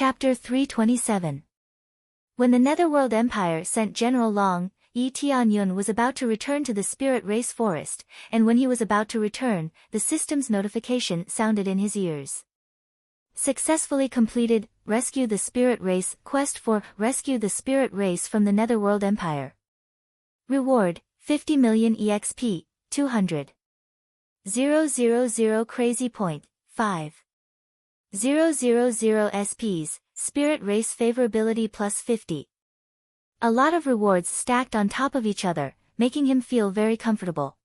Chapter 327. When the Netherworld Empire sent General Long, Yi Tianyun was about to return to the Spirit Race Forest, and when he was about to return, the system's notification sounded in his ears. Successfully completed, rescue the Spirit Race, quest for rescue the Spirit Race from the Netherworld Empire. Reward, 50 million EXP, 200. 000 crazy point, 5. 000 SPs, Spirit Race favorability plus 50. A lot of rewards stacked on top of each other, making him feel very comfortable.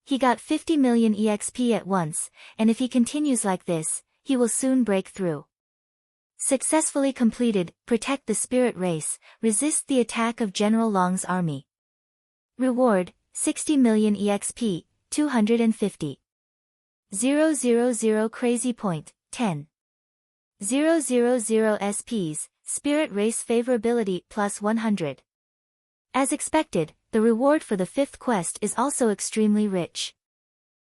He got 50 million EXP at once, and if he continues like this, he will soon break through. Successfully completed, protect the Spirit Race, resist the attack of General Long's army. Reward, 60 million EXP, 250. 000 crazy point, 10. 000 SPs, Spirit Race favorability plus 100. As expected, the reward for the fifth quest is also extremely rich.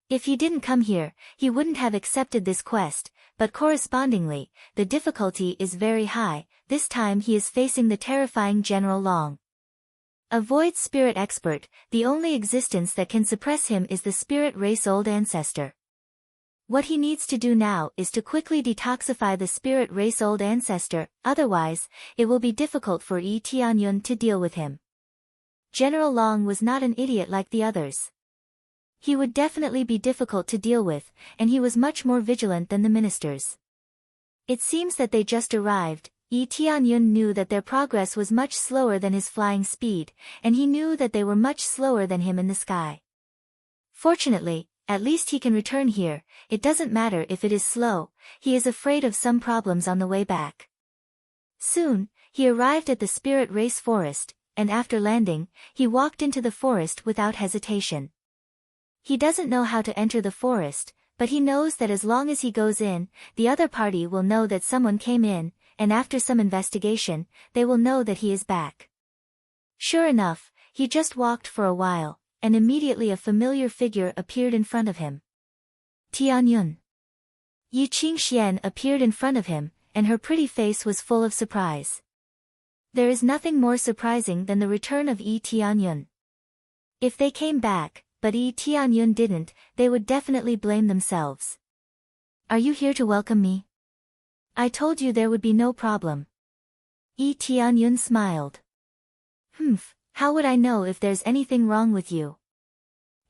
If he didn't come here, he wouldn't have accepted this quest, but correspondingly, the difficulty is very high. This time he is facing the terrifying General Long. A void spirit expert, the only existence that can suppress him is the Spirit Race Old Ancestor. What he needs to do now is to quickly detoxify the Spirit Race Old Ancestor, otherwise, it will be difficult for Yi Tianyun to deal with him. General Long was not an idiot like the others. He would definitely be difficult to deal with, and he was much more vigilant than the ministers. It seems that they just arrived. Yi Tianyun knew that their progress was much slower than his flying speed, and he knew that they were much slower than him in the sky. Fortunately, at least he can return here. It doesn't matter if it is slow, he is afraid of some problems on the way back. Soon, he arrived at the Spirit Race Forest, and after landing, he walked into the forest without hesitation. He doesn't know how to enter the forest, but he knows that as long as he goes in, the other party will know that someone came in, and after some investigation, they will know that he is back. Sure enough, he just walked for a while, and immediately a familiar figure appeared in front of him. Tianyun. Yi Qingxian appeared in front of him, and her pretty face was full of surprise. There is nothing more surprising than the return of Yi Tianyun. If they came back, but Yi Tianyun didn't, they would definitely blame themselves. Are you here to welcome me? I told you there would be no problem. Yi Tianyun smiled. How would I know if there's anything wrong with you?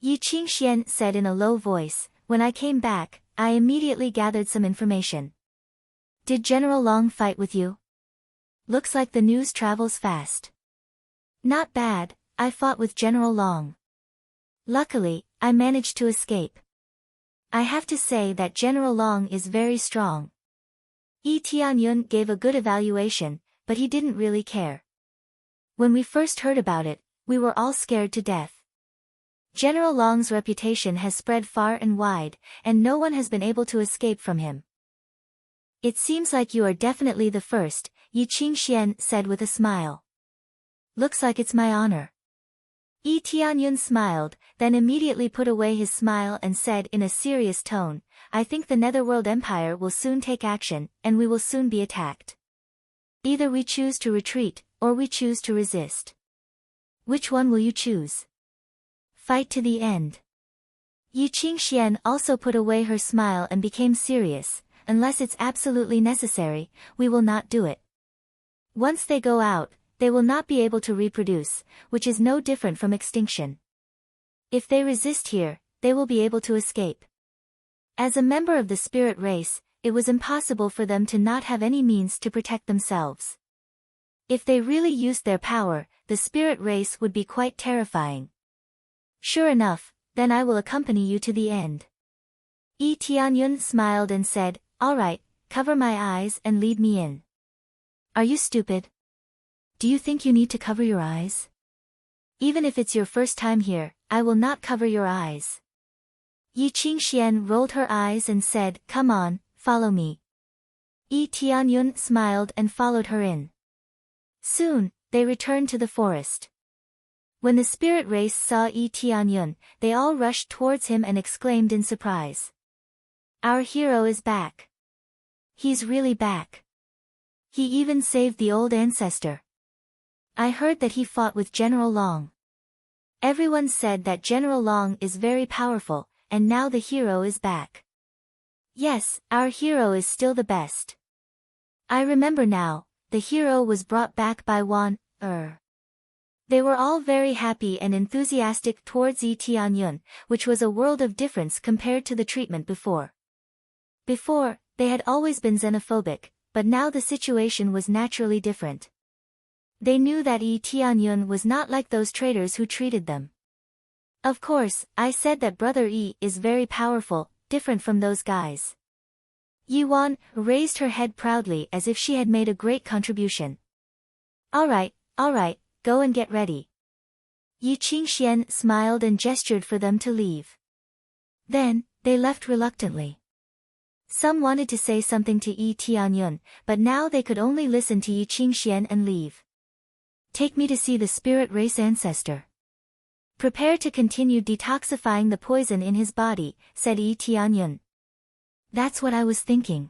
Yi Qingxian said in a low voice. When I came back, I immediately gathered some information. Did General Long fight with you? Looks like the news travels fast. Not bad, I fought with General Long. Luckily, I managed to escape. I have to say that General Long is very strong. Yi Tianyun gave a good evaluation, but he didn't really care. When we first heard about it, we were all scared to death. General Long's reputation has spread far and wide, and no one has been able to escape from him. It seems like you are definitely the first, Yi Qingxian said with a smile. Looks like it's my honor. Yi Tianyun smiled, then immediately put away his smile and said in a serious tone, I think the Netherworld Empire will soon take action, and we will soon be attacked. Either we choose to retreat, or we choose to resist. Which one will you choose? Fight to the end. Yi Qingxian also put away her smile and became serious. Unless it's absolutely necessary, we will not do it. Once they go out, they will not be able to reproduce, which is no different from extinction. If they resist here, they will be able to escape. As a member of the Spirit Race, it was impossible for them to not have any means to protect themselves. If they really used their power, the Spirit Race would be quite terrifying. Sure enough, then I will accompany you to the end. Yi Tianyun smiled and said, all right, cover my eyes and lead me in. Are you stupid? Do you think you need to cover your eyes? Even if it's your first time here, I will not cover your eyes. Yi Qingxian rolled her eyes and said, come on, follow me. Yi Tianyun smiled and followed her in. Soon, they returned to the forest. When the Spirit Race saw Yi Tianyun, they all rushed towards him and exclaimed in surprise. Our hero is back. He's really back. He even saved the old ancestor. I heard that he fought with General Long. Everyone said that General Long is very powerful, and now the hero is back. Yes, our hero is still the best. I remember now, the hero was brought back by Wan, They were all very happy and enthusiastic towards Yi Tianyun, which was a world of difference compared to the treatment before. Before, they had always been xenophobic, but now the situation was naturally different. They knew that Yi Tianyun was not like those traitors who treated them. Of course, I said that Brother Yi is very powerful, different from those guys. Yi Wan raised her head proudly as if she had made a great contribution. All right, go and get ready. Yi Qingxian smiled and gestured for them to leave. Then, they left reluctantly. Some wanted to say something to Yi Tianyun, but now they could only listen to Yi Qingxian and leave. Take me to see the spirit race ancestor. Prepare to continue detoxifying the poison in his body, said Yi Tianyun. That's what I was thinking.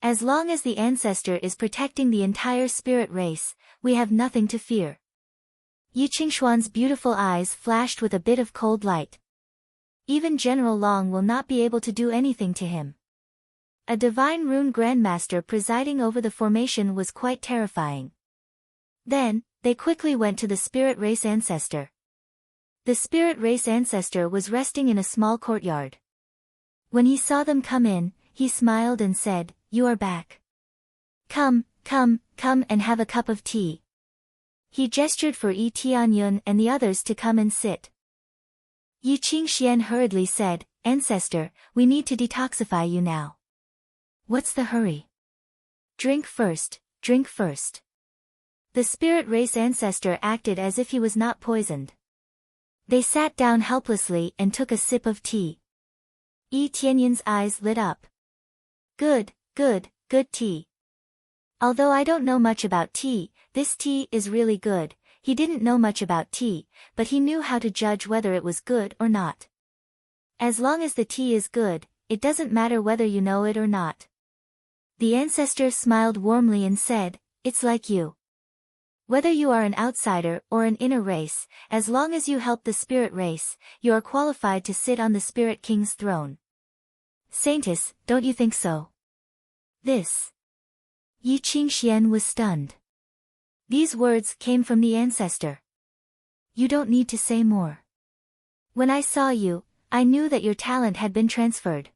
As long as the ancestor is protecting the entire spirit race, we have nothing to fear. Yi Qingshuan's beautiful eyes flashed with a bit of cold light. Even General Long will not be able to do anything to him. A divine rune grandmaster presiding over the formation was quite terrifying. Then, they quickly went to the spirit race ancestor. The spirit race ancestor was resting in a small courtyard. When he saw them come in, he smiled and said, "You are back. Come and have a cup of tea." He gestured for Yi Tianyun and the others to come and sit. Yi Qingxian hurriedly said, "Ancestor, we need to detoxify you now." "What's the hurry?" Drink first. The spirit race ancestor acted as if he was not poisoned. They sat down helplessly and took a sip of tea. Yi Tianyun's eyes lit up. Good tea. Although I don't know much about tea, this tea is really good. He didn't know much about tea, but he knew how to judge whether it was good or not. As long as the tea is good, it doesn't matter whether you know it or not. The ancestor smiled warmly and said, "It's like you. Whether you are an outsider or an inner race, as long as you help the spirit race, you are qualified to sit on the spirit king's throne. Saintess, don't you think so?" This. Yi Qingxian was stunned. These words came from the ancestor. You don't need to say more. When I saw you, I knew that your talent had been transferred.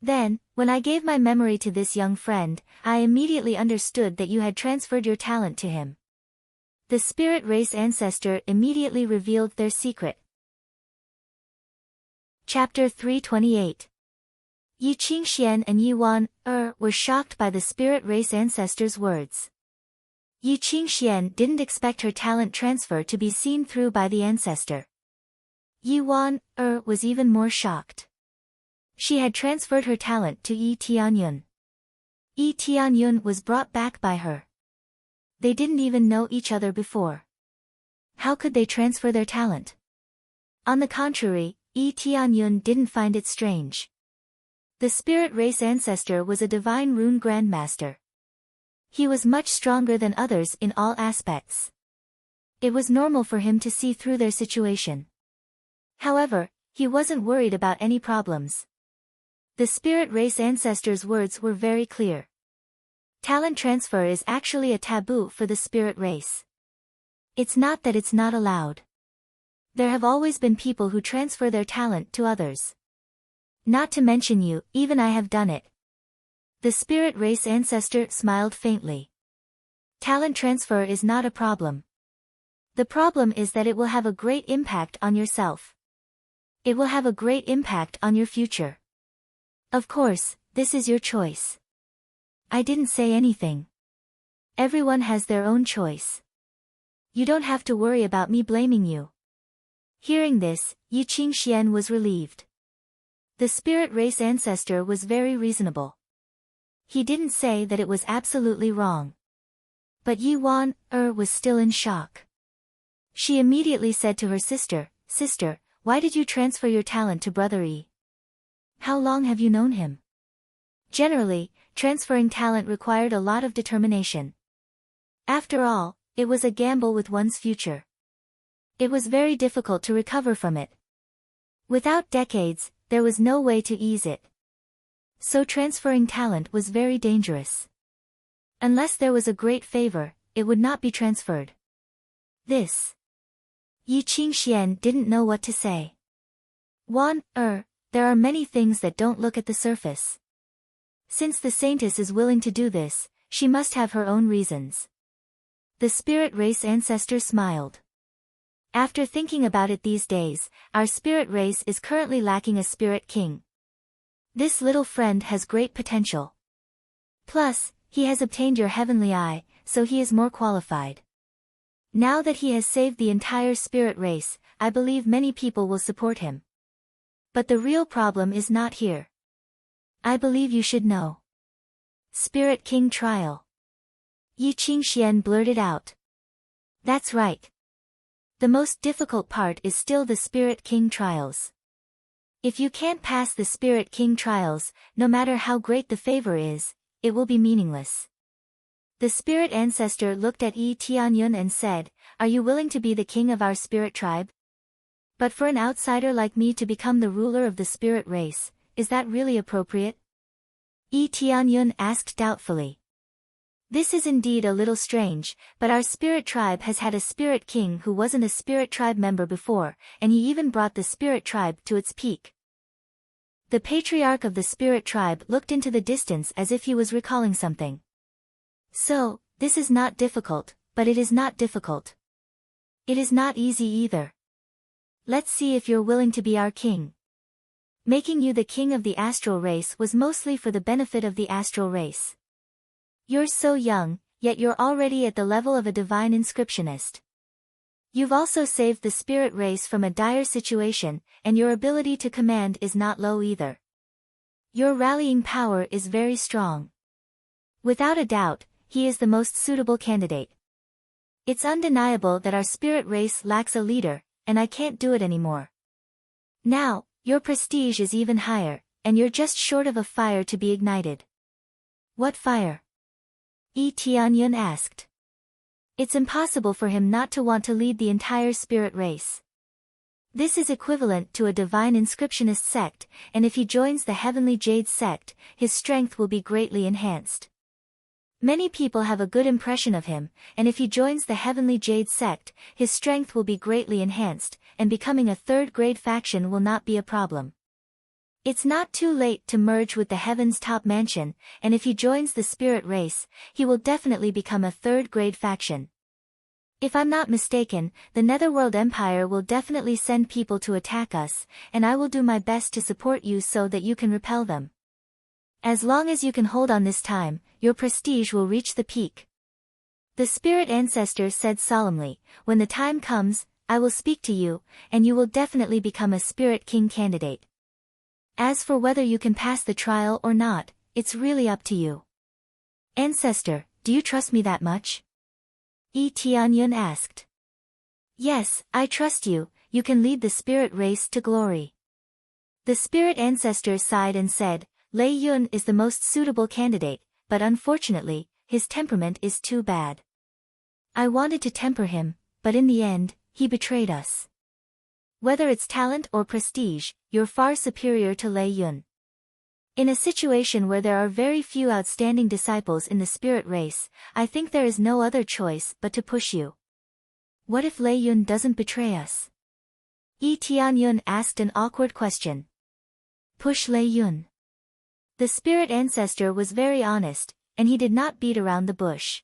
Then, when I gave my memory to this young friend, I immediately understood that you had transferred your talent to him. The spirit race ancestor immediately revealed their secret. Chapter 328. Yi Qingxian and Yi Wan were shocked by the spirit race ancestor's words. Yi Qingxian didn't expect her talent transfer to be seen through by the ancestor. Yi Wan was even more shocked. She had transferred her talent to Yi Tianyun. Yi Tianyun was brought back by her. They didn't even know each other before. How could they transfer their talent? On the contrary, Yi Tianyun didn't find it strange. The spirit race ancestor was a divine rune grandmaster. He was much stronger than others in all aspects. It was normal for him to see through their situation. However, he wasn't worried about any problems. The spirit race ancestor's words were very clear. Talent transfer is actually a taboo for the spirit race. It's not that it's not allowed. There have always been people who transfer their talent to others. Not to mention you, even I have done it. The spirit race ancestor smiled faintly. Talent transfer is not a problem. The problem is that it will have a great impact on yourself. It will have a great impact on your future. Of course, this is your choice. I didn't say anything. Everyone has their own choice. You don't have to worry about me blaming you. Hearing this, Yi Qingxian was relieved. The spirit race ancestor was very reasonable. He didn't say that it was absolutely wrong. But Yi Wan was still in shock. She immediately said to her sister, "Sister, why did you transfer your talent to Brother Yi? How long have you known him?" Generally, transferring talent required a lot of determination. After all, it was a gamble with one's future. It was very difficult to recover from it. Without decades, there was no way to ease it. So transferring talent was very dangerous. Unless there was a great favor, it would not be transferred. This. Yi Qingxian didn't know what to say. There are many things that don't look at the surface. Since the saintess is willing to do this, she must have her own reasons. The spirit race ancestor smiled. After thinking about it these days, our spirit race is currently lacking a spirit king. This little friend has great potential. Plus, he has obtained your heavenly eye, so he is more qualified. Now that he has saved the entire spirit race, I believe many people will support him. But the real problem is not here. I believe you should know. Spirit King Trial. Yi Qingxian blurted out. That's right. The most difficult part is still the Spirit King Trials. If you can't pass the Spirit King Trials, no matter how great the favor is, it will be meaningless. The spirit ancestor looked at Yi Tianyun and said, "Are you willing to be the king of our spirit tribe? But for an outsider like me to become the ruler of the spirit race, is that really appropriate?" Yi Tianyun asked doubtfully. This is indeed a little strange, but our spirit tribe has had a spirit king who wasn't a spirit tribe member before, and he even brought the spirit tribe to its peak. The patriarch of the spirit tribe looked into the distance as if he was recalling something. So, this is not difficult, but it is not difficult. It is not easy either. Let's see if you're willing to be our king. Making you the king of the astral race was mostly for the benefit of the astral race. You're so young, yet you're already at the level of a divine inscriptionist. You've also saved the spirit race from a dire situation, and your ability to command is not low either. Your rallying power is very strong. Without a doubt, he is the most suitable candidate. It's undeniable that our spirit race lacks a leader, and I can't do it anymore. Now, your prestige is even higher, and you're just short of a fire to be ignited. What fire? Yi Tianyun asked. It's impossible for him not to want to lead the entire spirit race. This is equivalent to a divine inscriptionist sect, and if he joins the Heavenly Jade sect, his strength will be greatly enhanced. Many people have a good impression of him, and if he joins the Heavenly Jade sect, his strength will be greatly enhanced, and becoming a third-grade faction will not be a problem. It's not too late to merge with the Heaven's top mansion, and if he joins the spirit race, he will definitely become a third-grade faction. If I'm not mistaken, the Netherworld Empire will definitely send people to attack us, and I will do my best to support you so that you can repel them. As long as you can hold on this time, your prestige will reach the peak. The spirit ancestor said solemnly, "When the time comes, I will speak to you, and you will definitely become a spirit king candidate. As for whether you can pass the trial or not, it's really up to you." Ancestor, do you trust me that much? Yi Tianyun asked. Yes, I trust you, you can lead the spirit race to glory. The spirit ancestor sighed and said, Lei Yun is the most suitable candidate, but unfortunately, his temperament is too bad. I wanted to temper him, but in the end, he betrayed us. Whether it's talent or prestige, you're far superior to Lei Yun. In a situation where there are very few outstanding disciples in the spirit race, I think there is no other choice but to push you. What if Lei Yun doesn't betray us? Yi Tianyun asked an awkward question. Push Lei Yun. The spirit ancestor was very honest, and he did not beat around the bush.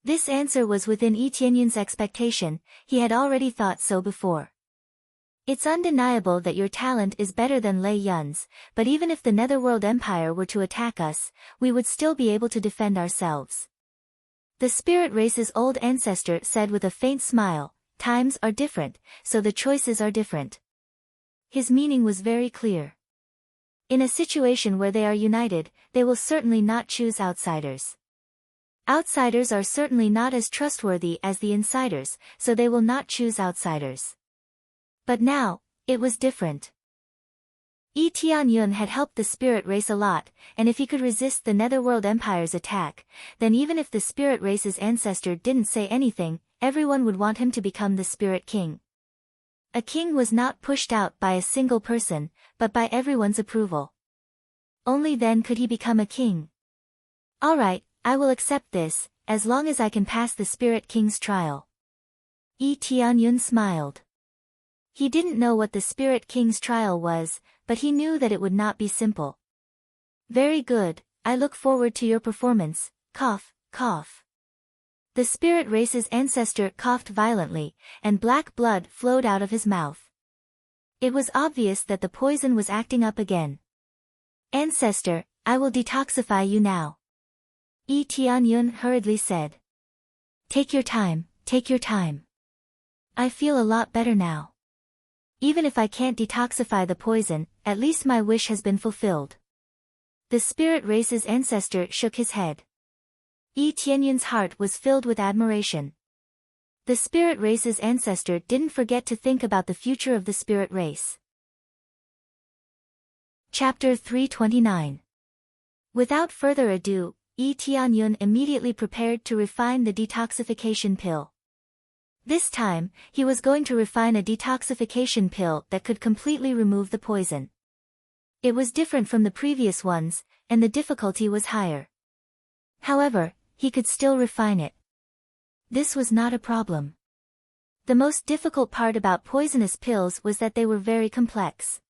This answer was within Yi Tianyun's expectation, he had already thought so before. It's undeniable that your talent is better than Lei Yun's, but even if the Netherworld Empire were to attack us, we would still be able to defend ourselves. The spirit race's old ancestor said with a faint smile, times are different, so the choices are different. His meaning was very clear. In a situation where they are united, they will certainly not choose outsiders. Outsiders are certainly not as trustworthy as the insiders, so they will not choose outsiders. But now, it was different. Yi Tianyun had helped the spirit race a lot, and if he could resist the Netherworld Empire's attack, then even if the spirit race's ancestor didn't say anything, everyone would want him to become the spirit king. A king was not pushed out by a single person, but by everyone's approval. Only then could he become a king. Alright, I will accept this, as long as I can pass the spirit king's trial. Yi Tianyun smiled. He didn't know what the spirit king's trial was, but he knew that it would not be simple. Very good, I look forward to your performance, cough, cough. The spirit race's ancestor coughed violently, and black blood flowed out of his mouth. It was obvious that the poison was acting up again. Ancestor, I will detoxify you now. Yi Tianyun hurriedly said. Take your time, take your time. I feel a lot better now. Even if I can't detoxify the poison, at least my wish has been fulfilled. The spirit race's ancestor shook his head. Yi Tianyun's heart was filled with admiration. The spirit race's ancestor didn't forget to think about the future of the spirit race. Chapter 329. Without further ado, Yi Tianyun immediately prepared to refine the detoxification pill. This time, he was going to refine a detoxification pill that could completely remove the poison. It was different from the previous ones, and the difficulty was higher. However, he could still refine it. This was not a problem. The most difficult part about poisonous pills was that they were very complex.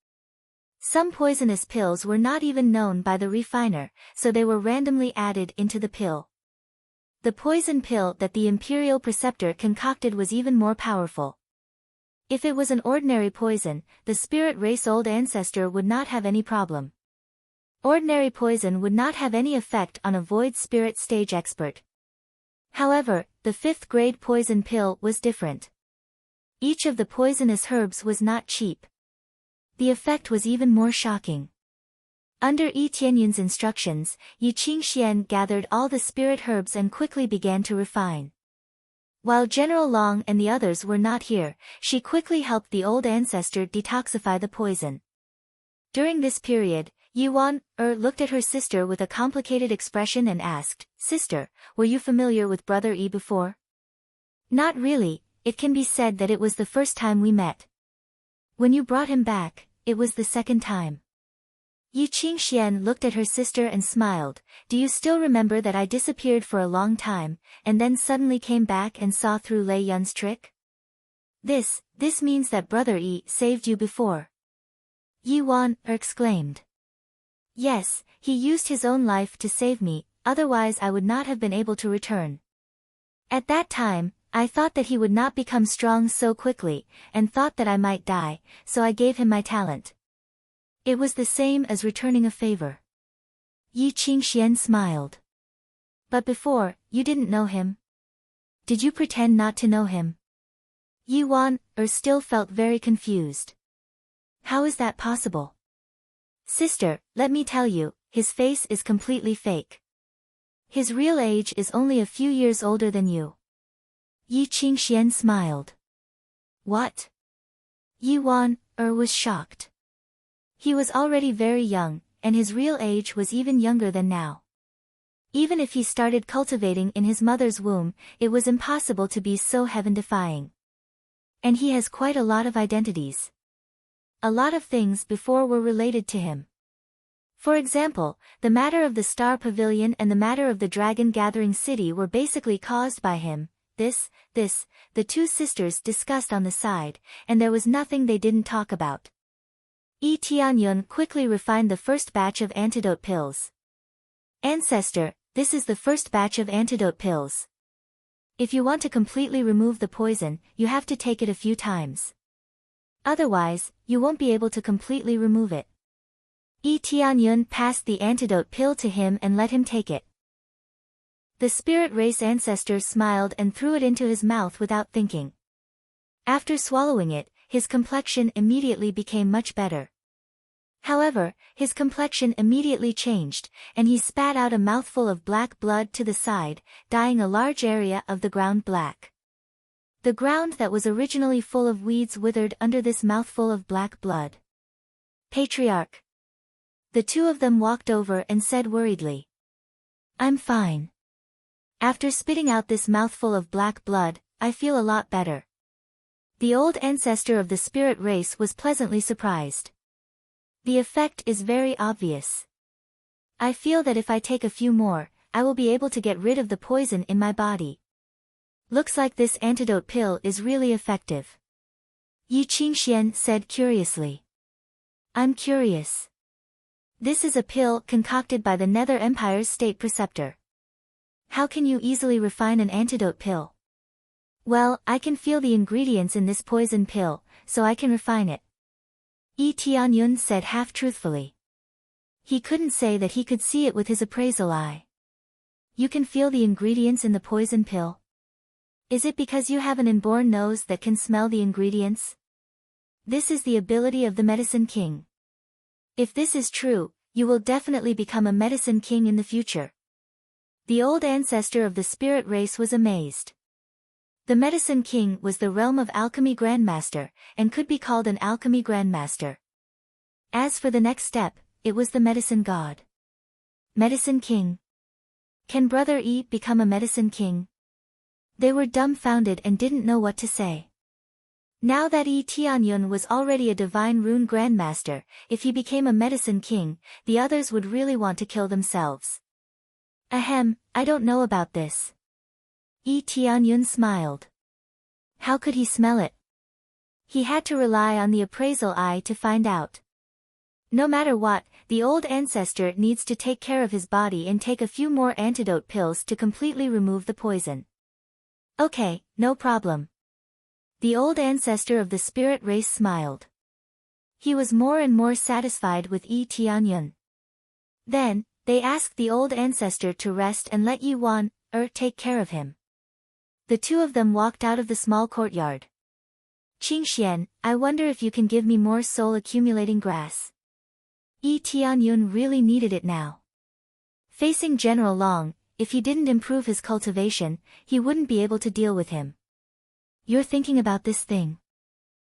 Some poisonous pills were not even known by the refiner, so they were randomly added into the pill. The poison pill that the Imperial Preceptor concocted was even more powerful. If it was an ordinary poison, the spirit race old ancestor would not have any problem. Ordinary poison would not have any effect on a void spirit stage expert. However, the 5th grade poison pill was different. Each of the poisonous herbs was not cheap. The effect was even more shocking. Under Yi Tianyun's instructions, Yi Qingxian gathered all the spirit herbs and quickly began to refine. While General Long and the others were not here, she quickly helped the old ancestor detoxify the poison. During this period, Yuan looked at her sister with a complicated expression and asked, Sister, were you familiar with Brother Yi before? Not really, it can be said that it was the first time we met. When you brought him back, it was the second time. Yi Qingxian looked at her sister and smiled. Do you still remember that I disappeared for a long time, and then suddenly came back and saw through Lei Yun's trick? This means that Brother Yi saved you before. Yuan exclaimed. Yes, he used his own life to save me, otherwise I would not have been able to return. At that time, I thought that he would not become strong so quickly, and thought that I might die, so I gave him my talent. It was the same as returning a favor. Yi Qingxian smiled. But before, you didn't know him? Did you pretend not to know him? Yuan still felt very confused. How is that possible? Sister, let me tell you, his face is completely fake. His real age is only a few years older than you. Yi Qingxian smiled. What? Yuan was shocked. He was already very young, and his real age was even younger than now. Even if he started cultivating in his mother's womb, it was impossible to be so heaven-defying. And he has quite a lot of identities. A lot of things before were related to him. For example, the matter of the Star Pavilion and the matter of the Dragon Gathering City were basically caused by him. The two sisters discussed on the side, and there was nothing they didn't talk about. Yi Tianyun quickly refined the first batch of antidote pills. Ancestor, this is the first batch of antidote pills. If you want to completely remove the poison, you have to take it a few times. Otherwise, you won't be able to completely remove it. Yi Tianyun passed the antidote pill to him and let him take it. The spirit race ancestor smiled and threw it into his mouth without thinking. After swallowing it, his complexion immediately became much better. However, his complexion immediately changed, and he spat out a mouthful of black blood to the side, dyeing a large area of the ground black. The ground that was originally full of weeds withered under this mouthful of black blood. Patriarch. The two of them walked over and said worriedly. I'm fine. After spitting out this mouthful of black blood, I feel a lot better. The old ancestor of the spirit race was pleasantly surprised. The effect is very obvious. I feel that if I take a few more, I will be able to get rid of the poison in my body. Looks like this antidote pill is really effective. Yi Qingxian said curiously. I'm curious. This is a pill concocted by the Nether Empire's state preceptor. How can you easily refine an antidote pill? Well, I can feel the ingredients in this poison pill, so I can refine it. Yi Tianyun said half-truthfully. He couldn't say that he could see it with his appraisal eye. You can feel the ingredients in the poison pill? Is it because you have an inborn nose that can smell the ingredients? This is the ability of the Medicine King. If this is true, you will definitely become a Medicine King in the future. The old ancestor of the spirit race was amazed. The Medicine King was the realm of alchemy grandmaster, and could be called an alchemy grandmaster. As for the next step, it was the medicine god. Medicine King. Can Brother Yi become a Medicine King? They were dumbfounded and didn't know what to say. Now that Yi Tianyun was already a divine rune grandmaster, if he became a Medicine King, the others would really want to kill themselves. Ahem, I don't know about this. Yi Tianyun smiled. How could he smell it? He had to rely on the appraisal eye to find out. No matter what, the old ancestor needs to take care of his body and take a few more antidote pills to completely remove the poison. Okay, no problem. The old ancestor of the spirit race smiled. He was more and more satisfied with Yi Tianyun. Then, they asked the old ancestor to rest and let Yi Wan, take care of him. The two of them walked out of the small courtyard. Qingxian, I wonder if you can give me more soul-accumulating grass. Yi Tianyun really needed it now. Facing General Long, if he didn't improve his cultivation, he wouldn't be able to deal with him. You're thinking about this thing.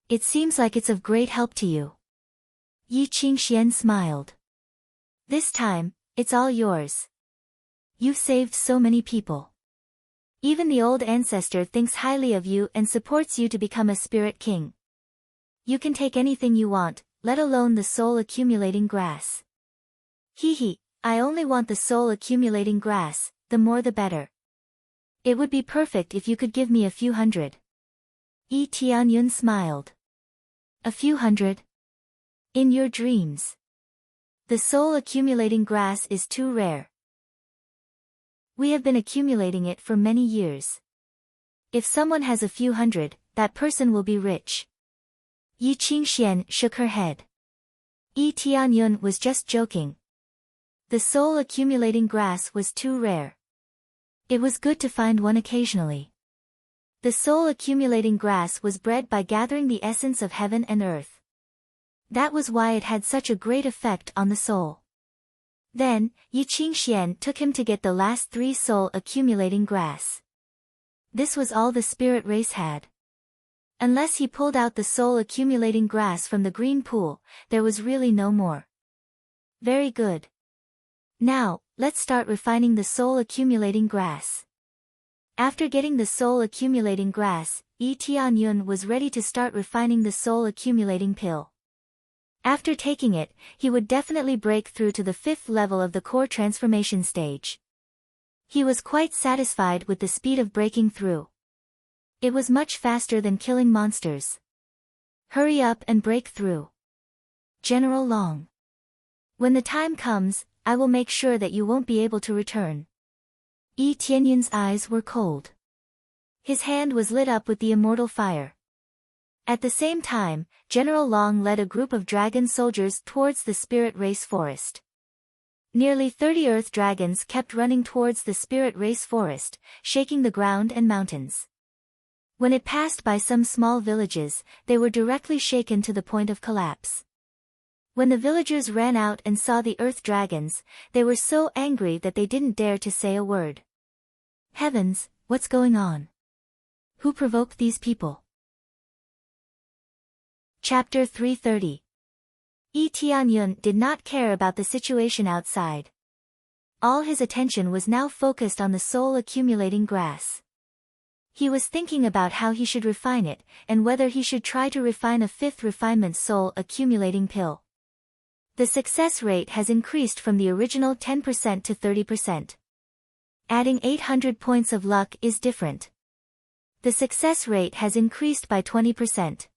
It seems like it's of great help to you. Yi Qingxian smiled. This time, it's all yours. You've saved so many people. Even the old ancestor thinks highly of you and supports you to become a spirit king. You can take anything you want, let alone the soul-accumulating grass. Hee, I only want the soul-accumulating grass, the more the better. It would be perfect if you could give me a few hundred. Yi Tianyun smiled. A few hundred? In your dreams. The soul-accumulating grass is too rare. We have been accumulating it for many years. If someone has a few hundred, that person will be rich. Yi Qingxian shook her head. Yi Tianyun was just joking. The soul-accumulating grass was too rare. It was good to find one occasionally. The soul-accumulating grass was bred by gathering the essence of heaven and earth. That was why it had such a great effect on the soul. Then, Yi Qingxian took him to get the last 3 soul-accumulating grass. This was all the spirit race had. Unless he pulled out the soul-accumulating grass from the green pool, there was really no more. Very good. Now, let's start refining the soul-accumulating grass. After getting the soul-accumulating grass, Yi Tianyun was ready to start refining the soul-accumulating pill. After taking it, he would definitely break through to the 5th level of the core transformation stage. He was quite satisfied with the speed of breaking through. It was much faster than killing monsters. Hurry up and break through. General Long. When the time comes, I will make sure that you won't be able to return. Yi Tianyun's eyes were cold. His hand was lit up with the immortal fire. At the same time, General Long led a group of dragon soldiers towards the spirit race forest. Nearly 30 earth dragons kept running towards the spirit race forest, shaking the ground and mountains. When it passed by some small villages, they were directly shaken to the point of collapse. When the villagers ran out and saw the earth dragons, they were so angry that they didn't dare to say a word. Heavens, what's going on? Who provoked these people? Chapter 330. Yi Tianyun did not care about the situation outside. All his attention was now focused on the soul-accumulating grass. He was thinking about how he should refine it, and whether he should try to refine a fifth refinement soul-accumulating pill. The success rate has increased from the original 10% to 30%. Adding 800 points of luck is different. The success rate has increased by 20%.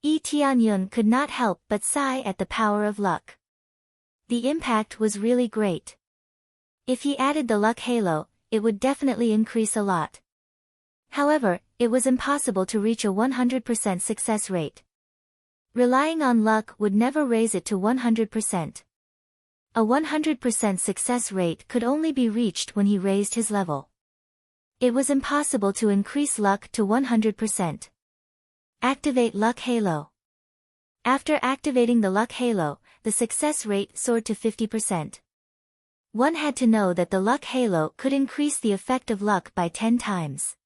Yi Tianyun could not help but sigh at the power of luck. The impact was really great. If he added the luck halo, it would definitely increase a lot. However, it was impossible to reach a 100% success rate. Relying on luck would never raise it to 100%. A 100% success rate could only be reached when he raised his level. It was impossible to increase luck to 100%. Activate Luck Halo. After activating the Luck Halo, the success rate soared to 50%. One had to know that the Luck Halo could increase the effect of luck by 10 times.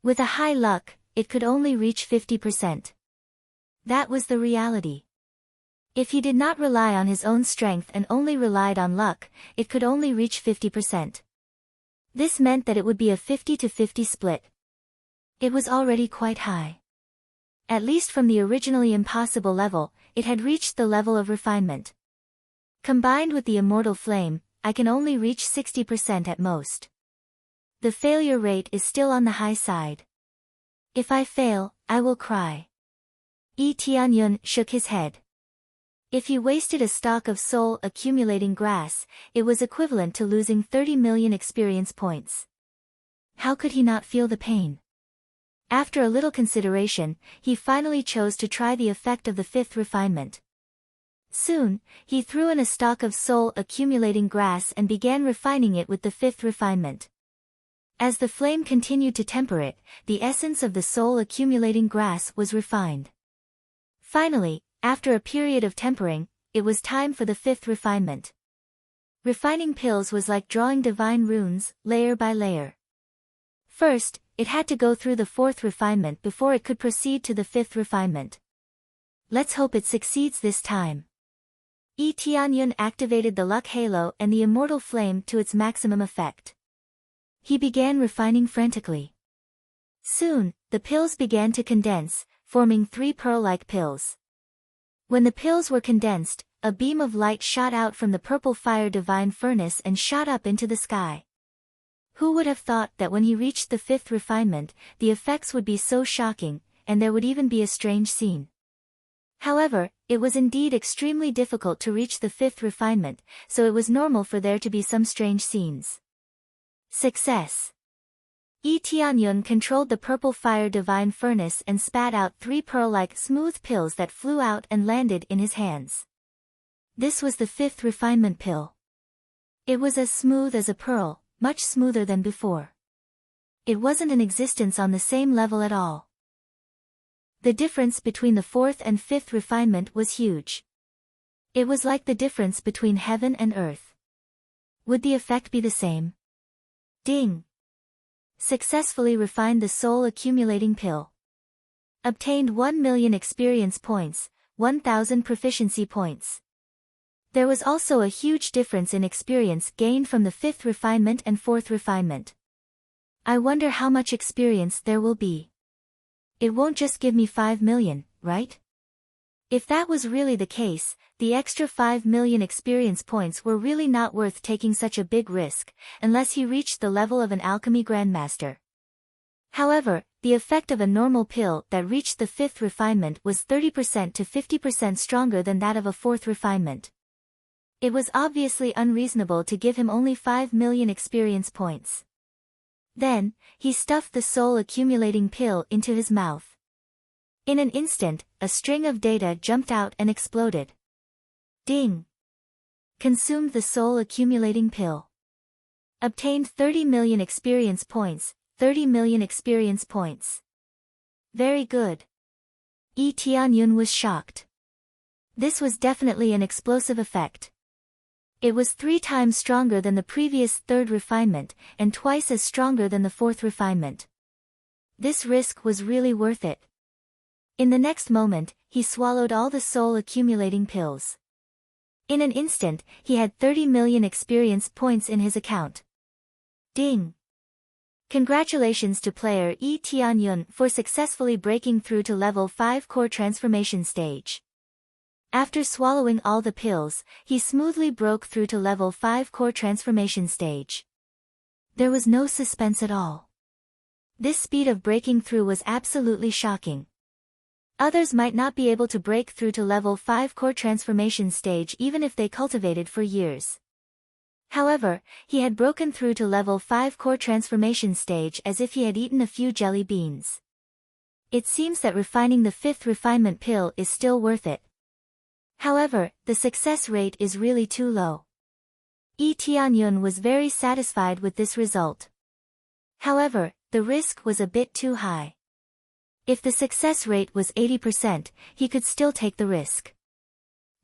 With a high luck, it could only reach 50%. That was the reality. If he did not rely on his own strength and only relied on luck, it could only reach 50%. This meant that it would be a 50-50 split. It was already quite high. At least from the originally impossible level, it had reached the level of refinement. Combined with the immortal flame, I can only reach 60% at most. The failure rate is still on the high side. If I fail, I will cry. Yi Tianyun shook his head. If he wasted a stock of soul-accumulating grass, it was equivalent to losing 30 million experience points. How could he not feel the pain? After a little consideration, he finally chose to try the effect of the fifth refinement. Soon, he threw in a stock of soul-accumulating grass and began refining it with the fifth refinement. As the flame continued to temper it, the essence of the soul-accumulating grass was refined. Finally, after a period of tempering, it was time for the fifth refinement. Refining pills was like drawing divine runes, layer by layer. First, it had to go through the fourth refinement before it could proceed to the fifth refinement. Let's hope it succeeds this time. Yi Tianyun activated the luck halo and the immortal flame to its maximum effect. He began refining frantically. Soon, the pills began to condense, forming 3 pearl-like pills. When the pills were condensed, a beam of light shot out from the purple fire divine furnace and shot up into the sky. Who would have thought that when he reached the fifth refinement, the effects would be so shocking, and there would even be a strange scene. However, it was indeed extremely difficult to reach the fifth refinement, so it was normal for there to be some strange scenes. Success. Yi Tianyun controlled the purple fire divine furnace and spat out 3 pearl-like smooth pills that flew out and landed in his hands. This was the fifth refinement pill. It was as smooth as a pearl, much smoother than before. It wasn't in existence on the same level at all. The difference between the fourth and fifth refinement was huge. It was like the difference between heaven and earth. Would the effect be the same? Ding! Successfully refined the soul-accumulating pill. Obtained 1 million experience points, 1,000 proficiency points. There was also a huge difference in experience gained from the fifth refinement and fourth refinement. I wonder how much experience there will be. It won't just give me 5 million, right? If that was really the case, the extra 5 million experience points were really not worth taking such a big risk, unless he reached the level of an alchemy grandmaster. However, the effect of a normal pill that reached the fifth refinement was 30% to 50% stronger than that of a fourth refinement. It was obviously unreasonable to give him only 5 million experience points. Then, he stuffed the soul-accumulating pill into his mouth. In an instant, a string of data jumped out and exploded. Ding! Consumed the soul-accumulating pill. Obtained 30 million experience points, 30 million experience points. Very good. Yi Tianyun was shocked. This was definitely an explosive effect. It was 3 times stronger than the previous third refinement, and twice as stronger than the fourth refinement. This risk was really worth it. In the next moment, he swallowed all the soul-accumulating pills. In an instant, he had 30 million experience points in his account. Ding! Congratulations to player Yi Tianyun for successfully breaking through to level 5 core transformation stage. After swallowing all the pills, he smoothly broke through to level 5 core transformation stage. There was no suspense at all. This speed of breaking through was absolutely shocking. Others might not be able to break through to level 5 core transformation stage even if they cultivated for years. However, he had broken through to level 5 core transformation stage as if he had eaten a few jelly beans. It seems that refining the 5th refinement pill is still worth it. However, the success rate is really too low. Yi Tianyun was very satisfied with this result. However, the risk was a bit too high. If the success rate was 80%, he could still take the risk.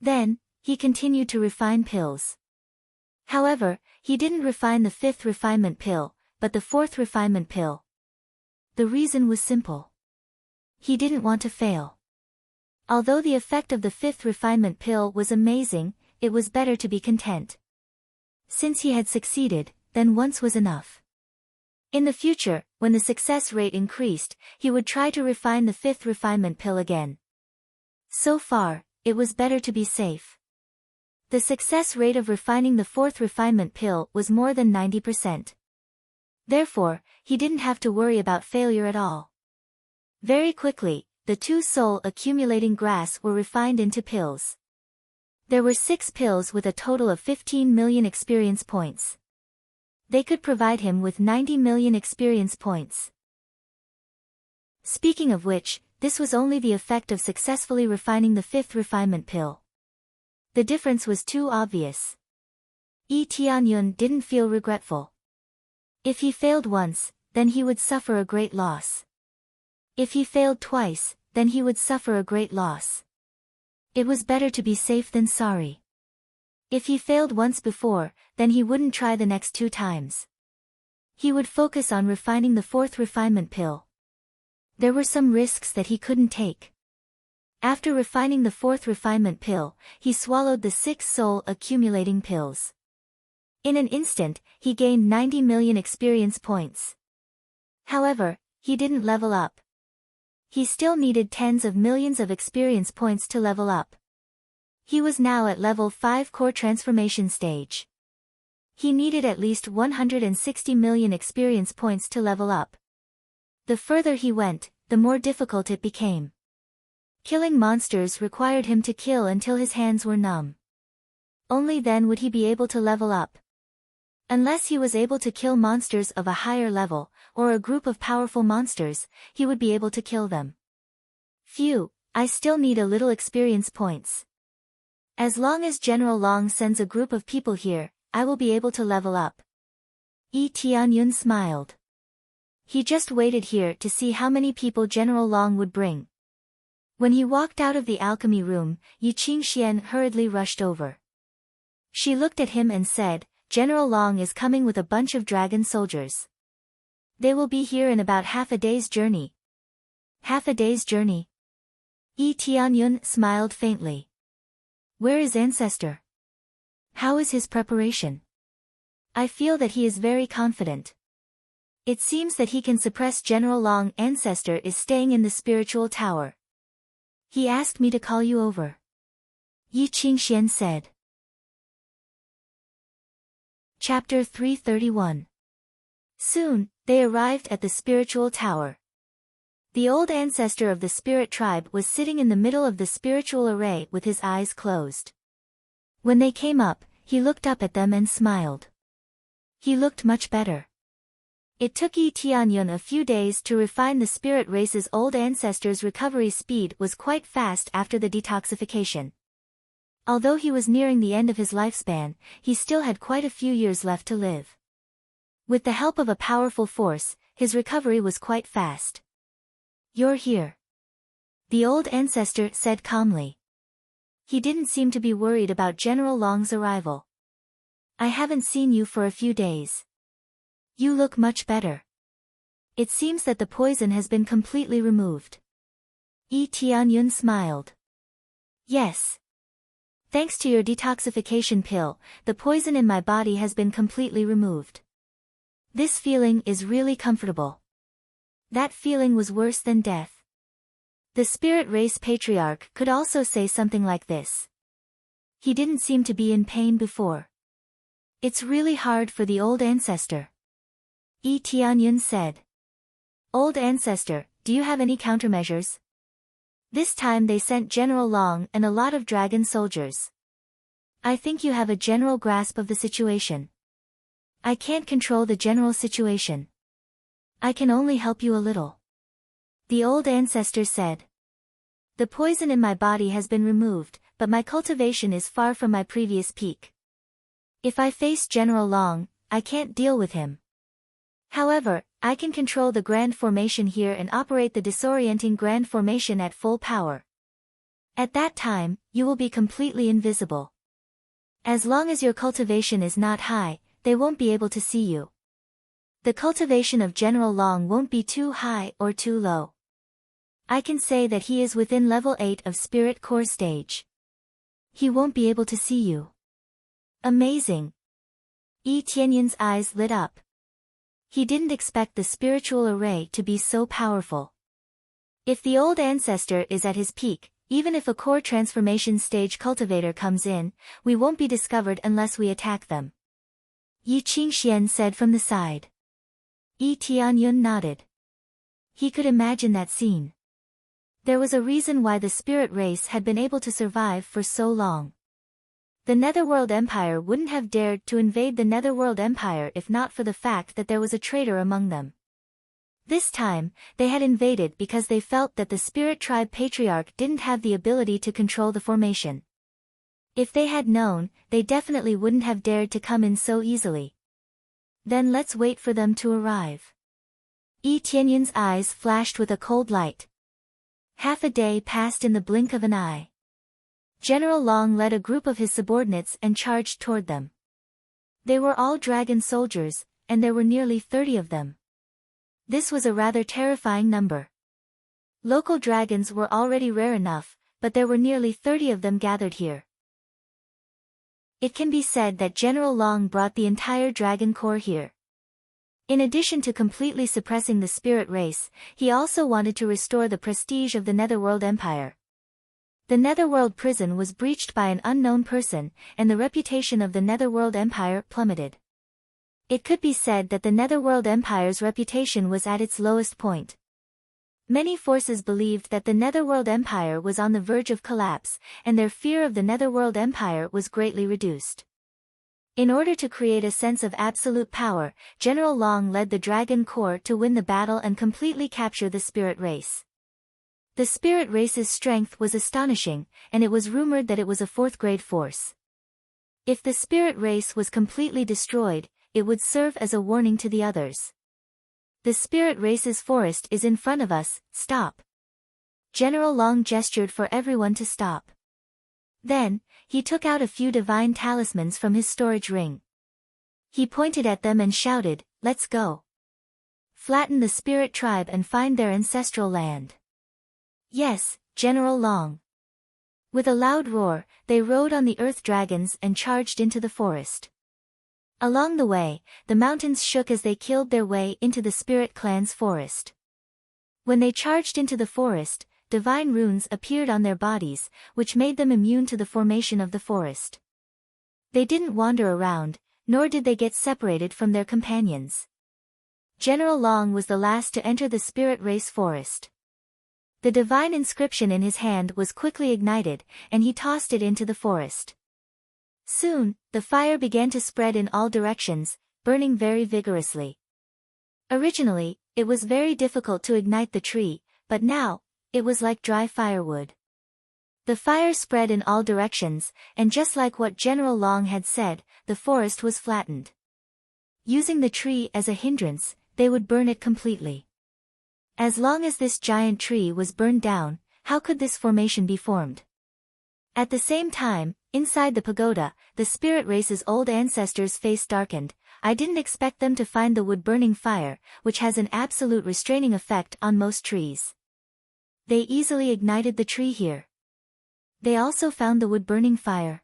Then, he continued to refine pills. However, he didn't refine the 5th refinement pill, but the 4th refinement pill. The reason was simple. He didn't want to fail. Although the effect of the 5th refinement pill was amazing, it was better to be content. Since he had succeeded, then once was enough. In the future, when the success rate increased, he would try to refine the 5th refinement pill again. So far, it was better to be safe. The success rate of refining the 4th refinement pill was more than 90%. Therefore, he didn't have to worry about failure at all. Very quickly, the 2 soul-accumulating grass were refined into pills. There were 6 pills with a total of 15 million experience points. They could provide him with 90 million experience points. Speaking of which, this was only the effect of successfully refining the 5th refinement pill. The difference was too obvious. Yi Tianyun didn't feel regretful. If he failed once, then he would suffer a great loss. If he failed twice, then he would suffer a great loss. It was better to be safe than sorry. If he failed once before, then he wouldn't try the next 2 times. He would focus on refining the 4th refinement pill. There were some risks that he couldn't take. After refining the 4th refinement pill, he swallowed the 6 soul-accumulating pills. In an instant, he gained 90 million experience points. However, he didn't level up. He still needed tens of millions of experience points to level up. He was now at level 5 core transformation stage. He needed at least 160 million experience points to level up. The further he went, the more difficult it became. Killing monsters required him to kill until his hands were numb. Only then would he be able to level up. Unless he was able to kill monsters of a higher level, or a group of powerful monsters, he would be able to kill them. Phew, I still need a little experience points. As long as General Long sends a group of people here, I will be able to level up. Yi Tianyun smiled. He just waited here to see how many people General Long would bring. When he walked out of the alchemy room, Yi Qingxian hurriedly rushed over. She looked at him and said, "General Long is coming with a bunch of dragon soldiers. They will be here in about half a day's journey." Half a day's journey? Yi Tianyun smiled faintly. Where is Ancestor? How is his preparation? I feel that he is very confident. It seems that he can suppress General Long. Ancestor is staying in the spiritual tower. He asked me to call you over. Yi Qingxian said. Chapter 331. Soon, they arrived at the spiritual tower. The old ancestor of the spirit tribe was sitting in the middle of the spiritual array with his eyes closed. When they came up, he looked up at them and smiled. He looked much better. It took Yi Tianyun a few days to refine the spirit race's old ancestor's recovery speed was quite fast after the detoxification. Although he was nearing the end of his lifespan, he still had quite a few years left to live. With the help of a powerful force, his recovery was quite fast. You're here. The old ancestor said calmly. He didn't seem to be worried about General Long's arrival. I haven't seen you for a few days. You look much better. It seems that the poison has been completely removed. Yi Tianyun smiled. Yes. Thanks to your detoxification pill, the poison in my body has been completely removed. This feeling is really comfortable. That feeling was worse than death. The spirit race patriarch could also say something like this. He didn't seem to be in pain before. It's really hard for the old ancestor. Yi Tianyun said. Old ancestor, do you have any countermeasures? This time they sent General Long and a lot of dragon soldiers. I think you have a general grasp of the situation. I can't control the general situation. I can only help you a little. The old ancestor said. The poison in my body has been removed, but my cultivation is far from my previous peak. If I face General Long, I can't deal with him. However, I can control the Grand Formation here and operate the disorienting Grand Formation at full power. At that time, you will be completely invisible. As long as your cultivation is not high, they won't be able to see you. The cultivation of General Long won't be too high or too low. I can say that he is within level 8 of Spirit Core stage. He won't be able to see you. Amazing. Yi Tianyun's eyes lit up. He didn't expect the spiritual array to be so powerful. If the old ancestor is at his peak, even if a core transformation stage cultivator comes in, we won't be discovered unless we attack them. Yi Qingxian said from the side. Yi Tianyun nodded. He could imagine that scene. There was a reason why the spirit race had been able to survive for so long. The Netherworld Empire wouldn't have dared to invade the Netherworld Empire if not for the fact that there was a traitor among them. This time, they had invaded because they felt that the Spirit Tribe Patriarch didn't have the ability to control the formation. If they had known, they definitely wouldn't have dared to come in so easily. Then let's wait for them to arrive. Yi Tianyun's eyes flashed with a cold light. Half a day passed in the blink of an eye. General Long led a group of his subordinates and charged toward them. They were all dragon soldiers, and there were nearly 30 of them. This was a rather terrifying number. Local dragons were already rare enough, but there were nearly 30 of them gathered here. It can be said that General Long brought the entire dragon corps here. In addition to completely suppressing the spirit race, he also wanted to restore the prestige of the Netherworld Empire. The Netherworld prison was breached by an unknown person, and the reputation of the Netherworld Empire plummeted. It could be said that the Netherworld Empire's reputation was at its lowest point. Many forces believed that the Netherworld Empire was on the verge of collapse, and their fear of the Netherworld Empire was greatly reduced. In order to create a sense of absolute power, General Long led the Dragon Corps to win the battle and completely capture the spirit race. The spirit race's strength was astonishing, and it was rumored that it was a 4th-grade force. If the spirit race was completely destroyed, it would serve as a warning to the others. The spirit race's forest is in front of us, stop. General Long gestured for everyone to stop. Then, he took out a few divine talismans from his storage ring. He pointed at them and shouted, "Let's go. Flatten the spirit tribe and find their ancestral land." Yes, General Long. With a loud roar, they rode on the earth dragons and charged into the forest. Along the way, the mountains shook as they killed their way into the spirit clan's forest. When they charged into the forest, divine runes appeared on their bodies, which made them immune to the formation of the forest. They didn't wander around, nor did they get separated from their companions. General Long was the last to enter the spirit race forest. The divine inscription in his hand was quickly ignited, and he tossed it into the forest. Soon, the fire began to spread in all directions, burning very vigorously. Originally, it was very difficult to ignite the tree, but now, it was like dry firewood. The fire spread in all directions, and just like what General Long had said, the forest was flattened. Using the tree as a hindrance, they would burn it completely. As long as this giant tree was burned down, how could this formation be formed? At the same time, inside the pagoda, the spirit race's old ancestors' face darkened. I didn't expect them to find the wood burning fire, which has an absolute restraining effect on most trees. They easily ignited the tree here. They also found the wood-burning fire.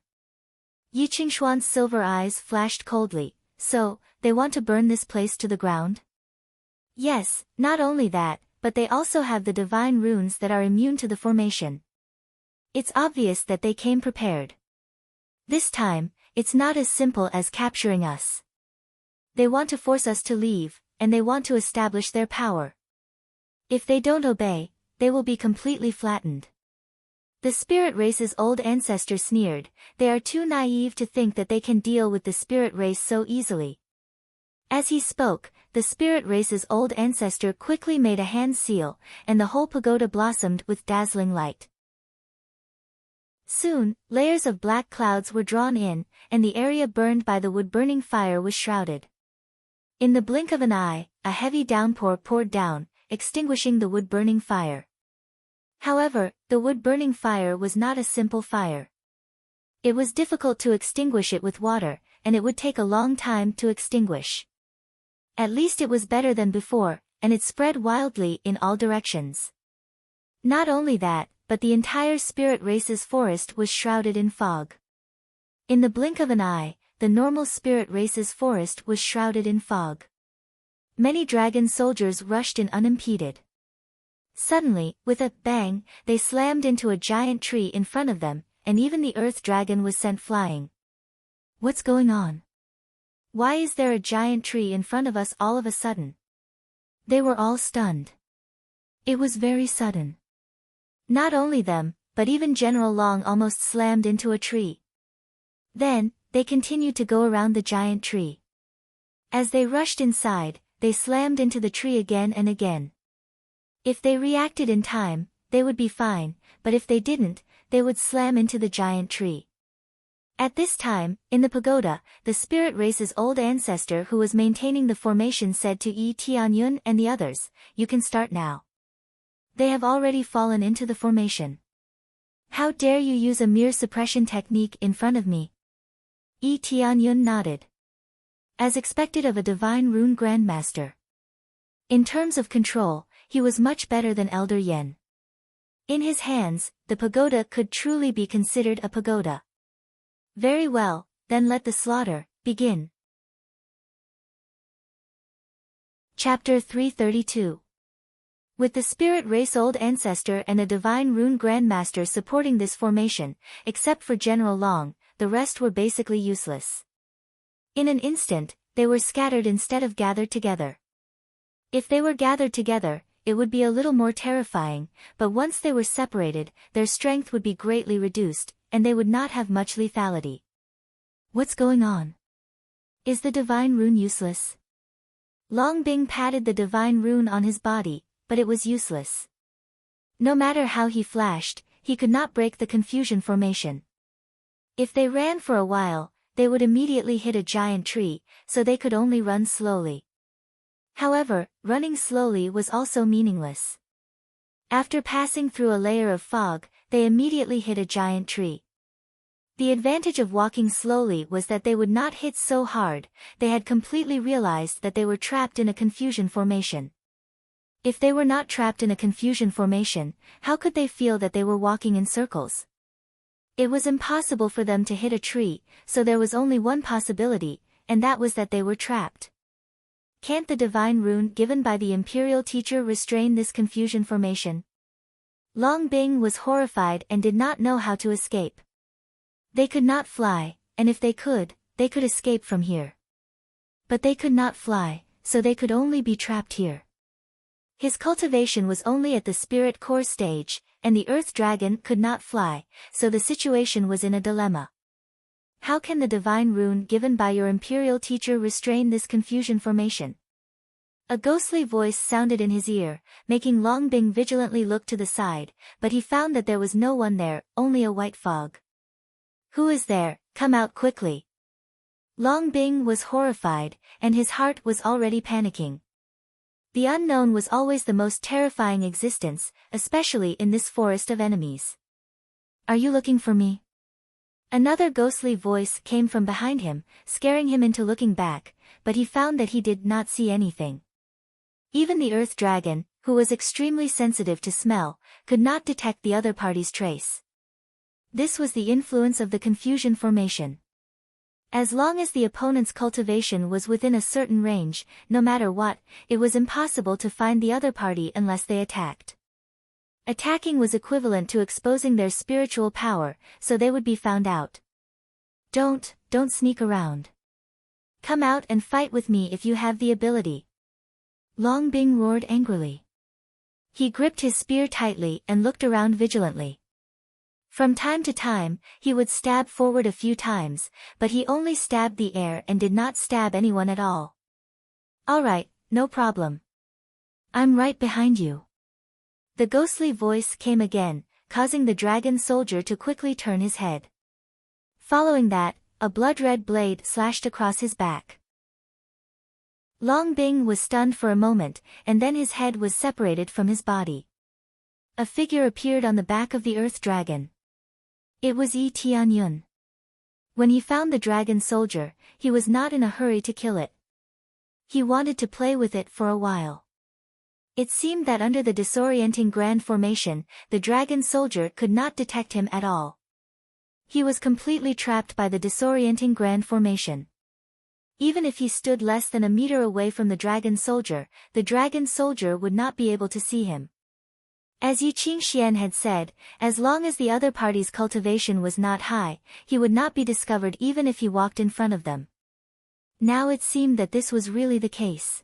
Yi Qingshuan's silver eyes flashed coldly. So, they want to burn this place to the ground? Yes, not only that, but they also have the divine runes that are immune to the formation. It's obvious that they came prepared. This time, it's not as simple as capturing us. They want to force us to leave, and they want to establish their power. If they don't obey, they will be completely flattened. The spirit race's old ancestor sneered. They are too naive to think that they can deal with the spirit race so easily. As he spoke, the spirit race's old ancestor quickly made a hand seal, and the whole pagoda blossomed with dazzling light. Soon, layers of black clouds were drawn in, and the area burned by the wood-burning fire was shrouded. In the blink of an eye, a heavy downpour poured down, extinguishing the wood-burning fire. However, the wood-burning fire was not a simple fire. It was difficult to extinguish it with water, and it would take a long time to extinguish. At least it was better than before, and it spread wildly in all directions. Not only that, but the entire spirit race's forest was shrouded in fog. In the blink of an eye, the normal spirit race's forest was shrouded in fog. Many dragon soldiers rushed in unimpeded. Suddenly, with a bang, they slammed into a giant tree in front of them, and even the earth dragon was sent flying. What's going on? Why is there a giant tree in front of us all of a sudden? They were all stunned. It was very sudden. Not only them, but even General Long almost slammed into a tree. Then, they continued to go around the giant tree. As they rushed inside, they slammed into the tree again and again. If they reacted in time, they would be fine, but if they didn't, they would slam into the giant tree. At this time, in the pagoda, the spirit race's old ancestor who was maintaining the formation said to Yi Tianyun and the others, "You can start now. They have already fallen into the formation. How dare you use a mere suppression technique in front of me?" Yi Tianyun nodded. As expected of a divine rune grandmaster. In terms of control, he was much better than Elder Yen. In his hands, the pagoda could truly be considered a pagoda. Very well, then let the slaughter begin. Chapter 332. With the spirit race old ancestor and a divine rune grandmaster supporting this formation, except for General Long, the rest were basically useless. In an instant, they were scattered instead of gathered together. If they were gathered together, it would be a little more terrifying, but once they were separated, their strength would be greatly reduced, and they would not have much lethality. What's going on? Is the divine rune useless? Long Bing patted the divine rune on his body, but it was useless. No matter how he flashed, he could not break the confusion formation. If they ran for a while, they would immediately hit a giant tree, so they could only run slowly. However, running slowly was also meaningless. After passing through a layer of fog, they immediately hit a giant tree. The advantage of walking slowly was that they would not hit so hard. They had completely realized that they were trapped in a confusion formation. If they were not trapped in a confusion formation, how could they feel that they were walking in circles? It was impossible for them to hit a tree, so there was only one possibility, and that was that they were trapped. Can't the divine rune given by the imperial teacher restrain this confusion formation? Long Bing was horrified and did not know how to escape. They could not fly, and if they could escape from here. But they could not fly, so they could only be trapped here. His cultivation was only at the spirit core stage, and the earth dragon could not fly, so the situation was in a dilemma. How can the divine rune given by your imperial teacher restrain this confusion formation? A ghostly voice sounded in his ear, making Long Bing vigilantly look to the side, but he found that there was no one there, only a white fog. Who is there? Come out quickly. Long Bing was horrified, and his heart was already panicking. The unknown was always the most terrifying existence, especially in this forest of enemies. Are you looking for me? Another ghostly voice came from behind him, scaring him into looking back, but he found that he did not see anything. Even the earth dragon, who was extremely sensitive to smell, could not detect the other party's trace. This was the influence of the confusion formation. As long as the opponent's cultivation was within a certain range, no matter what, it was impossible to find the other party unless they attacked. Attacking was equivalent to exposing their spiritual power, so they would be found out. Don't sneak around. Come out and fight with me if you have the ability. Long Bing roared angrily. He gripped his spear tightly and looked around vigilantly. From time to time, he would stab forward a few times, but he only stabbed the air and did not stab anyone at all. All right, no problem. I'm right behind you. The ghostly voice came again, causing the dragon soldier to quickly turn his head. Following that, a blood-red blade slashed across his back. Long Bing was stunned for a moment, and then his head was separated from his body. A figure appeared on the back of the earth dragon. It was Yi Tianyun. When he found the dragon soldier, he was not in a hurry to kill it. He wanted to play with it for a while. It seemed that under the disorienting grand formation, the dragon soldier could not detect him at all. He was completely trapped by the disorienting grand formation. Even if he stood less than a meter away from the dragon soldier would not be able to see him. As Yi Qingxian had said, as long as the other party's cultivation was not high, he would not be discovered even if he walked in front of them. Now it seemed that this was really the case.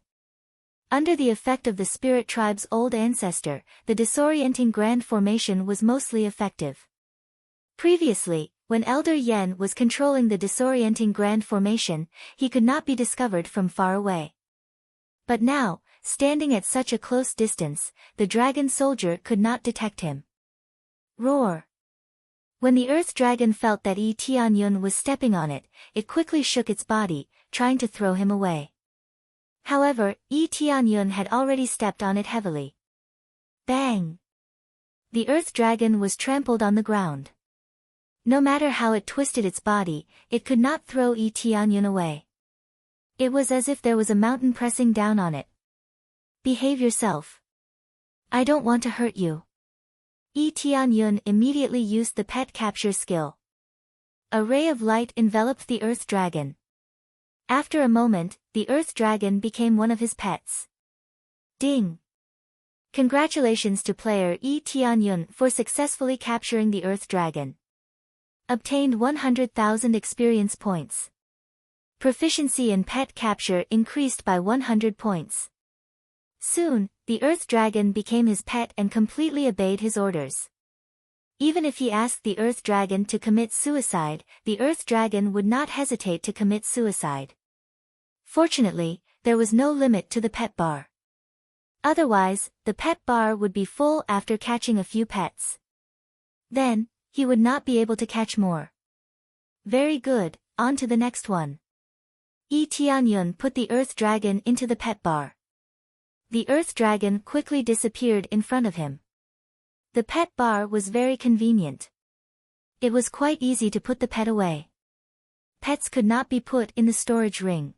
Under the effect of the spirit tribe's old ancestor, the disorienting grand formation was mostly effective. Previously, when Elder Yen was controlling the disorienting grand formation, he could not be discovered from far away. But now, standing at such a close distance, the dragon soldier could not detect him. Roar! When the earth dragon felt that Yi Tianyun was stepping on it, it quickly shook its body, trying to throw him away. However, Yi Tianyun had already stepped on it heavily. Bang! The earth dragon was trampled on the ground. No matter how it twisted its body, it could not throw Yi Tianyun away. It was as if there was a mountain pressing down on it. Behave yourself. I don't want to hurt you. Yi Tianyun immediately used the pet capture skill. A ray of light enveloped the earth dragon. After a moment, the earth dragon became one of his pets. Ding! Congratulations to player Yi Tianyun for successfully capturing the earth dragon. Obtained 100,000 experience points. Proficiency in pet capture increased by 100 points. Soon, the earth dragon became his pet and completely obeyed his orders. Even if he asked the earth dragon to commit suicide, the earth dragon would not hesitate to commit suicide. Fortunately, there was no limit to the pet bar. Otherwise, the pet bar would be full after catching a few pets. Then, he would not be able to catch more. Very good, on to the next one. Yi Tianyun put the earth dragon into the pet bar. The earth dragon quickly disappeared in front of him. The pet bar was very convenient. It was quite easy to put the pet away. Pets could not be put in the storage ring.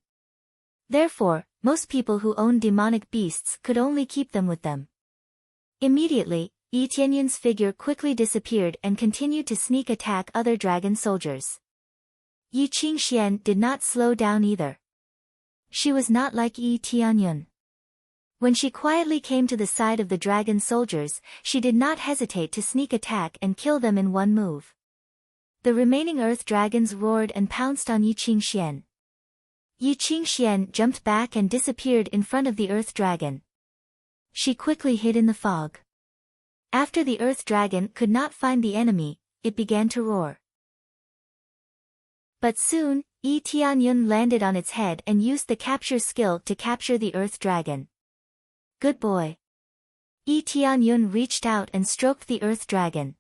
Therefore, most people who owned demonic beasts could only keep them with them. Immediately, Yi Tianyun's figure quickly disappeared and continued to sneak attack other dragon soldiers. Yi Qingxian did not slow down either. She was not like Yi Tianyun. When she quietly came to the side of the dragon soldiers, she did not hesitate to sneak attack and kill them in one move. The remaining earth dragons roared and pounced on Yi Qingxian. Yi Qingxian jumped back and disappeared in front of the earth dragon. She quickly hid in the fog. After the earth dragon could not find the enemy, it began to roar. But soon, Yi Tianyun landed on its head and used the capture skill to capture the earth dragon. Good boy. Yi Tianyun reached out and stroked the earth dragon.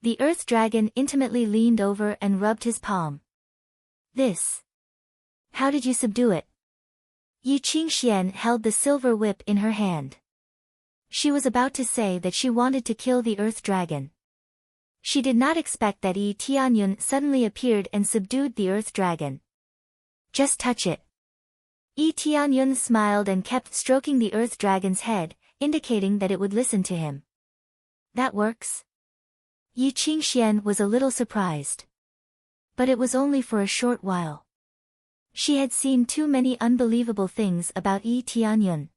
The earth dragon intimately leaned over and rubbed his palm. This. How did you subdue it? Yi Qingxian held the silver whip in her hand. She was about to say that she wanted to kill the earth dragon. She did not expect that Yi Tianyun suddenly appeared and subdued the earth dragon. Just touch it. Yi Tianyun smiled and kept stroking the earth dragon's head, indicating that it would listen to him. That works? Yi Qingxian was a little surprised. But it was only for a short while. She had seen too many unbelievable things about Yi Tianyun.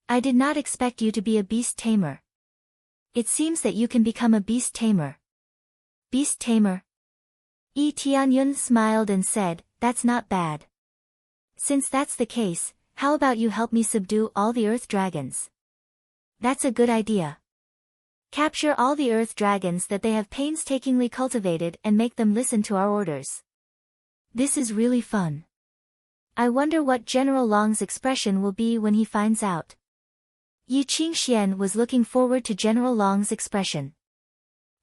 I did not expect you to be a beast tamer. It seems that you can become a beast tamer. Beast tamer? Yi Tianyun smiled and said, that's not bad. Since that's the case, how about you help me subdue all the earth dragons? That's a good idea. Capture all the earth dragons that they have painstakingly cultivated and make them listen to our orders. This is really fun. I wonder what General Long's expression will be when he finds out. Yi Qingxian was looking forward to General Long's expression.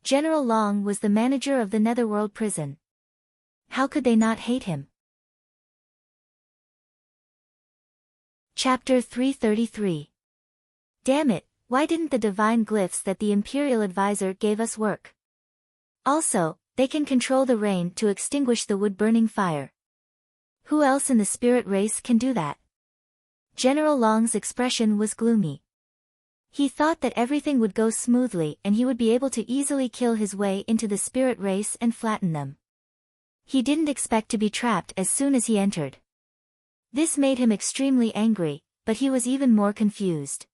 General Long was the manager of the Netherworld prison. How could they not hate him? Chapter 333. Damn it, why didn't the divine glyphs that the Imperial Advisor gave us work? Also, they can control the rain to extinguish the wood-burning fire. Who else in the spirit race can do that? General Long's expression was gloomy. He thought that everything would go smoothly and he would be able to easily kill his way into the spirit race and flatten them. He didn't expect to be trapped as soon as he entered. This made him extremely angry, but he was even more confused.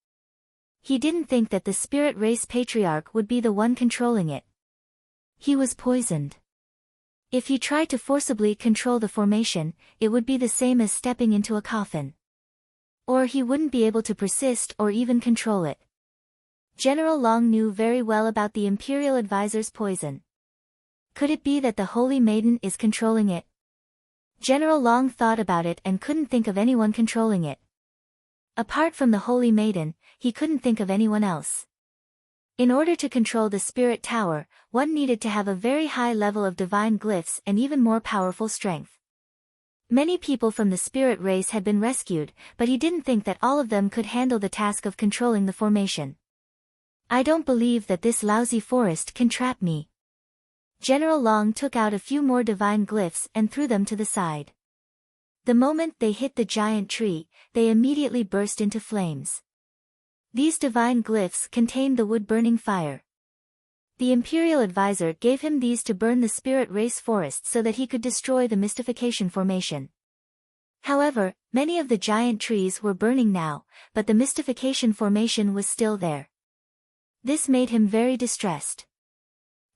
He didn't think that the spirit race patriarch would be the one controlling it. He was poisoned. If he tried to forcibly control the formation, it would be the same as stepping into a coffin. Or he wouldn't be able to persist or even control it. General Long knew very well about the Imperial Advisor's poison. Could it be that the Holy Maiden is controlling it? General Long thought about it and couldn't think of anyone controlling it. Apart from the Holy Maiden, he couldn't think of anyone else. In order to control the Spirit Tower, one needed to have a very high level of divine glyphs and even more powerful strength. Many people from the spirit race had been rescued, but he didn't think that all of them could handle the task of controlling the formation. I don't believe that this lousy forest can trap me. General Long took out a few more divine glyphs and threw them to the side. The moment they hit the giant tree, they immediately burst into flames. These divine glyphs contained the wood-burning fire. The Imperial Advisor gave him these to burn the spirit race forest so that he could destroy the mystification formation. However, many of the giant trees were burning now, but the mystification formation was still there. This made him very distressed.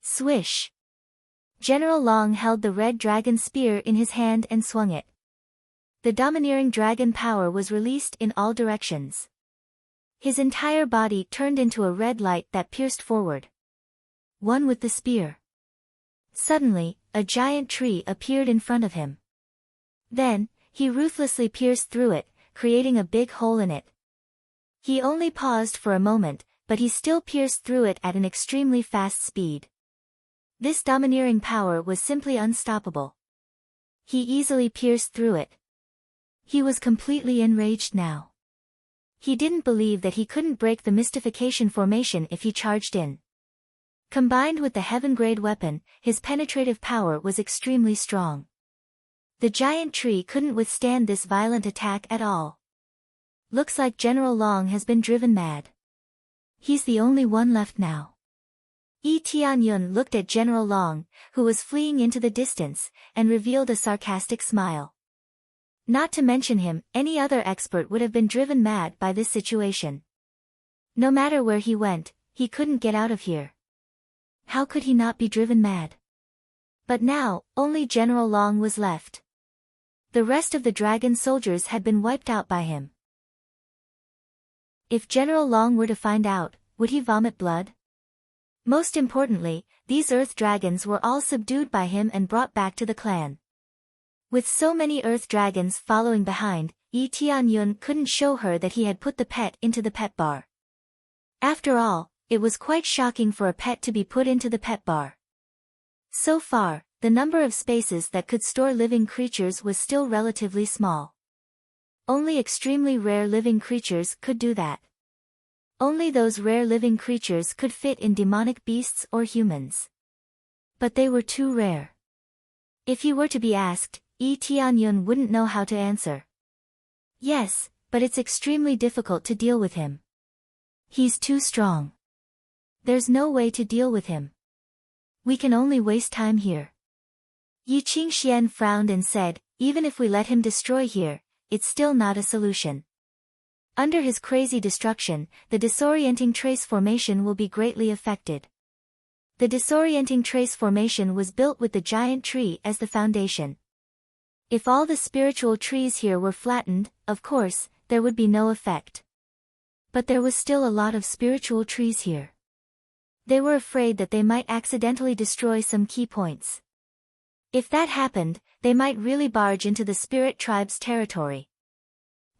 Swish! General Long held the red dragon spear in his hand and swung it. The domineering dragon power was released in all directions. His entire body turned into a red light that pierced forward. One with the spear. Suddenly, a giant tree appeared in front of him. Then, he ruthlessly pierced through it, creating a big hole in it. He only paused for a moment, but he still pierced through it at an extremely fast speed. This domineering power was simply unstoppable. He easily pierced through it. He was completely enraged now. He didn't believe that he couldn't break the mystification formation if he charged in. Combined with the heaven-grade weapon, his penetrative power was extremely strong. The giant tree couldn't withstand this violent attack at all. Looks like General Long has been driven mad. He's the only one left now. Yi Tianyun looked at General Long, who was fleeing into the distance, and revealed a sarcastic smile. Not to mention him, any other expert would have been driven mad by this situation. No matter where he went, he couldn't get out of here. How could he not be driven mad? But now, only General Long was left. The rest of the dragon soldiers had been wiped out by him. If General Long were to find out, would he vomit blood? Most importantly, these earth dragons were all subdued by him and brought back to the clan. With so many earth dragons following behind, Yi Tianyun couldn't show her that he had put the pet into the pet bar. After all, it was quite shocking for a pet to be put into the pet bar. So far, the number of spaces that could store living creatures was still relatively small. Only extremely rare living creatures could do that. Only those rare living creatures could fit in demonic beasts or humans. But they were too rare. If he were to be asked, Yi Tianyun wouldn't know how to answer. Yes, but it's extremely difficult to deal with him. He's too strong. There's no way to deal with him. We can only waste time here. Yi Qingxian frowned and said, even if we let him destroy here, it's still not a solution. Under his crazy destruction, the disorienting trace formation will be greatly affected. The disorienting trace formation was built with the giant tree as the foundation. If all the spiritual trees here were flattened, of course, there would be no effect. But there was still a lot of spiritual trees here. They were afraid that they might accidentally destroy some key points. If that happened, they might really barge into the spirit tribe's territory.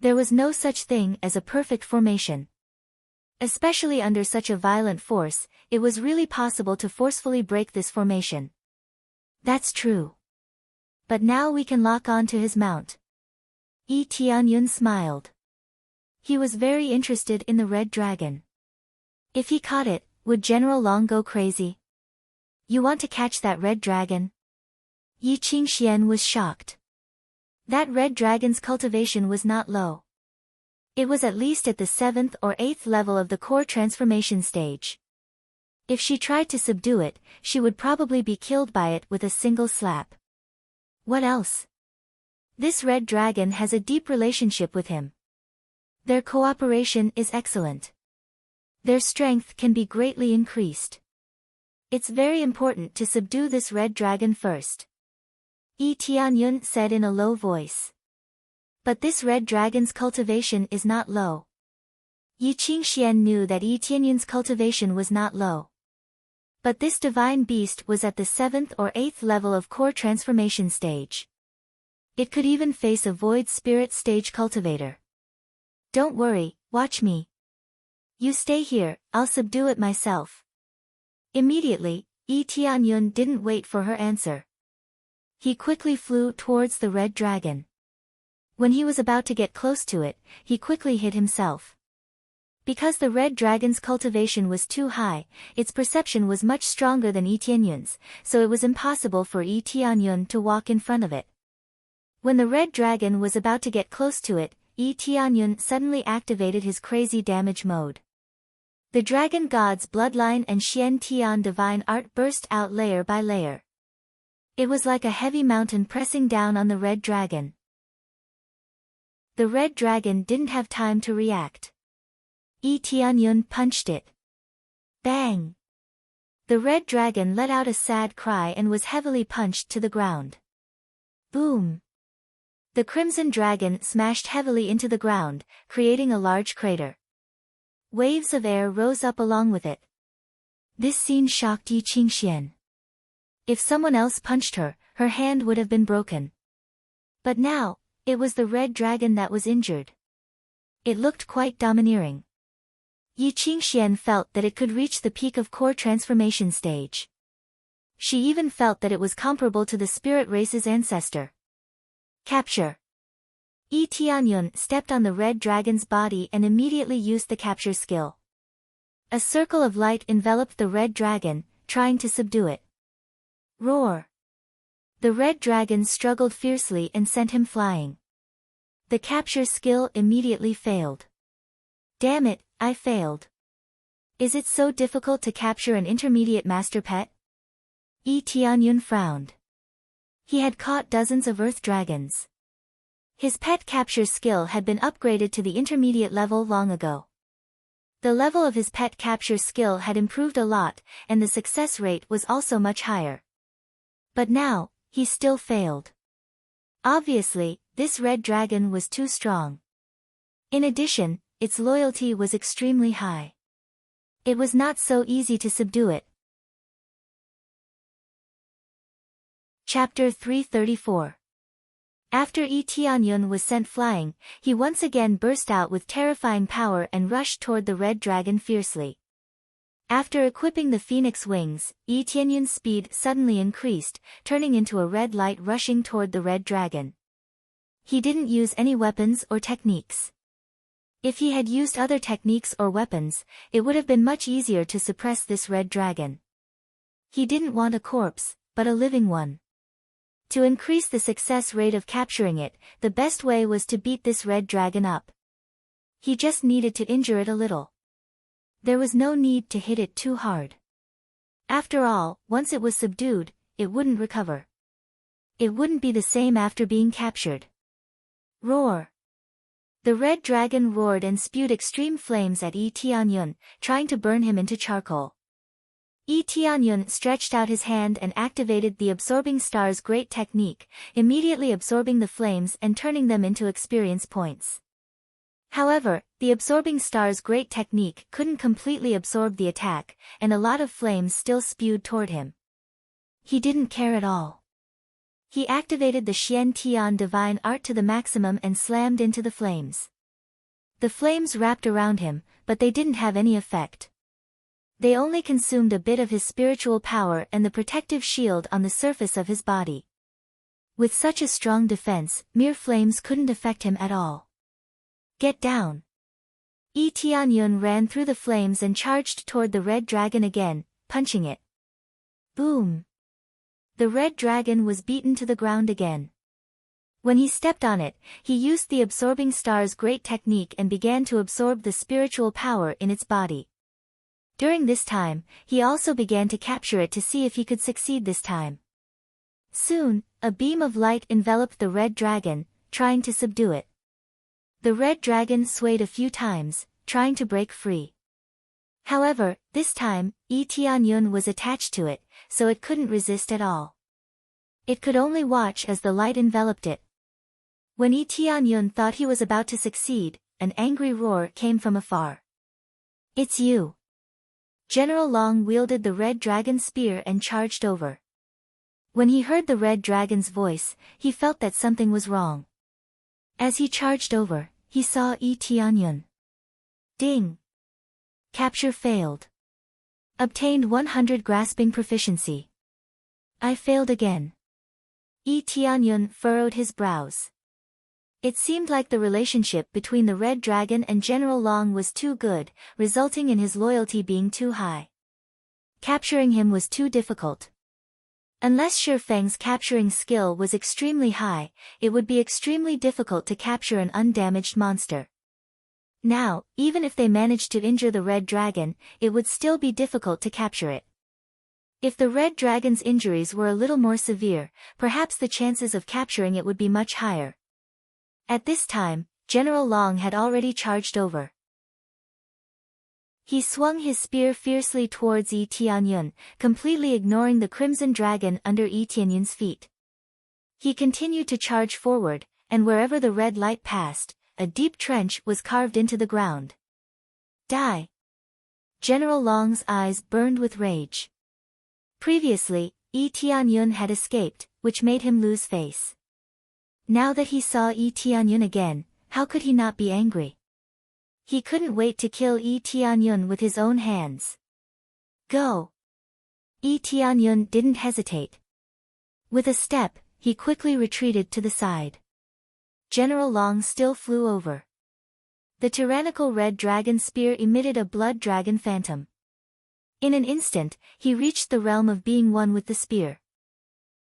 There was no such thing as a perfect formation. Especially under such a violent force, it was really possible to forcefully break this formation. That's true. But now we can lock on to his mount. Yi Tianyun smiled. He was very interested in the red dragon. If he caught it, would General Long go crazy? You want to catch that red dragon? Yi Qingxian was shocked. That red dragon's cultivation was not low. It was at least at the 7th or 8th level of the core transformation stage. If she tried to subdue it, she would probably be killed by it with a single slap. What else? This red dragon has a deep relationship with him. Their cooperation is excellent. Their strength can be greatly increased. It's very important to subdue this red dragon first. Yi Tianyun said in a low voice. But this red dragon's cultivation is not low. Yi Qingxian knew that Yi Tianyun's cultivation was not low. But this divine beast was at the 7th or 8th level of core transformation stage. It could even face a void spirit stage cultivator. Don't worry, watch me. You stay here, I'll subdue it myself. Immediately, Yi Tianyun didn't wait for her answer. He quickly flew towards the red dragon. When he was about to get close to it, he quickly hid himself. Because the red dragon's cultivation was too high, its perception was much stronger than Yi Tianyun's, so it was impossible for Yi Tianyun to walk in front of it. When the red dragon was about to get close to it, Yi Tianyun suddenly activated his crazy damage mode. The dragon god's bloodline and Xian Tian divine art burst out layer by layer. It was like a heavy mountain pressing down on the red dragon. The red dragon didn't have time to react. Yi Tianyun punched it. Bang! The red dragon let out a sad cry and was heavily punched to the ground. Boom! The crimson dragon smashed heavily into the ground, creating a large crater. Waves of air rose up along with it. This scene shocked Yi Qingxian. If someone else punched her, her hand would have been broken. But now, it was the red dragon that was injured. It looked quite domineering. Yi Qingxian felt that it could reach the peak of core transformation stage. She even felt that it was comparable to the spirit race's ancestor. Capture. Yi Tianyun stepped on the red dragon's body and immediately used the capture skill. A circle of light enveloped the red dragon, trying to subdue it. Roar! The red dragon struggled fiercely and sent him flying. The capture skill immediately failed. Damn it, I failed. Is it so difficult to capture an intermediate master pet? Yi Tianyun frowned. He had caught dozens of earth dragons. His pet capture skill had been upgraded to the intermediate level long ago. The level of his pet capture skill had improved a lot, and the success rate was also much higher. But now, he still failed. Obviously, this red dragon was too strong. In addition, its loyalty was extremely high. It was not so easy to subdue it. Chapter 334. After Yi Tianyun was sent flying, he once again burst out with terrifying power and rushed toward the red dragon fiercely. After equipping the phoenix wings, Yi Tianyun's speed suddenly increased, turning into a red light rushing toward the red dragon. He didn't use any weapons or techniques. If he had used other techniques or weapons, it would have been much easier to suppress this red dragon. He didn't want a corpse, but a living one. To increase the success rate of capturing it, the best way was to beat this red dragon up. He just needed to injure it a little. There was no need to hit it too hard. After all, once it was subdued, it wouldn't recover. It wouldn't be the same after being captured. Roar! The red dragon roared and spewed extreme flames at Yi Tianyun, trying to burn him into charcoal. Yi Tianyun stretched out his hand and activated the absorbing star's great technique, immediately absorbing the flames and turning them into experience points. However, the absorbing star's great technique couldn't completely absorb the attack, and a lot of flames still spewed toward him. He didn't care at all. He activated the Xian Tian divine art to the maximum and slammed into the flames. The flames wrapped around him, but they didn't have any effect. They only consumed a bit of his spiritual power and the protective shield on the surface of his body. With such a strong defense, mere flames couldn't affect him at all. Get down! Yi Tianyun ran through the flames and charged toward the red dragon again, punching it. Boom! The red dragon was beaten to the ground again. When he stepped on it, he used the absorbing star's great technique and began to absorb the spiritual power in its body. During this time, he also began to capture it to see if he could succeed this time. Soon, a beam of light enveloped the red dragon, trying to subdue it. The red dragon swayed a few times, trying to break free. However, this time, Yi Tianyun was attached to it, so it couldn't resist at all. It could only watch as the light enveloped it. When Yi Tianyun thought he was about to succeed, an angry roar came from afar. It's you! General Long wielded the red dragon spear and charged over. When he heard the red dragon's voice, he felt that something was wrong. As he charged over, he saw Yi Tianyun. Ding! Capture failed. Obtained 100 grasping proficiency. I failed again. Yi Tianyun furrowed his brows. It seemed like the relationship between the Red Dragon and General Long was too good, resulting in his loyalty being too high. Capturing him was too difficult. Unless Shi Feng's capturing skill was extremely high, it would be extremely difficult to capture an undamaged monster. Now, even if they managed to injure the Red Dragon, it would still be difficult to capture it. If the Red Dragon's injuries were a little more severe, perhaps the chances of capturing it would be much higher. At this time, General Long had already charged over. He swung his spear fiercely towards Yi Tianyun, completely ignoring the Crimson Dragon under Yi Tianyun's feet. He continued to charge forward, and wherever the red light passed, a deep trench was carved into the ground. Die! General Long's eyes burned with rage. Previously, Yi Tianyun had escaped, which made him lose face. Now that he saw Yi Tianyun again, how could he not be angry? He couldn't wait to kill Yi Tianyun with his own hands. Go! Yi Tianyun didn't hesitate. With a step, he quickly retreated to the side. General Long still flew over. The tyrannical red dragon spear emitted a blood dragon phantom. In an instant, he reached the realm of being one with the spear.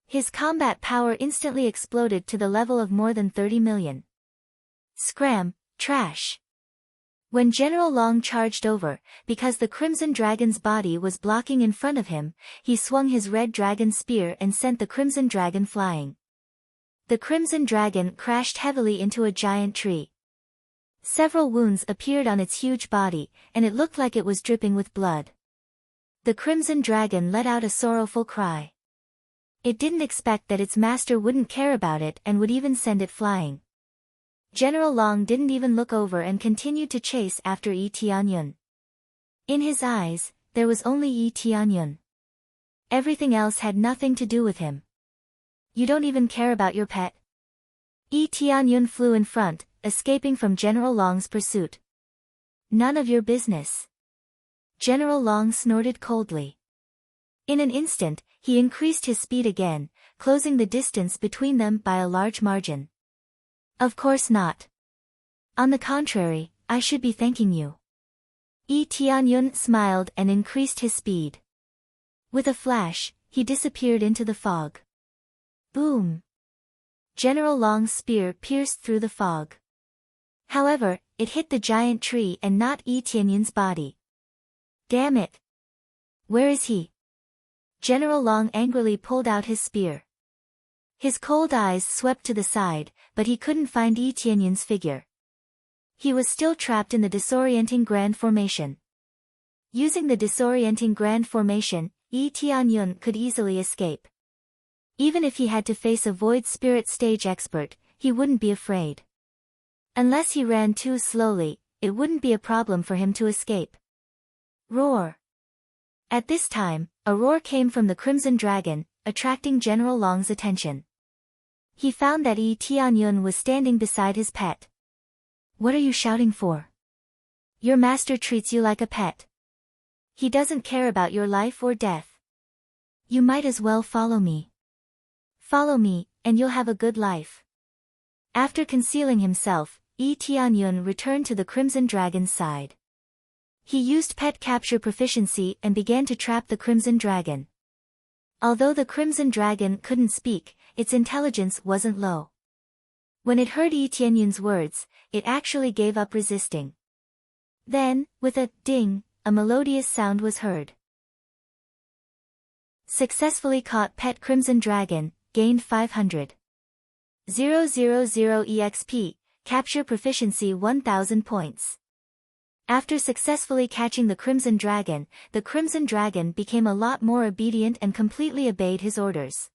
His combat power instantly exploded to the level of more than 30 million. Scram, trash! When General Long charged over, because the Crimson Dragon's body was blocking in front of him, he swung his red dragon spear and sent the Crimson Dragon flying. The Crimson Dragon crashed heavily into a giant tree. Several wounds appeared on its huge body, and it looked like it was dripping with blood. The Crimson Dragon let out a sorrowful cry. It didn't expect that its master wouldn't care about it and would even send it flying. General Long didn't even look over and continued to chase after Yi Tianyun. In his eyes, there was only Yi Tianyun. Everything else had nothing to do with him. You don't even care about your pet? Yi Tianyun flew in front, escaping from General Long's pursuit. None of your business. General Long snorted coldly. In an instant, he increased his speed again, closing the distance between them by a large margin. Of course not. On the contrary, I should be thanking you. Yi Tianyun smiled and increased his speed. With a flash, he disappeared into the fog. Boom! General Long's spear pierced through the fog. However, it hit the giant tree and not Yi Tianyun's body. Damn it! Where is he? General Long angrily pulled out his spear. His cold eyes swept to the side, but he couldn't find Yi Tianyun's figure. He was still trapped in the disorienting grand formation. Using the disorienting grand formation, Yi Tianyun could easily escape. Even if he had to face a void spirit stage expert, he wouldn't be afraid. Unless he ran too slowly, it wouldn't be a problem for him to escape. Roar! At this time, a roar came from the Crimson Dragon, attracting General Long's attention. He found that Yi Tianyun was standing beside his pet. What are you shouting for? Your master treats you like a pet. He doesn't care about your life or death. You might as well follow me. Follow me, and you'll have a good life. After concealing himself, Yi Tianyun returned to the Crimson Dragon's side. He used pet capture proficiency and began to trap the Crimson Dragon. Although the Crimson Dragon couldn't speak, its intelligence wasn't low. When it heard Yi Tianyun's words, it actually gave up resisting. Then, with a ding, a melodious sound was heard. Successfully caught pet Crimson Dragon, gained 500. 000 EXP, capture proficiency 1000 points. After successfully catching the Crimson Dragon became a lot more obedient and completely obeyed his orders.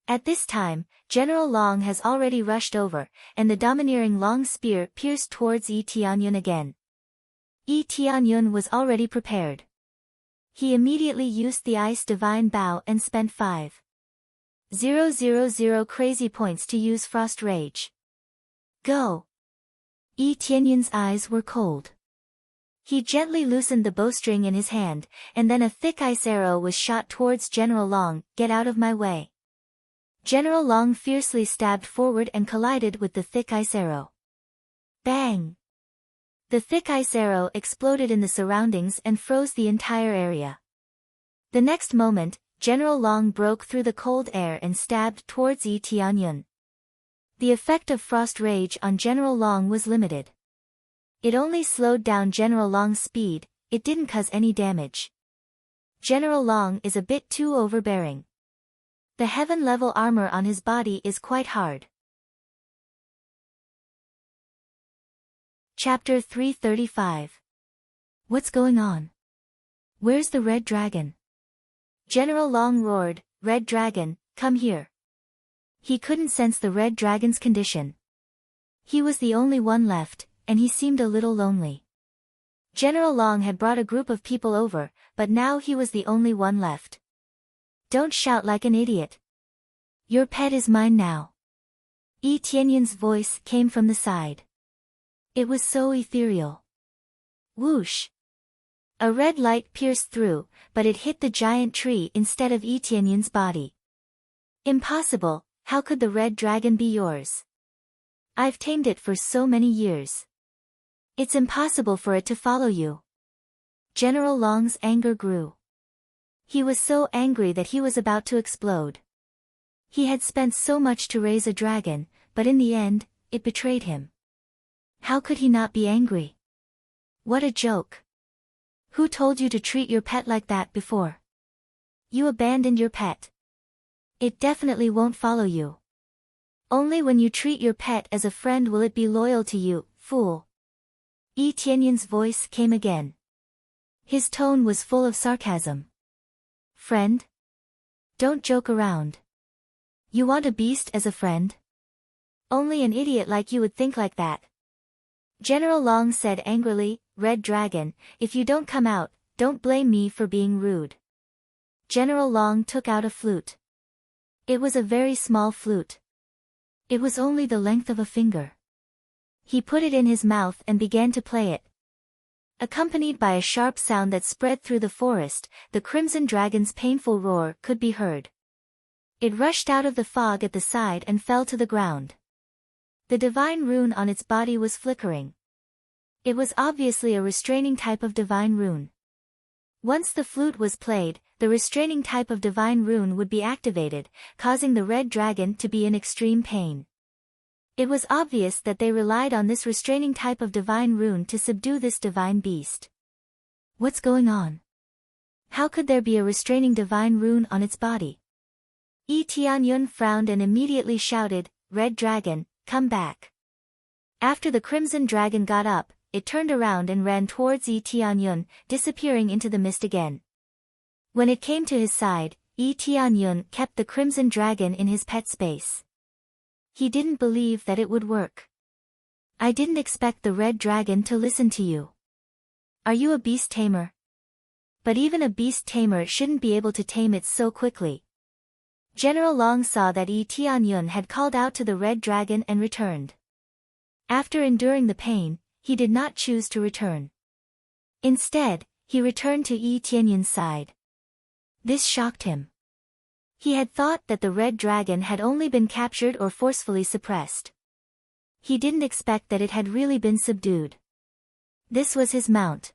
At this time, General Long has already rushed over, and the domineering long spear pierced towards Yi Tianyun again. Yi Tianyun was already prepared. He immediately used the Ice Divine Bow and spent 5,000 crazy points to use Frost Rage. Go! Yi Tianyun's eyes were cold. He gently loosened the bowstring in his hand, and then a thick ice arrow was shot towards General Long. Get out of my way. General Long fiercely stabbed forward and collided with the thick ice arrow. Bang! The thick ice arrow exploded in the surroundings and froze the entire area. The next moment, General Long broke through the cold air and stabbed towards Yi Tianyun. The effect of Frost Rage on General Long was limited. It only slowed down General Long's speed, it didn't cause any damage. General Long is a bit too overbearing. The heaven-level armor on his body is quite hard. Chapter 335. What's going on? Where's the Red Dragon? General Long roared, Red Dragon, come here. He couldn't sense the Red Dragon's condition. He was the only one left, and he seemed a little lonely. General Long had brought a group of people over, but now he was the only one left. Don't shout like an idiot. Your pet is mine now. Yi Tianyun's voice came from the side. It was so ethereal. Whoosh! A red light pierced through, but it hit the giant tree instead of Yi Tianyun's body. Impossible, how could the Red Dragon be yours? I've tamed it for so many years. It's impossible for it to follow you. General Long's anger grew. He was so angry that he was about to explode. He had spent so much to raise a dragon, but in the end, it betrayed him. How could he not be angry? What a joke. Who told you to treat your pet like that before? You abandoned your pet. It definitely won't follow you. Only when you treat your pet as a friend will it be loyal to you, fool. Yi Tianyun's voice came again. His tone was full of sarcasm. Friend? Don't joke around. You want a beast as a friend? Only an idiot like you would think like that. General Long said angrily, Red Dragon, if you don't come out, don't blame me for being rude. General Long took out a flute. It was a very small flute. It was only the length of a finger. He put it in his mouth and began to play it. Accompanied by a sharp sound that spread through the forest, the Crimson Dragon's painful roar could be heard. It rushed out of the fog at the side and fell to the ground. The divine rune on its body was flickering. It was obviously a restraining type of divine rune. Once the flute was played, the restraining type of divine rune would be activated, causing the Red Dragon to be in extreme pain. It was obvious that they relied on this restraining type of divine rune to subdue this divine beast. What's going on? How could there be a restraining divine rune on its body? Yi Tianyun frowned and immediately shouted, "Red Dragon, come back." After the Crimson Dragon got up, it turned around and ran towards Yi Tianyun, disappearing into the mist again. When it came to his side, Yi Tianyun kept the Crimson Dragon in his pet space. He didn't believe that it would work. "I didn't expect the Red Dragon to listen to you. Are you a beast tamer?" But even a beast tamer shouldn't be able to tame it so quickly. General Long saw that Yi Tianyun had called out to the Red Dragon and returned. After enduring the pain, he did not choose to return. Instead, he returned to Yi Tianyun's side. This shocked him. He had thought that the Red Dragon had only been captured or forcefully suppressed. He didn't expect that it had really been subdued. This was his mount.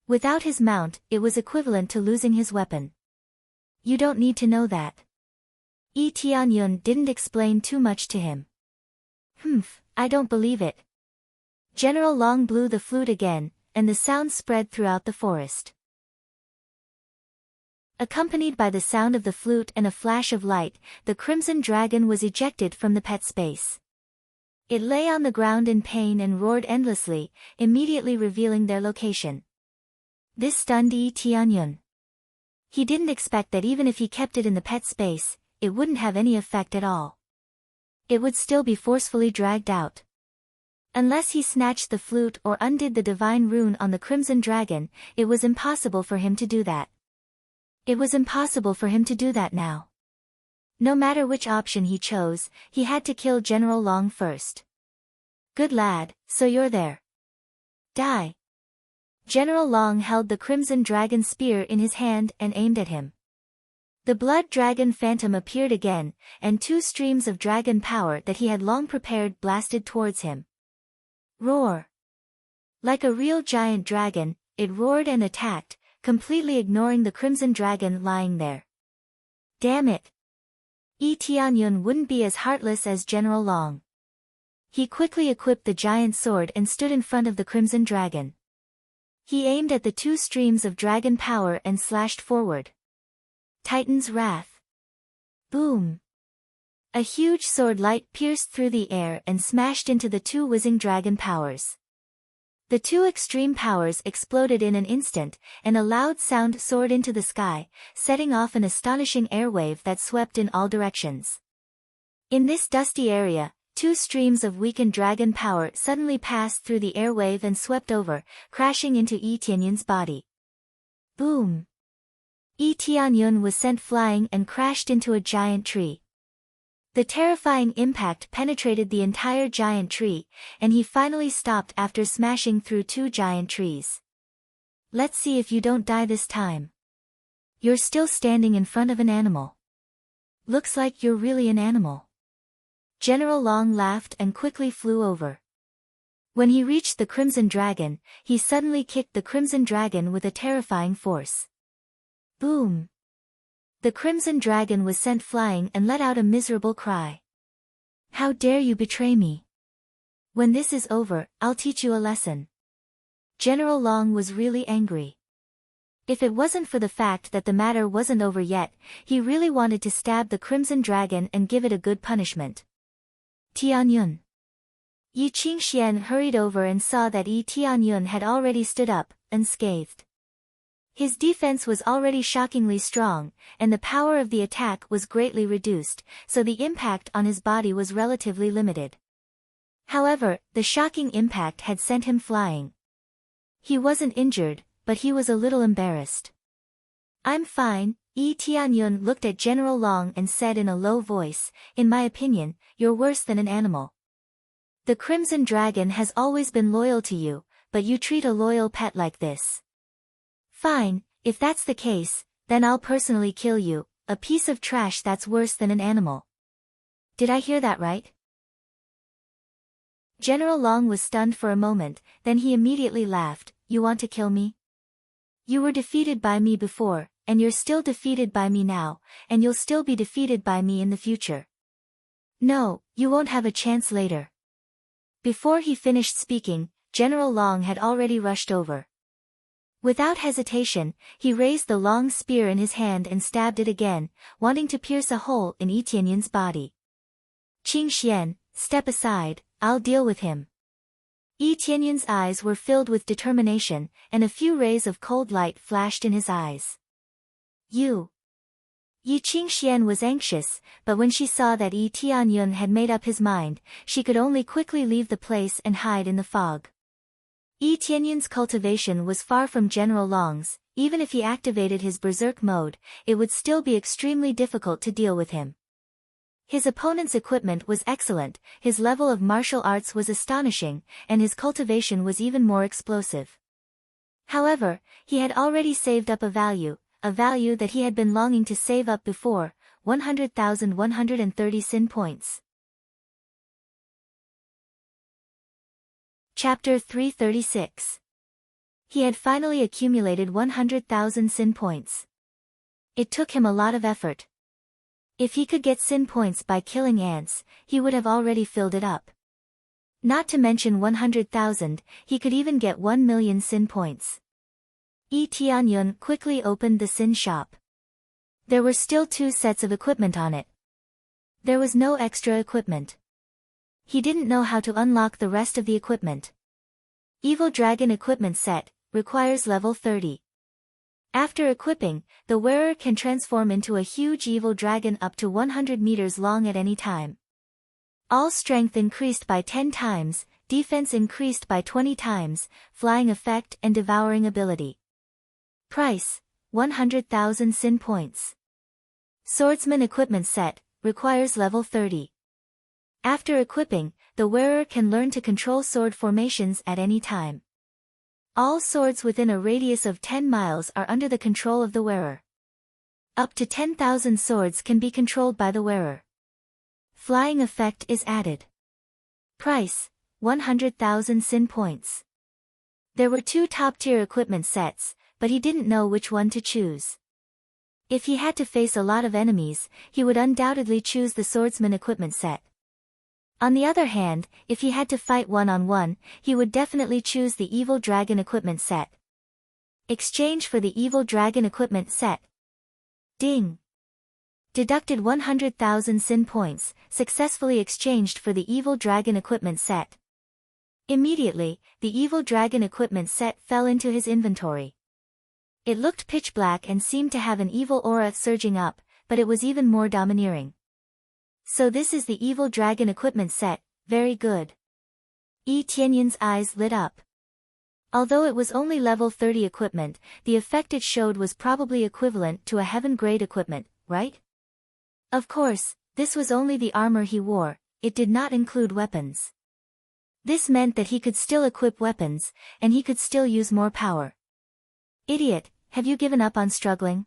Without his mount, it was equivalent to losing his weapon. "You don't need to know that." Yi Tianyun didn't explain too much to him. I don't believe it." General Long blew the flute again, and the sound spread throughout the forest. Accompanied by the sound of the flute and a flash of light, the Crimson Dragon was ejected from the pet space. It lay on the ground in pain and roared endlessly, immediately revealing their location. This stunned Yi Tianyun. He didn't expect that even if he kept it in the pet space, it wouldn't have any effect at all. It would still be forcefully dragged out. Unless he snatched the flute or undid the divine rune on the Crimson Dragon, it was impossible for him to do that. It was impossible for him to do that now. No matter which option he chose, he had to kill General Long first. "Good lad, so you're there. Die." General Long held the Crimson Dragon spear in his hand and aimed at him. The Blood Dragon Phantom appeared again, and two streams of dragon power that he had long prepared blasted towards him. Roar! Like a real giant dragon, it roared and attacked, completely ignoring the Crimson Dragon lying there. Damn it! Yi Tianyun wouldn't be as heartless as General Long. He quickly equipped the giant sword and stood in front of the Crimson Dragon. He aimed at the two streams of dragon power and slashed forward. Titan's Wrath. Boom! A huge sword light pierced through the air and smashed into the two whizzing dragon powers. The two extreme powers exploded in an instant, and a loud sound soared into the sky, setting off an astonishing airwave that swept in all directions. In this dusty area, two streams of weakened dragon power suddenly passed through the airwave and swept over, crashing into Yi Tianyun's body. Boom! Yi Tianyun was sent flying and crashed into a giant tree. The terrifying impact penetrated the entire giant tree, and he finally stopped after smashing through two giant trees. Let's see if you don't die this time. You're still standing in front of an animal. Looks like you're really an animal. General Long laughed and quickly flew over. When he reached the Crimson Dragon, he suddenly kicked the Crimson Dragon with a terrifying force. Boom! The Crimson Dragon was sent flying and let out a miserable cry. How dare you betray me? When this is over, I'll teach you a lesson. General Long was really angry. If it wasn't for the fact that the matter wasn't over yet, he really wanted to stab the Crimson Dragon and give it a good punishment. Tianyun. Yi Qingxian hurried over and saw that Yi Tianyun had already stood up, unscathed. His defense was already shockingly strong, and the power of the attack was greatly reduced, so the impact on his body was relatively limited. However, the shocking impact had sent him flying. He wasn't injured, but he was a little embarrassed. I'm fine. Yi Tianyun looked at General Long and said in a low voice, in my opinion, you're worse than an animal. The Crimson Dragon has always been loyal to you, but you treat a loyal pet like this. Fine, if that's the case, then I'll personally kill you, a piece of trash that's worse than an animal. Did I hear that right? General Long was stunned for a moment, then he immediately laughed. You want to kill me? You were defeated by me before, and you're still defeated by me now, and you'll still be defeated by me in the future. No, you won't have a chance later. Before he finished speaking, General Long had already rushed over. Without hesitation, he raised the long spear in his hand and stabbed it again, wanting to pierce a hole in Yi Tianyun's body. Qing Xian, step aside, I'll deal with him. Yi Tianyun's eyes were filled with determination, and a few rays of cold light flashed in his eyes. You. Yi Qingxian was anxious, but when she saw that Yi Tianyun had made up his mind, she could only quickly leave the place and hide in the fog. Yi Tianyun's cultivation was far from General Long's. Even if he activated his berserk mode, it would still be extremely difficult to deal with him. His opponent's equipment was excellent, his level of martial arts was astonishing, and his cultivation was even more explosive. However, he had already saved up a value that he had been longing to save up before, 100,130 sin points. Chapter 336. He had finally accumulated 100,000 sin points. It took him a lot of effort. If he could get sin points by killing ants, he would have already filled it up. Not to mention 100,000, he could even get 1 million sin points. Yi Tianyun quickly opened the sin shop. There were still 2 sets of equipment on it. There was no extra equipment. He didn't know how to unlock the rest of the equipment. Evil Dragon Equipment Set requires level 30. After equipping, the wearer can transform into a huge evil dragon up to 100 meters long at any time. All strength increased by 10 times, defense increased by 20 times, flying effect and devouring ability. Price, 100,000 sin points. Swordsman Equipment Set requires level 30. After equipping, the wearer can learn to control sword formations at any time. All swords within a radius of 10 miles are under the control of the wearer. Up to 10,000 swords can be controlled by the wearer. Flying effect is added. Price, 100,000 sin points. There were 2 top-tier equipment sets, but he didn't know which one to choose. If he had to face a lot of enemies, he would undoubtedly choose the Swordsman Equipment Set. On the other hand, if he had to fight one-on-one, he would definitely choose the Evil Dragon Equipment Set. Exchange for the Evil Dragon Equipment Set. Ding! Deducted 100,000 sin points, successfully exchanged for the Evil Dragon Equipment Set. Immediately, the Evil Dragon Equipment Set fell into his inventory. It looked pitch black and seemed to have an evil aura surging up, but it was even more domineering. So this is the Evil Dragon Equipment Set, very good. Yi Tianyun's eyes lit up. Although it was only level 30 equipment, the effect it showed was probably equivalent to a heaven-grade equipment, right? Of course, this was only the armor he wore, it did not include weapons. This meant that he could still equip weapons, and he could still use more power. Idiot, have you given up on struggling?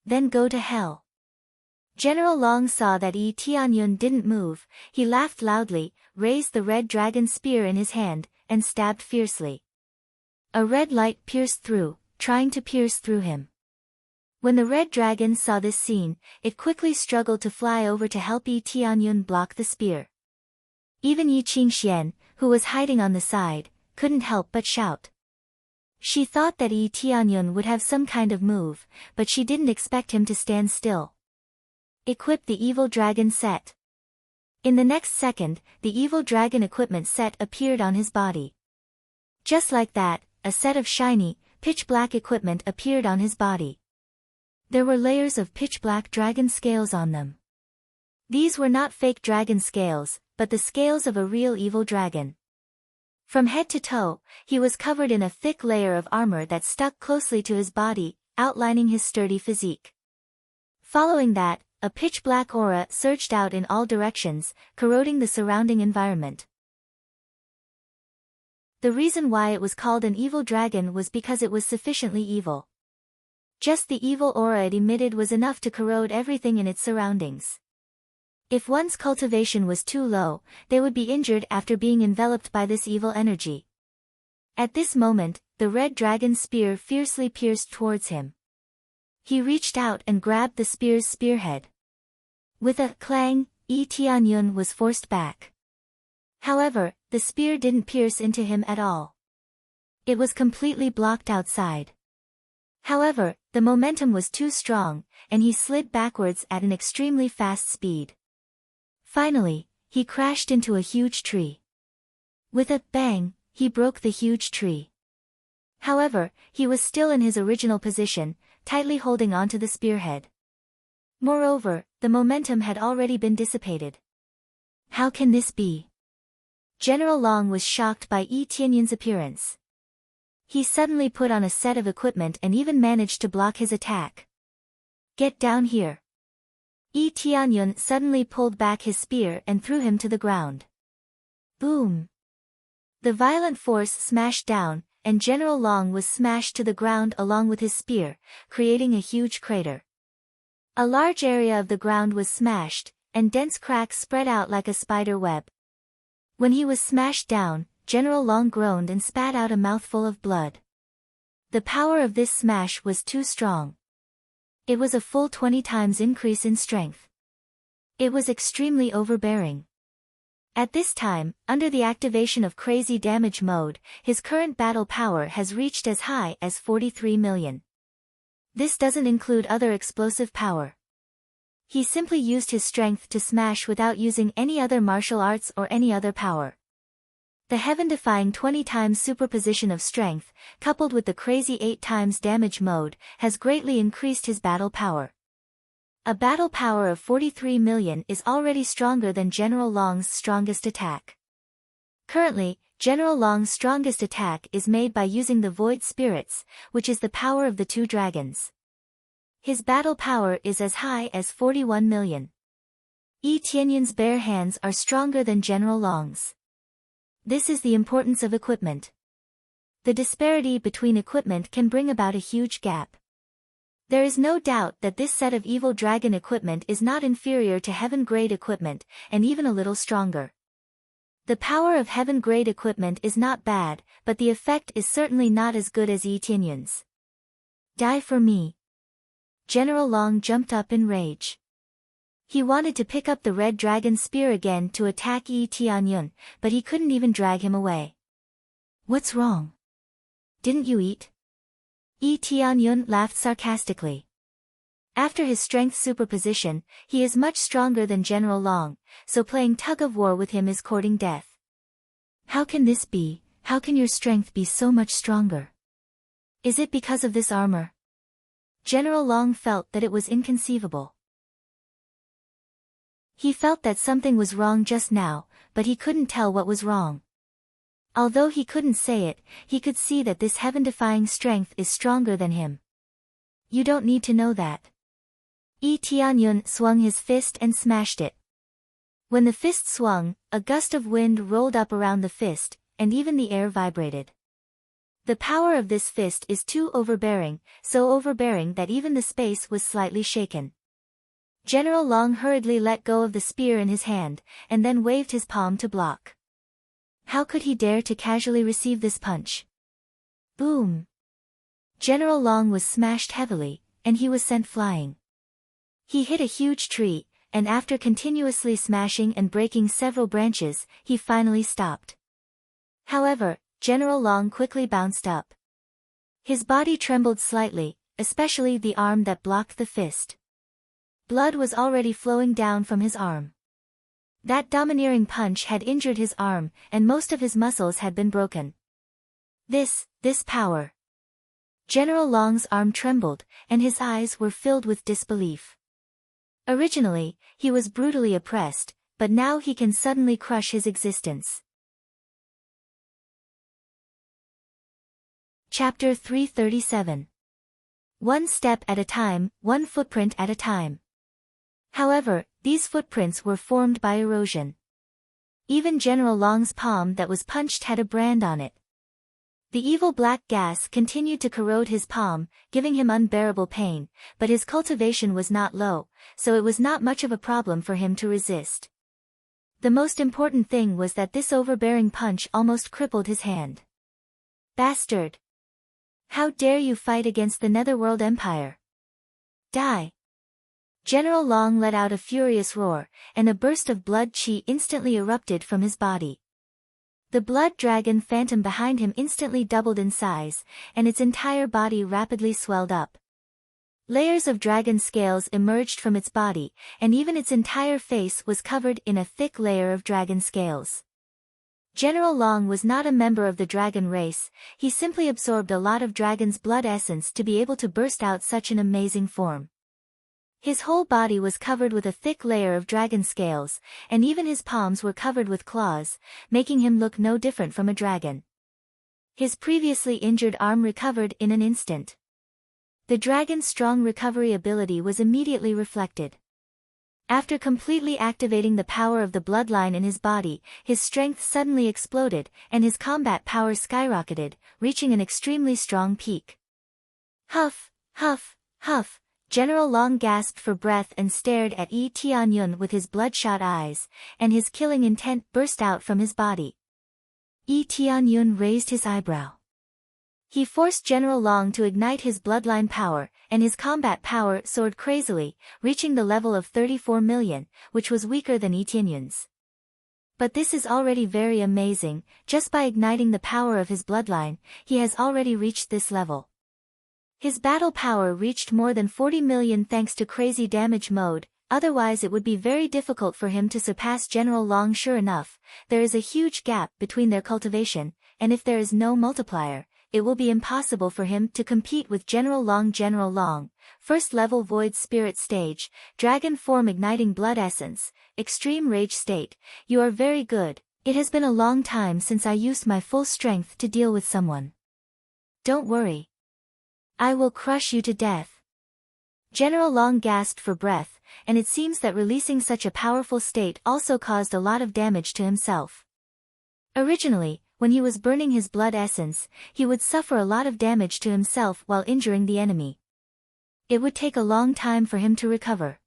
Then go to hell. General Long saw that Yi Tianyun didn't move, he laughed loudly, raised the red dragon spear in his hand, and stabbed fiercely. A red light pierced through, trying to pierce through him. When the red dragon saw this scene, it quickly struggled to fly over to help Yi Tianyun block the spear. Even Yi Qingxian, who was hiding on the side, couldn't help but shout. She thought that Yi Tianyun would have some kind of move, but she didn't expect him to stand still. Equip the Evil Dragon Set. In the next second, the Evil Dragon Equipment Set appeared on his body. Just like that, a set of shiny, pitch-black equipment appeared on his body. There were layers of pitch-black dragon scales on them. These were not fake dragon scales, but the scales of a real evil dragon. From head to toe, he was covered in a thick layer of armor that stuck closely to his body, outlining his sturdy physique. Following that, a pitch-black aura surged out in all directions, corroding the surrounding environment. The reason why it was called an evil dragon was because it was sufficiently evil. Just the evil aura it emitted was enough to corrode everything in its surroundings. If one's cultivation was too low, they would be injured after being enveloped by this evil energy. At this moment, the red dragon's spear fiercely pierced towards him. He reached out and grabbed the spear's spearhead. With a clang, Yi Tianyun was forced back. However, the spear didn't pierce into him at all. It was completely blocked outside. However, the momentum was too strong, and he slid backwards at an extremely fast speed. Finally, he crashed into a huge tree. With a bang, he broke the huge tree. However, he was still in his original position, tightly holding onto the spearhead. Moreover, the momentum had already been dissipated. How can this be? General Long was shocked by Yi Tianyun's appearance. He suddenly put on a set of equipment and even managed to block his attack. Get down here. Yi Tianyun suddenly pulled back his spear and threw him to the ground. Boom! The violent force smashed down, and General Long was smashed to the ground along with his spear, creating a huge crater. A large area of the ground was smashed, and dense cracks spread out like a spider web. When he was smashed down, General Long groaned and spat out a mouthful of blood. The power of this smash was too strong. It was a full 20 times increase in strength. It was extremely overbearing. At this time, under the activation of Crazy Damage Mode, his current battle power has reached as high as 43 million. This doesn't include other explosive power. He simply used his strength to smash without using any other martial arts or any other power. The heaven-defying 20 times superposition of strength, coupled with the crazy 8 times damage mode, has greatly increased his battle power. A battle power of 43 million is already stronger than General Long's strongest attack. Currently, General Long's strongest attack is made by using the Void Spirits, which is the power of the two dragons. His battle power is as high as 41 million. Yi Tianyun's bare hands are stronger than General Long's. This is the importance of equipment. The disparity between equipment can bring about a huge gap. There is no doubt that this set of evil dragon equipment is not inferior to heaven-grade equipment, and even a little stronger. The power of heaven-grade equipment is not bad, but the effect is certainly not as good as Yi Tianyun's. Die for me. General Long jumped up in rage. He wanted to pick up the red dragon spear again to attack Yi Tianyun, but he couldn't even drag him away. What's wrong? Didn't you eat? Yi Tianyun laughed sarcastically. After his strength superposition, he is much stronger than General Long, so playing tug-of-war with him is courting death. How can this be? How can your strength be so much stronger? Is it because of this armor? General Long felt that it was inconceivable. He felt that something was wrong just now, but he couldn't tell what was wrong. Although he couldn't say it, he could see that this heaven-defying strength is stronger than him. You don't need to know that. Yi Tianyun swung his fist and smashed it. When the fist swung, a gust of wind rolled up around the fist, and even the air vibrated. The power of this fist is too overbearing, so overbearing that even the space was slightly shaken. General Long hurriedly let go of the spear in his hand, and then waved his palm to block. How could he dare to casually receive this punch? Boom! General Long was smashed heavily, and he was sent flying. He hit a huge tree, and after continuously smashing and breaking several branches, he finally stopped. However, General Long quickly bounced up. His body trembled slightly, especially the arm that blocked the fist. Blood was already flowing down from his arm. That domineering punch had injured his arm, and most of his muscles had been broken. This power. General Long's arm trembled, and his eyes were filled with disbelief. Originally, he was brutally oppressed, but now he can suddenly crush his existence. Chapter 337. One step at a time, one footprint at a time. However, these footprints were formed by erosion. Even General Long's palm that was punched had a brand on it. The evil black gas continued to corrode his palm, giving him unbearable pain, but his cultivation was not low, so it was not much of a problem for him to resist. The most important thing was that this overbearing punch almost crippled his hand. Bastard! How dare you fight against the Netherworld Empire? Die! General Long let out a furious roar, and a burst of blood-chi instantly erupted from his body. The blood dragon phantom behind him instantly doubled in size, and its entire body rapidly swelled up. Layers of dragon scales emerged from its body, and even its entire face was covered in a thick layer of dragon scales. General Long was not a member of the dragon race, he simply absorbed a lot of dragon's blood essence to be able to burst out such an amazing form. His whole body was covered with a thick layer of dragon scales, and even his palms were covered with claws, making him look no different from a dragon. His previously injured arm recovered in an instant. The dragon's strong recovery ability was immediately reflected. After completely activating the power of the bloodline in his body, his strength suddenly exploded, and his combat power skyrocketed, reaching an extremely strong peak. Huff, huff, huff. General Long gasped for breath and stared at Yi Tianyun with his bloodshot eyes, and his killing intent burst out from his body. Yi Tianyun raised his eyebrow. He forced General Long to ignite his bloodline power, and his combat power soared crazily, reaching the level of 34 million, which was weaker than Yi Tianyun's. But this is already very amazing, just by igniting the power of his bloodline, he has already reached this level. His battle power reached more than 40 million thanks to crazy damage mode, otherwise it would be very difficult for him to surpass General Long. Sure enough, there is a huge gap between their cultivation, and if there is no multiplier, it will be impossible for him to compete with General Long. General Long, first level Void Spirit stage, Dragon form igniting blood essence, extreme rage state, you are very good, it has been a long time since I used my full strength to deal with someone. Don't worry. I will crush you to death. General Long gasped for breath, and it seems that releasing such a powerful state also caused a lot of damage to himself. Originally, when he was burning his blood essence, he would suffer a lot of damage to himself while injuring the enemy. It would take a long time for him to recover.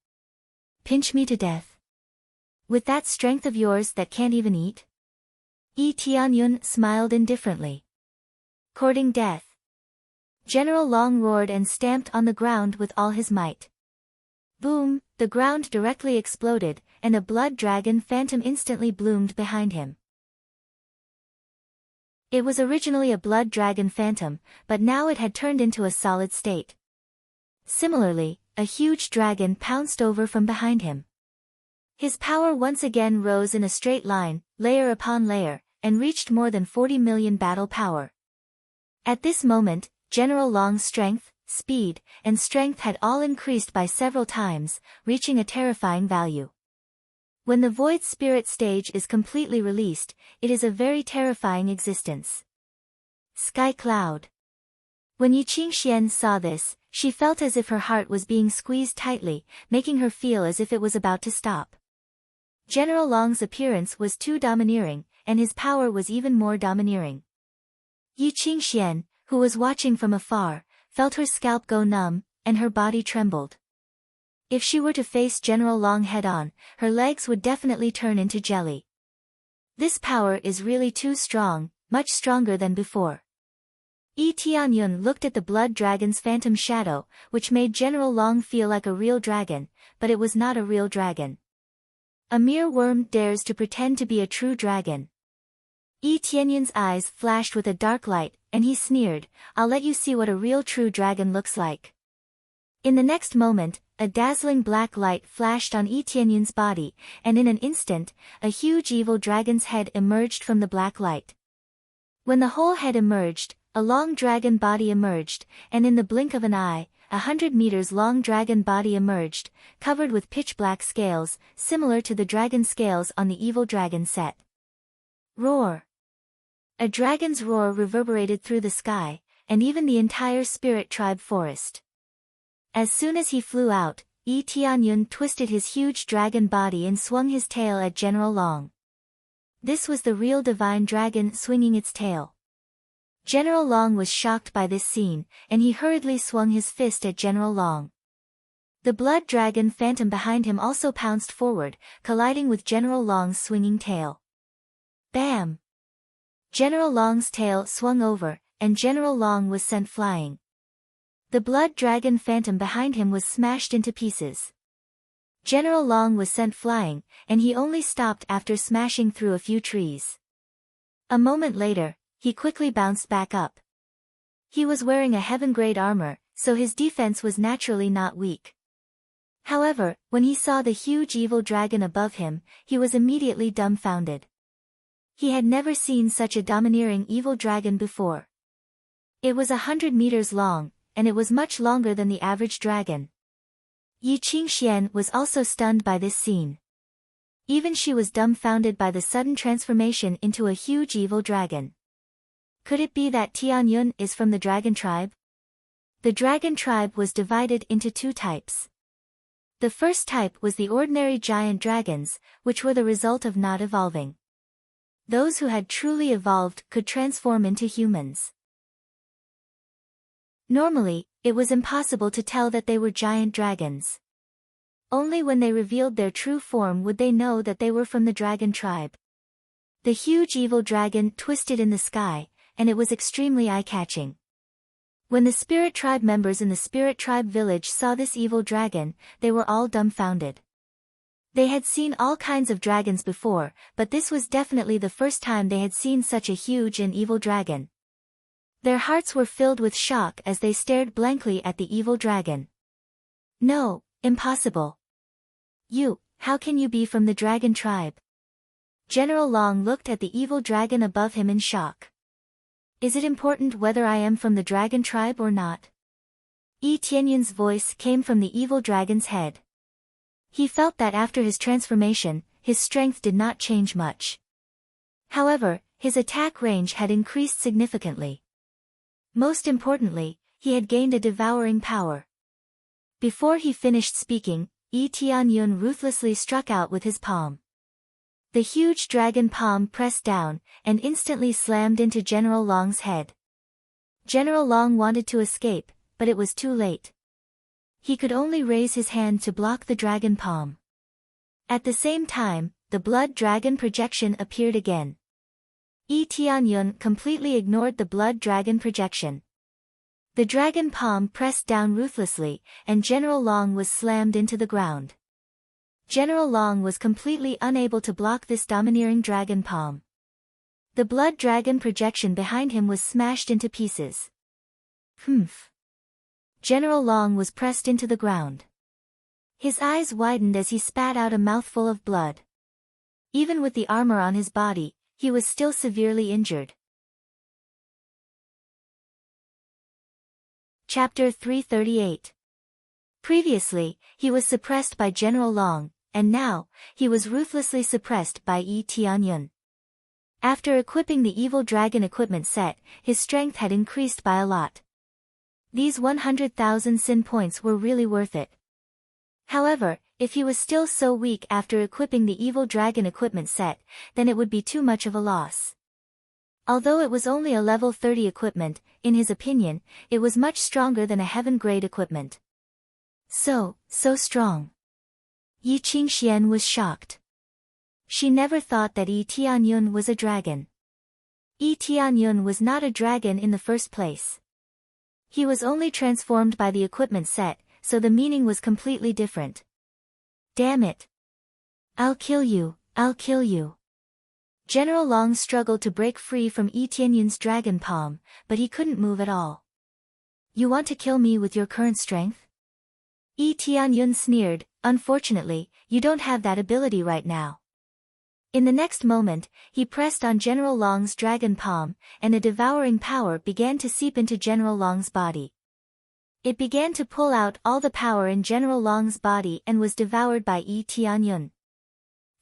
Pinch me to death. With that strength of yours that can't even eat? Yi Tianyun smiled indifferently. Courting death. General Long roared and stamped on the ground with all his might. Boom, the ground directly exploded, and a blood dragon phantom instantly bloomed behind him. It was originally a blood dragon phantom, but now it had turned into a solid state. Similarly, a huge dragon pounced over from behind him. His power once again rose in a straight line, layer upon layer, and reached more than 40 million battle power. At this moment, General Long's strength, speed, and strength had all increased by several times, reaching a terrifying value. When the Void Spirit stage is completely released, it is a very terrifying existence. Sky Cloud. When Yi Qingxian saw this, she felt as if her heart was being squeezed tightly, making her feel as if it was about to stop. General Long's appearance was too domineering, and his power was even more domineering. Yi Qingxian, who was watching from afar, felt her scalp go numb, and her body trembled. If she were to face General Long head-on, her legs would definitely turn into jelly. This power is really too strong, much stronger than before. Yi Tianyun looked at the blood dragon's phantom shadow, which made General Long feel like a real dragon, but it was not a real dragon. A mere worm dares to pretend to be a true dragon. Yi Tianyun's eyes flashed with a dark light, and he sneered, I'll let you see what a real true dragon looks like. In the next moment, a dazzling black light flashed on Yi Tianyun's body, and in an instant, a huge evil dragon's head emerged from the black light. When the whole head emerged, a long dragon body emerged, and in the blink of an eye, 100 meters long dragon body emerged, covered with pitch-black scales, similar to the dragon scales on the evil dragon set. Roar! A dragon's roar reverberated through the sky, and even the entire spirit tribe forest. As soon as he flew out, Yi Tianyun twisted his huge dragon body and swung his tail at General Long. This was the real divine dragon swinging its tail. General Long was shocked by this scene, and he hurriedly swung his fist at General Long. The blood dragon phantom behind him also pounced forward, colliding with General Long's swinging tail. Bam! General Long's tail swung over, and General Long was sent flying. The blood dragon phantom behind him was smashed into pieces. General Long was sent flying, and he only stopped after smashing through a few trees. A moment later, he quickly bounced back up. He was wearing a heaven-grade armor, so his defense was naturally not weak. However, when he saw the huge evil dragon above him, he was immediately dumbfounded. He had never seen such a domineering evil dragon before. It was 100 meters long, and it was much longer than the average dragon. Yi Qingxian was also stunned by this scene. Even she was dumbfounded by the sudden transformation into a huge evil dragon. Could it be that Tianyun is from the dragon tribe? The dragon tribe was divided into two types. The first type was the ordinary giant dragons, which were the result of not evolving. Those who had truly evolved could transform into humans. Normally, it was impossible to tell that they were giant dragons. Only when they revealed their true form would they know that they were from the dragon tribe. The huge evil dragon twisted in the sky, and it was extremely eye-catching. When the spirit tribe members in the spirit tribe village saw this evil dragon, they were all dumbfounded. They had seen all kinds of dragons before, but this was definitely the first time they had seen such a huge and evil dragon. Their hearts were filled with shock as they stared blankly at the evil dragon. No, impossible. How can you be from the dragon tribe? General Long looked at the evil dragon above him in shock. Is it important whether I am from the dragon tribe or not? Yi Tianyun's voice came from the evil dragon's head. He felt that after his transformation, his strength did not change much. However, his attack range had increased significantly. Most importantly, he had gained a devouring power. Before he finished speaking, Yi Tianyun ruthlessly struck out with his palm. The huge dragon palm pressed down, and instantly slammed into General Long's head. General Long wanted to escape, but it was too late. He could only raise his hand to block the dragon palm. At the same time, the blood dragon projection appeared again. Yi Tianyun completely ignored the blood dragon projection. The dragon palm pressed down ruthlessly, and General Long was slammed into the ground. General Long was completely unable to block this domineering dragon palm. The blood dragon projection behind him was smashed into pieces. Humph. General Long was pressed into the ground. His eyes widened as he spat out a mouthful of blood. Even with the armor on his body, he was still severely injured. Chapter 338. Previously, he was suppressed by General Long, and now, he was ruthlessly suppressed by Yi Tianyun. After equipping the evil dragon equipment set, his strength had increased by a lot. These 100,000 sin points were really worth it. However, if he was still so weak after equipping the evil dragon equipment set, then it would be too much of a loss. Although it was only a level 30 equipment, in his opinion, it was much stronger than a heaven-grade equipment. So strong. Yi Qingxian was shocked. She never thought that Yi Tianyun was a dragon. Yi Tianyun was not a dragon in the first place. He was only transformed by the equipment set, so the meaning was completely different. Damn it. I'll kill you, I'll kill you. General Long struggled to break free from Yi Tianyun's dragon palm, but he couldn't move at all. You want to kill me with your current strength? Yi Tianyun sneered, unfortunately, you don't have that ability right now. In the next moment, he pressed on General Long's dragon palm, and a devouring power began to seep into General Long's body. It began to pull out all the power in General Long's body and was devoured by Yi Tianyun.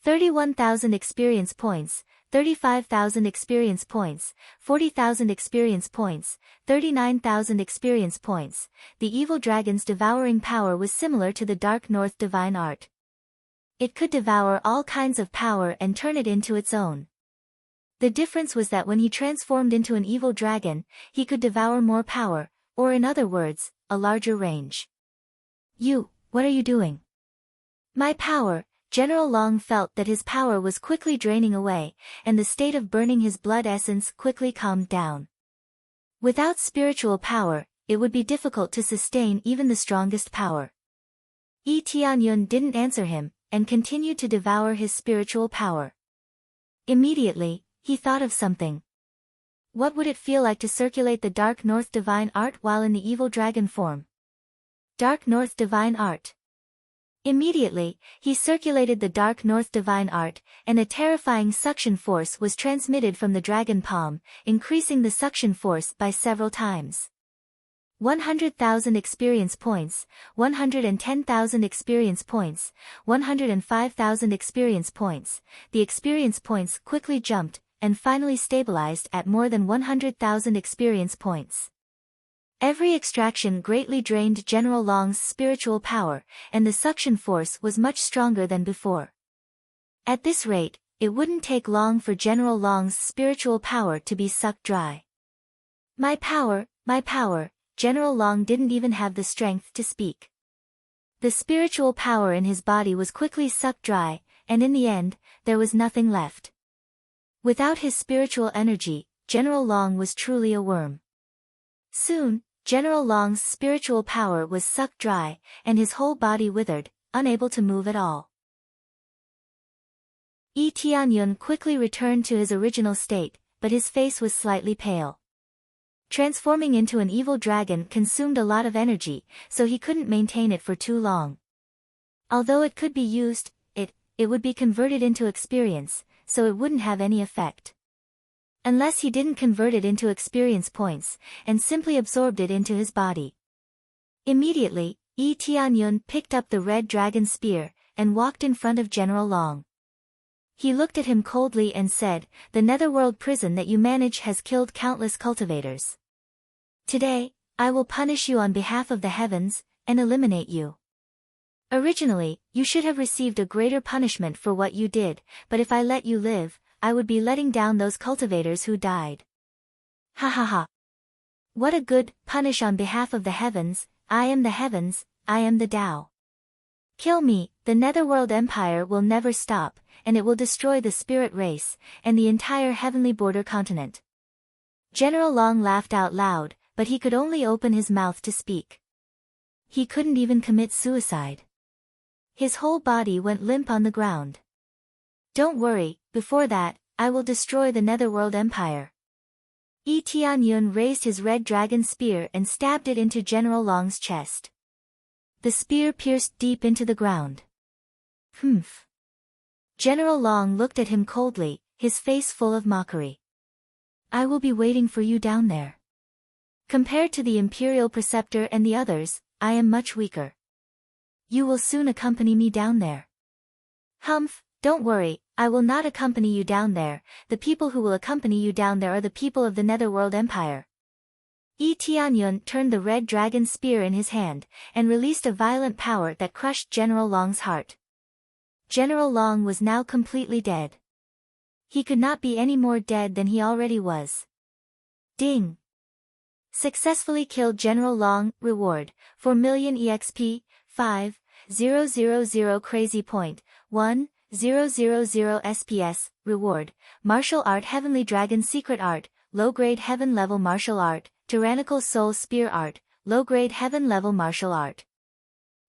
31,000 experience points, 35,000 experience points, 40,000 experience points, 39,000 experience points. The evil dragon's devouring power was similar to the Dark North divine art. It could devour all kinds of power and turn it into its own. The difference was that when he transformed into an evil dragon, he could devour more power, or in other words, a larger range. What are you doing? My power. General Long felt that his power was quickly draining away, and the state of burning his blood essence quickly calmed down. Without spiritual power, it would be difficult to sustain even the strongest power. Yi Tianyun didn't answer him, and continued to devour his spiritual power. Immediately, He thought of something. What would it feel like to circulate the Dark North Divine Art while in the evil dragon form? Dark North Divine Art. Immediately, he circulated the Dark North Divine Art, and a terrifying suction force was transmitted from the dragon palm, increasing the suction force by several times. 100,000 experience points, 110,000 experience points, 105,000 experience points. The experience points quickly jumped, and finally stabilized at more than 100,000 experience points. Every extraction greatly drained General Long's spiritual power, and the suction force was much stronger than before. At this rate, it wouldn't take long for General Long's spiritual power to be sucked dry. My power, General Long didn't even have the strength to speak. The spiritual power in his body was quickly sucked dry, and in the end, there was nothing left. Without his spiritual energy, General Long was truly a worm. Soon, General Long's spiritual power was sucked dry, and his whole body withered, unable to move at all. Yi Tianyun quickly returned to his original state, but his face was slightly pale. Transforming into an evil dragon consumed a lot of energy, so he couldn't maintain it for too long. Although it could be used, it would be converted into experience, so it wouldn't have any effect. Unless he didn't convert it into experience points, and simply absorbed it into his body. Immediately, Yi Tianyun picked up the red dragon spear, and walked in front of General Long. He looked at him coldly and said, "The netherworld prison that you manage has killed countless cultivators. Today, I will punish you on behalf of the heavens, and eliminate you. Originally, you should have received a greater punishment for what you did, but if I let you live, I would be letting down those cultivators who died." Ha ha ha. What a good punish on behalf of the heavens. I am the heavens, I am the Tao. Kill me, the netherworld empire will never stop, and it will destroy the spirit race, and the entire heavenly border continent. General Long laughed out loud, but he could only open his mouth to speak. He couldn't even commit suicide. His whole body went limp on the ground. Don't worry, before that, I will destroy the netherworld empire. Yi Tianyun raised his red dragon spear and stabbed it into General Long's chest. The spear pierced deep into the ground. Humph. General Long looked at him coldly, his face full of mockery. I will be waiting for you down there. Compared to the Imperial Preceptor and the others, I am much weaker. You will soon accompany me down there. Humph, don't worry, I will not accompany you down there. The people who will accompany you down there are the people of the Netherworld Empire. Yi Tianyun turned the red dragon spear in his hand, and released a violent power that crushed General Long's heart. General Long was now completely dead. He could not be any more dead than he already was. Ding! Successfully killed General Long. Reward, 4,000,000 EXP, 5,000 crazy point, 1,000 SPS. Reward, Martial Art Heavenly Dragon Secret Art, Low-Grade Heaven Level Martial Art, Tyrannical Soul Spear Art, Low-Grade Heaven Level Martial Art.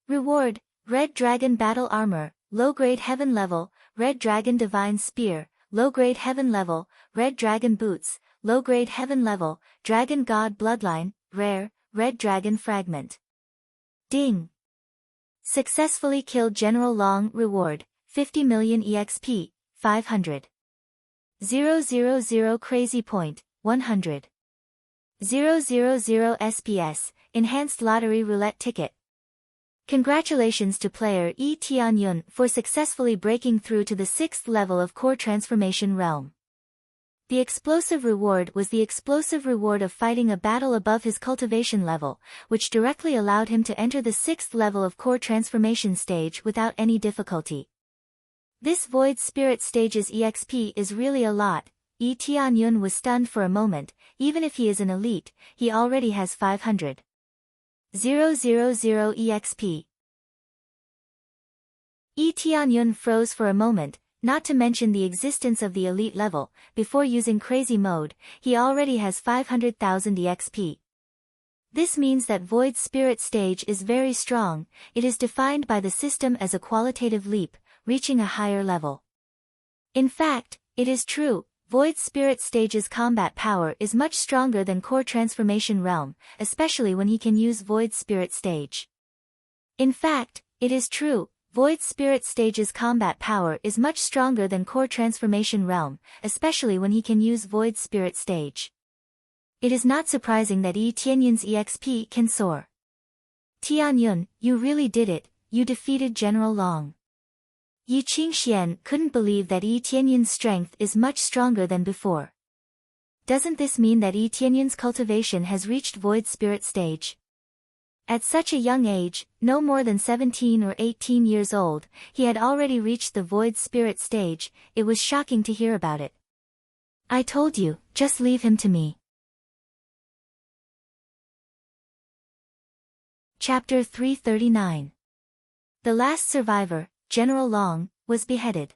Reward, Red Dragon Battle Armor, Low-Grade Heaven Level, Red Dragon Divine Spear, Low-Grade Heaven Level, Red Dragon Boots, Low-Grade Heaven Level, Dragon God Bloodline, Rare, Red Dragon Fragment. Ding! Successfully killed General Long. Reward, 50,000,000 EXP, 500. 000 Crazy Point, 100. 000 SPS, Enhanced Lottery Roulette Ticket. Congratulations to player Yi Tianyun for successfully breaking through to the 6th level of Core Transformation Realm. The explosive reward was the explosive reward of fighting a battle above his cultivation level, which directly allowed him to enter the 6th level of Core Transformation stage without any difficulty. This Void Spirit stage's EXP is really a lot. Yi Tianyun was stunned for a moment. Even if he is an elite, he already has 500. 000 EXP. Yi Tianyun froze for a moment, not to mention the existence of the elite level. Before using crazy mode, he already has 500,000 EXP. This means that Void Spirit stage is very strong. It is defined by the system as a qualitative leap, reaching a higher level. In fact, it is true, Void Spirit Stage's combat power is much stronger than Core Transformation Realm, especially when he can use Void Spirit Stage. In fact, it is true, Void Spirit Stage's combat power is much stronger than Core Transformation Realm, especially when he can use Void Spirit Stage. It is not surprising that Yi Tianyun's EXP can soar. Tianyun, you really did it, you defeated General Long. Yi Qingxian couldn't believe that Yi Tianyun's strength is much stronger than before. Doesn't this mean that Yi Tianyun's cultivation has reached Void Spirit Stage? At such a young age, no more than 17 or 18 years old, he had already reached the Void Spirit Stage. It was shocking to hear about it. I told you, just leave him to me. Chapter 339. The last survivor, General Long, was beheaded.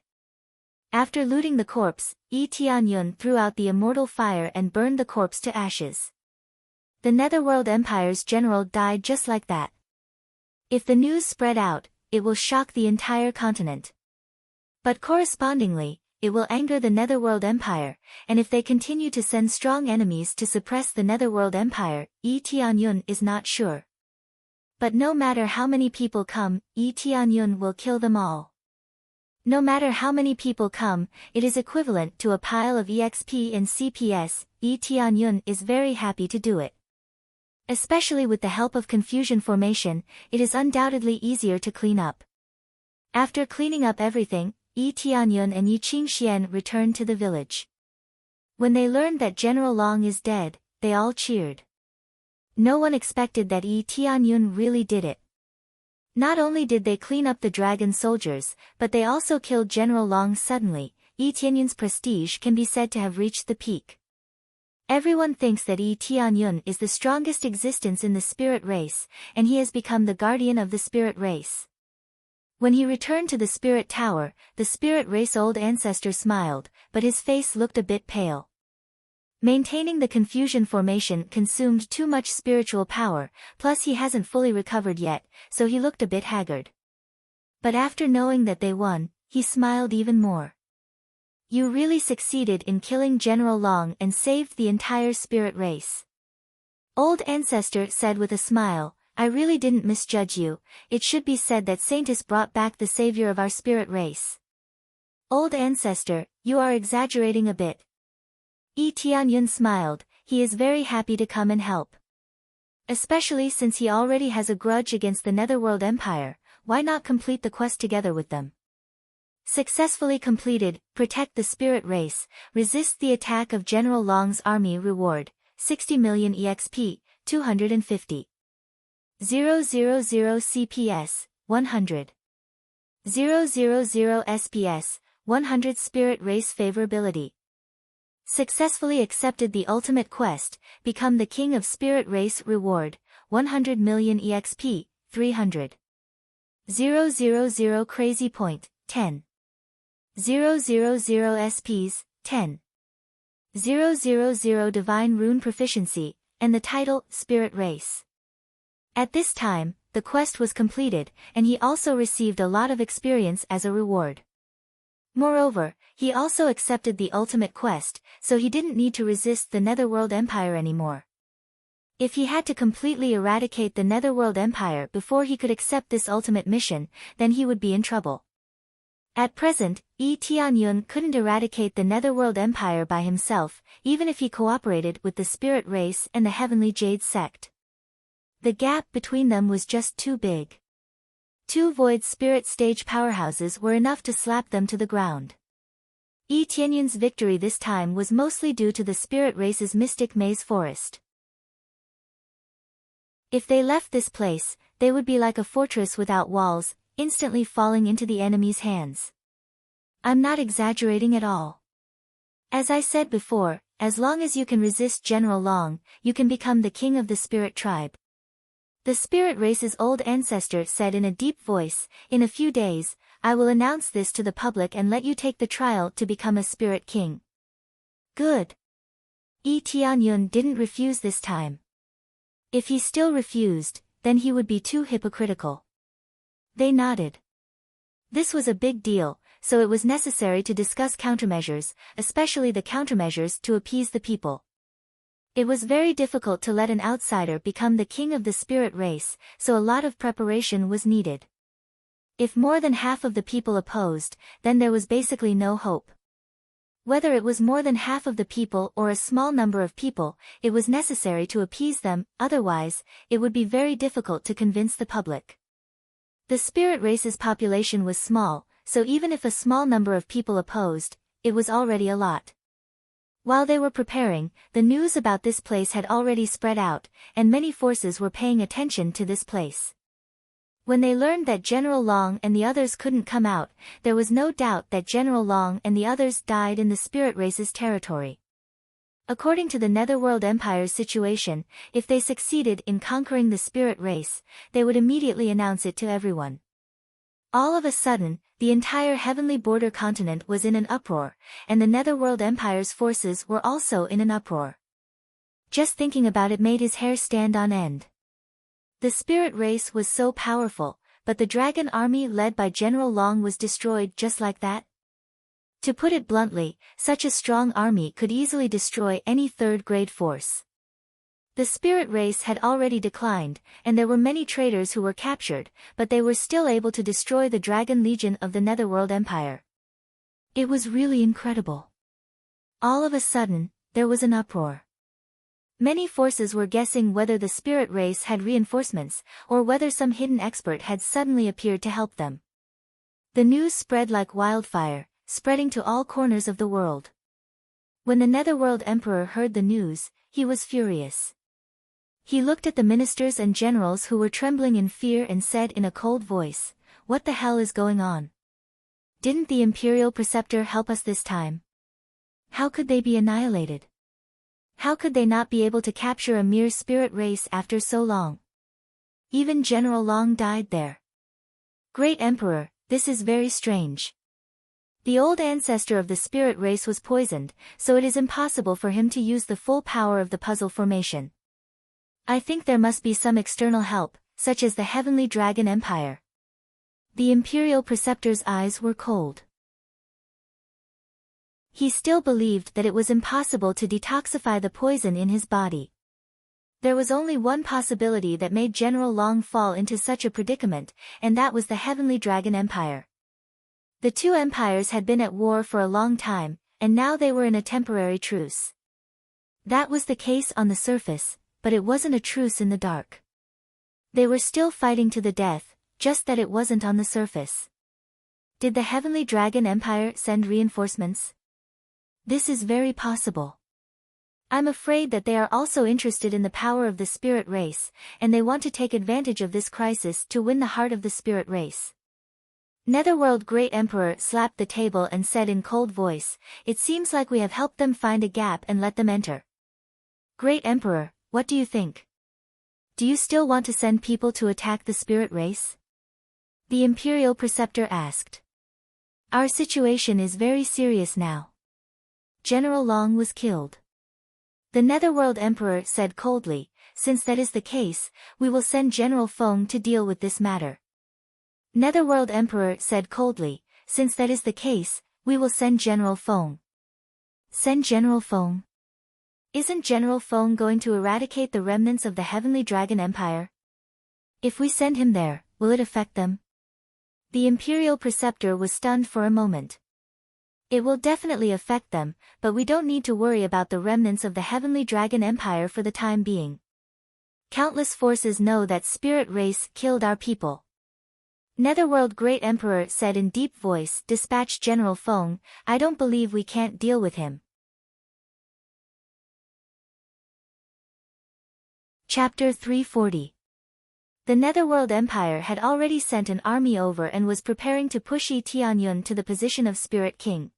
After looting the corpse, Yi Tianyun threw out the immortal fire and burned the corpse to ashes. The Netherworld Empire's general died just like that. If the news spread out, it will shock the entire continent. But correspondingly, it will anger the Netherworld Empire, and if they continue to send strong enemies to suppress the Netherworld Empire, Yi Tianyun is not sure. But no matter how many people come, Yi Tianyun will kill them all. No matter how many people come, it is equivalent to a pile of EXP and CPS. Yi Tianyun is very happy to do it. Especially with the help of confusion formation, it is undoubtedly easier to clean up. After cleaning up everything, Yi Tianyun and Yi Qingxian returned to the village. When they learned that General Long is dead, they all cheered. No one expected that Yi Tianyun really did it. Not only did they clean up the dragon soldiers, but they also killed General Long suddenly. Yi Tianyun's prestige can be said to have reached the peak. Everyone thinks that Yi Tianyun is the strongest existence in the spirit race, and he has become the guardian of the spirit race. When he returned to the spirit tower, the spirit race old ancestor smiled, but his face looked a bit pale. Maintaining the confusion formation consumed too much spiritual power, plus he hasn't fully recovered yet, so he looked a bit haggard. But after knowing that they won, he smiled even more. You really succeeded in killing General Long and saved the entire spirit race. Old Ancestor said with a smile, I really didn't misjudge you. It should be said that Saintus brought back the savior of our spirit race. Old Ancestor, you are exaggerating a bit. Yi Tianyun smiled, he is very happy to come and help. Especially since he already has a grudge against the Netherworld Empire, why not complete the quest together with them? Successfully completed, protect the spirit race, resist the attack of General Long's army reward, 60 million EXP, 250. 000 CPS, 100. 000 SPS, 100 spirit race favorability. Successfully accepted the ultimate quest, become the king of spirit race reward, 100 million EXP, 300. 000 crazy point, 10. 000 SPs, 10. 000 divine rune proficiency, and the title, Spirit Race. At this time, the quest was completed, and he also received a lot of experience as a reward. Moreover, he also accepted the ultimate quest, so he didn't need to resist the Netherworld Empire anymore. If he had to completely eradicate the Netherworld Empire before he could accept this ultimate mission, then he would be in trouble. At present, Yi Tianyun couldn't eradicate the Netherworld Empire by himself, even if he cooperated with the Spirit Race and the Heavenly Jade Sect. The gap between them was just too big. 2 Void Spirit Stage powerhouses were enough to slap them to the ground. Yi Tianyun's victory this time was mostly due to the Spirit Race's Mystic Maze Forest. If they left this place, they would be like a fortress without walls, instantly falling into the enemy's hands. I'm not exaggerating at all. As I said before, as long as you can resist General Long, you can become the king of the Spirit Tribe. The Spirit Race's old ancestor said in a deep voice, in a few days, I will announce this to the public and let you take the trial to become a Spirit King. Good. Yi Tianyun didn't refuse this time. If he still refused, then he would be too hypocritical. They nodded. This was a big deal, so it was necessary to discuss countermeasures, especially the countermeasures to appease the people. It was very difficult to let an outsider become the king of the spirit race, so a lot of preparation was needed. If more than half of the people opposed, then there was basically no hope. Whether it was more than half of the people or a small number of people, it was necessary to appease them, otherwise, it would be very difficult to convince the public. The spirit race's population was small, so even if a small number of people opposed, it was already a lot. While they were preparing, the news about this place had already spread out, and many forces were paying attention to this place. When they learned that General Long and the others couldn't come out, there was no doubt that General Long and the others died in the spirit race's territory. According to the Netherworld Empire's situation, if they succeeded in conquering the spirit race, they would immediately announce it to everyone. All of a sudden, the entire heavenly border continent was in an uproar, and the Netherworld Empire's forces were also in an uproar. Just thinking about it made his hair stand on end. The spirit race was so powerful, but the dragon army led by General Long was destroyed just like that? To put it bluntly, such a strong army could easily destroy any third-grade force. The spirit race had already declined, and there were many traitors who were captured, but they were still able to destroy the Dragon Legion of the Netherworld Empire. It was really incredible. All of a sudden, there was an uproar. Many forces were guessing whether the spirit race had reinforcements, or whether some hidden expert had suddenly appeared to help them. The news spread like wildfire, spreading to all corners of the world. When the Netherworld Emperor heard the news, he was furious. He looked at the ministers and generals who were trembling in fear and said in a cold voice, "What the hell is going on? Didn't the Imperial Preceptor help us this time? How could they be annihilated? How could they not be able to capture a mere spirit race after so long? Even General Long died there. Great Emperor, this is very strange. The old ancestor of the spirit race was poisoned, so it is impossible for him to use the full power of the puzzle formation. I think there must be some external help, such as the Heavenly Dragon Empire." The Imperial Preceptor's eyes were cold. He still believed that it was impossible to detoxify the poison in his body. There was only one possibility that made General Long fall into such a predicament, and that was the Heavenly Dragon Empire. The two empires had been at war for a long time, and now they were in a temporary truce. That was the case on the surface, but it wasn't a truce in the dark. They were still fighting to the death, just that it wasn't on the surface. Did the Heavenly Dragon Empire send reinforcements? This is very possible. I'm afraid that they are also interested in the power of the spirit race, and they want to take advantage of this crisis to win the heart of the spirit race. Netherworld Great Emperor slapped the table and said in cold voice, "It seems like we have helped them find a gap and let them enter. Great Emperor, what do you think? Do you still want to send people to attack the spirit race?" The Imperial Preceptor asked. "Our situation is very serious now. General Long was killed." The Netherworld Emperor said coldly, "Since that is the case, we will send General Feng to deal with this matter." Netherworld Emperor said coldly, "Since that is the case, we will send General Feng." Send General Feng? Isn't General Feng going to eradicate the remnants of the Heavenly Dragon Empire? If we send him there, will it affect them? The Imperial Preceptor was stunned for a moment. It will definitely affect them, but we don't need to worry about the remnants of the Heavenly Dragon Empire for the time being. Countless forces know that spirit race killed our people. Netherworld Great Emperor said in deep voice, "Dispatch General Feng, I don't believe we can't deal with him." Chapter 340. The Netherworld Empire had already sent an army over and was preparing to push Yi Tianyun to the position of Spirit King.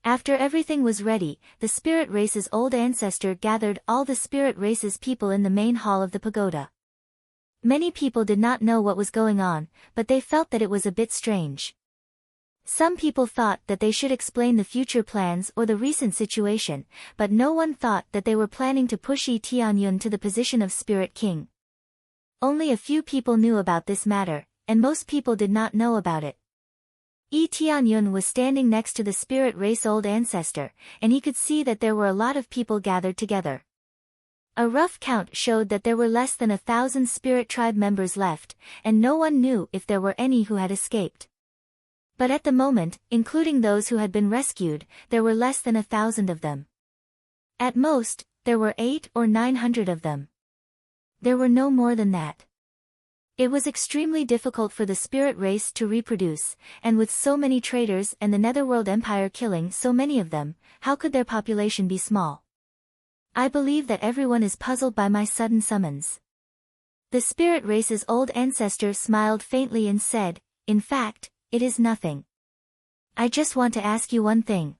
After everything was ready, the spirit race's old ancestor gathered all the spirit race's people in the main hall of the pagoda. Many people did not know what was going on, but they felt that it was a bit strange. Some people thought that they should explain the future plans or the recent situation, but no one thought that they were planning to push Yi Tianyun to the position of Spirit King. Only a few people knew about this matter, and most people did not know about it. Yi Tianyun was standing next to the spirit race old ancestor, and he could see that there were a lot of people gathered together. A rough count showed that there were less than 1,000 spirit tribe members left, and no one knew if there were any who had escaped. But at the moment, including those who had been rescued, there were less than 1,000 of them. At most, there were 800 or 900 of them. There were no more than that. It was extremely difficult for the spirit race to reproduce, and with so many traitors and the Netherworld Empire killing so many of them, how could their population be small? I believe that everyone is puzzled by my sudden summons. The spirit race's old ancestor smiled faintly and said, "In fact, it is nothing. I just want to ask you one thing.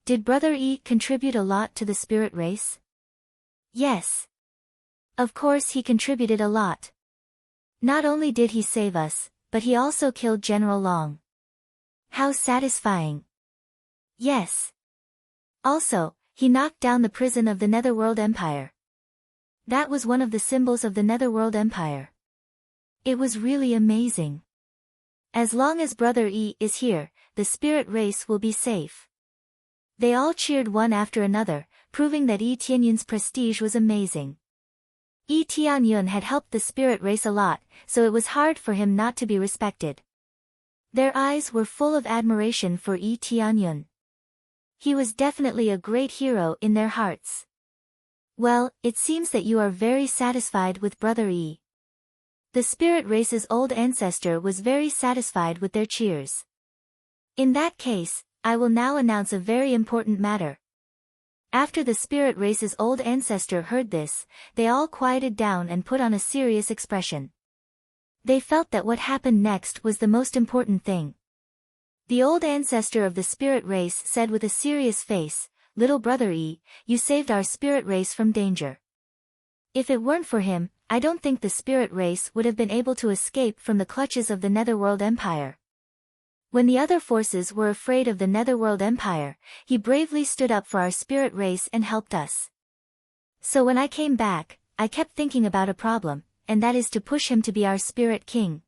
Did Brother Yi contribute a lot to the spirit race?" "Yes. Of course he contributed a lot. Not only did he save us, but he also killed General Long." "How satisfying." "Yes. Also, he knocked down the prison of the Netherworld Empire. That was one of the symbols of the Netherworld Empire. It was really amazing. As long as Brother Yi is here, the spirit race will be safe." They all cheered one after another, proving that Yi Tianyun's prestige was amazing. Yi Tianyun had helped the spirit race a lot, so it was hard for him not to be respected. Their eyes were full of admiration for Yi Tianyun. He was definitely a great hero in their hearts. "Well, it seems that you are very satisfied with Brother Yi." The spirit race's old ancestor was very satisfied with their cheers. "In that case, I will now announce a very important matter." After the spirit race's old ancestor heard this, they all quieted down and put on a serious expression. They felt that what happened next was the most important thing. The old ancestor of the spirit race said with a serious face, "Little Brother Yi, you saved our spirit race from danger. If it weren't for him, I don't think the spirit race would have been able to escape from the clutches of the Netherworld Empire. When the other forces were afraid of the Netherworld Empire, he bravely stood up for our spirit race and helped us. So when I came back, I kept thinking about a problem, and that is to push him to be our spirit king.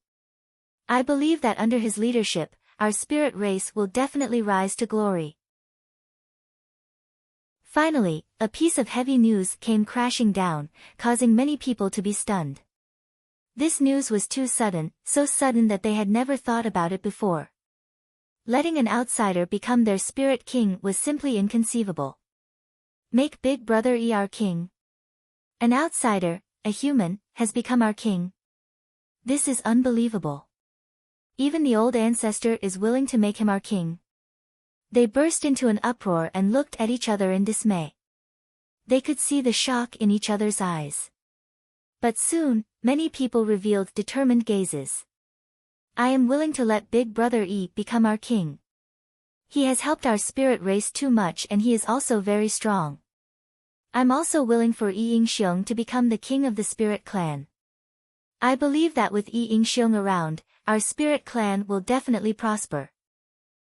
I believe that under his leadership, our spirit race will definitely rise to glory." Finally, a piece of heavy news came crashing down, causing many people to be stunned. This news was too sudden, so sudden that they had never thought about it before. Letting an outsider become their spirit king was simply inconceivable. Make Big Brother Yi our king? An outsider, a human, has become our king? This is unbelievable. Even the old ancestor is willing to make him our king? They burst into an uproar and looked at each other in dismay. They could see the shock in each other's eyes. But soon, many people revealed determined gazes. "I am willing to let Big Brother Yi become our king. He has helped our spirit race too much and he is also very strong. I'm also willing for Yi Yingxiong to become the king of the spirit clan. I believe that with Yi Yingxiong around, our spirit clan will definitely prosper.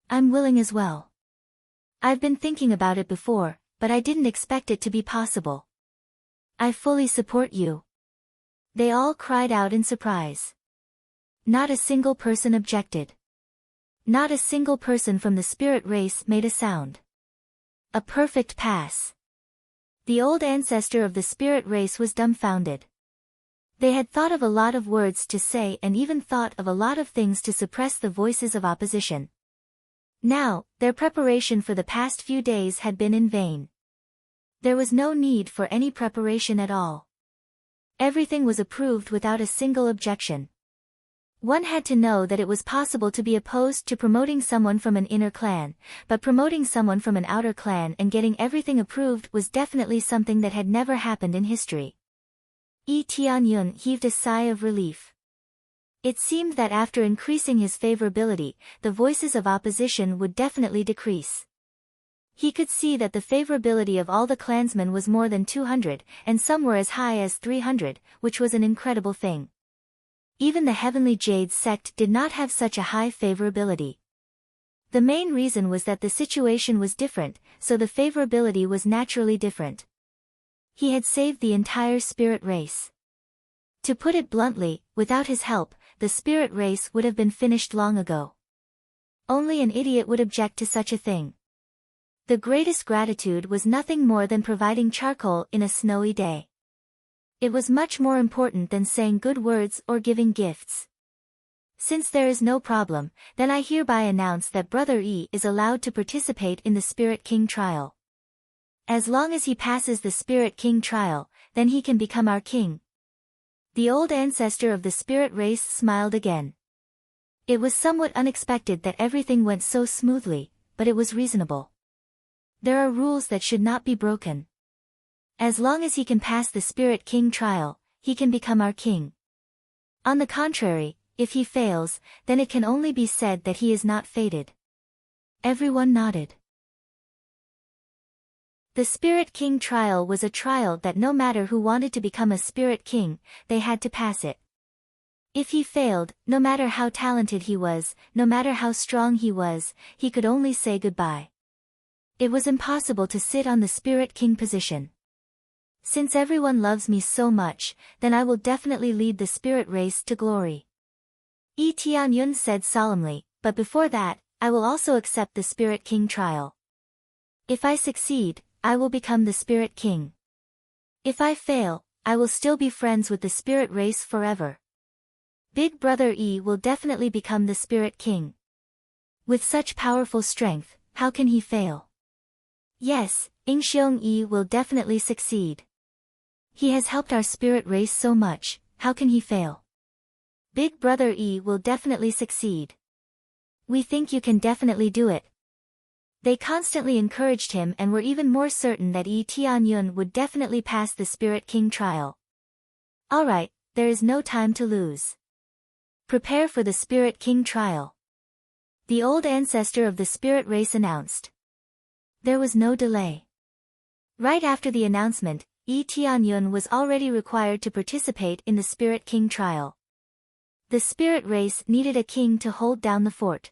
I'm willing as well. I've been thinking about it before, but I didn't expect it to be possible. I fully support you." They all cried out in surprise. Not a single person objected. Not a single person from the spirit race made a sound. A perfect pass. The old ancestor of the spirit race was dumbfounded. They had thought of a lot of words to say and even thought of a lot of things to suppress the voices of opposition. Now, their preparation for the past few days had been in vain. There was no need for any preparation at all. Everything was approved without a single objection. One had to know that it was possible to be opposed to promoting someone from an inner clan, but promoting someone from an outer clan and getting everything approved was definitely something that had never happened in history. Yi Tianyun heaved a sigh of relief. It seemed that after increasing his favorability, the voices of opposition would definitely decrease. He could see that the favorability of all the clansmen was more than 200, and some were as high as 300, which was an incredible thing. Even the Heavenly Jade sect did not have such a high favorability. The main reason was that the situation was different, so the favorability was naturally different. He had saved the entire spirit race. To put it bluntly, without his help, the spirit race would have been finished long ago. Only an idiot would object to such a thing. The greatest gratitude was nothing more than providing charcoal in a snowy day. It was much more important than saying good words or giving gifts. Since there is no problem, then I hereby announce that Brother E is allowed to participate in the Spirit King trial. As long as he passes the Spirit King trial, then he can become our king. The old ancestor of the spirit race smiled again. It was somewhat unexpected that everything went so smoothly, but it was reasonable. There are rules that should not be broken. As long as he can pass the Spirit King trial, he can become our king. On the contrary, if he fails, then it can only be said that he is not fated. Everyone nodded. The Spirit King trial was a trial that no matter who wanted to become a Spirit King, they had to pass it. If he failed, no matter how talented he was, no matter how strong he was, he could only say goodbye. It was impossible to sit on the Spirit King position. Since everyone loves me so much, then I will definitely lead the spirit race to glory. Yi Tianyun said solemnly, but before that, I will also accept the Spirit King trial. If I succeed, I will become the Spirit King. If I fail, I will still be friends with the spirit race forever. Big Brother E will definitely become the Spirit King. With such powerful strength, how can he fail? Yes, Ingxiong E will definitely succeed. He has helped our spirit race so much, how can he fail? Big Brother E will definitely succeed. We think you can definitely do it. They constantly encouraged him and were even more certain that Yi Tianyun would definitely pass the Spirit King trial. Alright, there is no time to lose. Prepare for the Spirit King trial. The old ancestor of the spirit race announced. There was no delay. Right after the announcement, Yi Tianyun was already required to participate in the Spirit King trial. The spirit race needed a king to hold down the fort.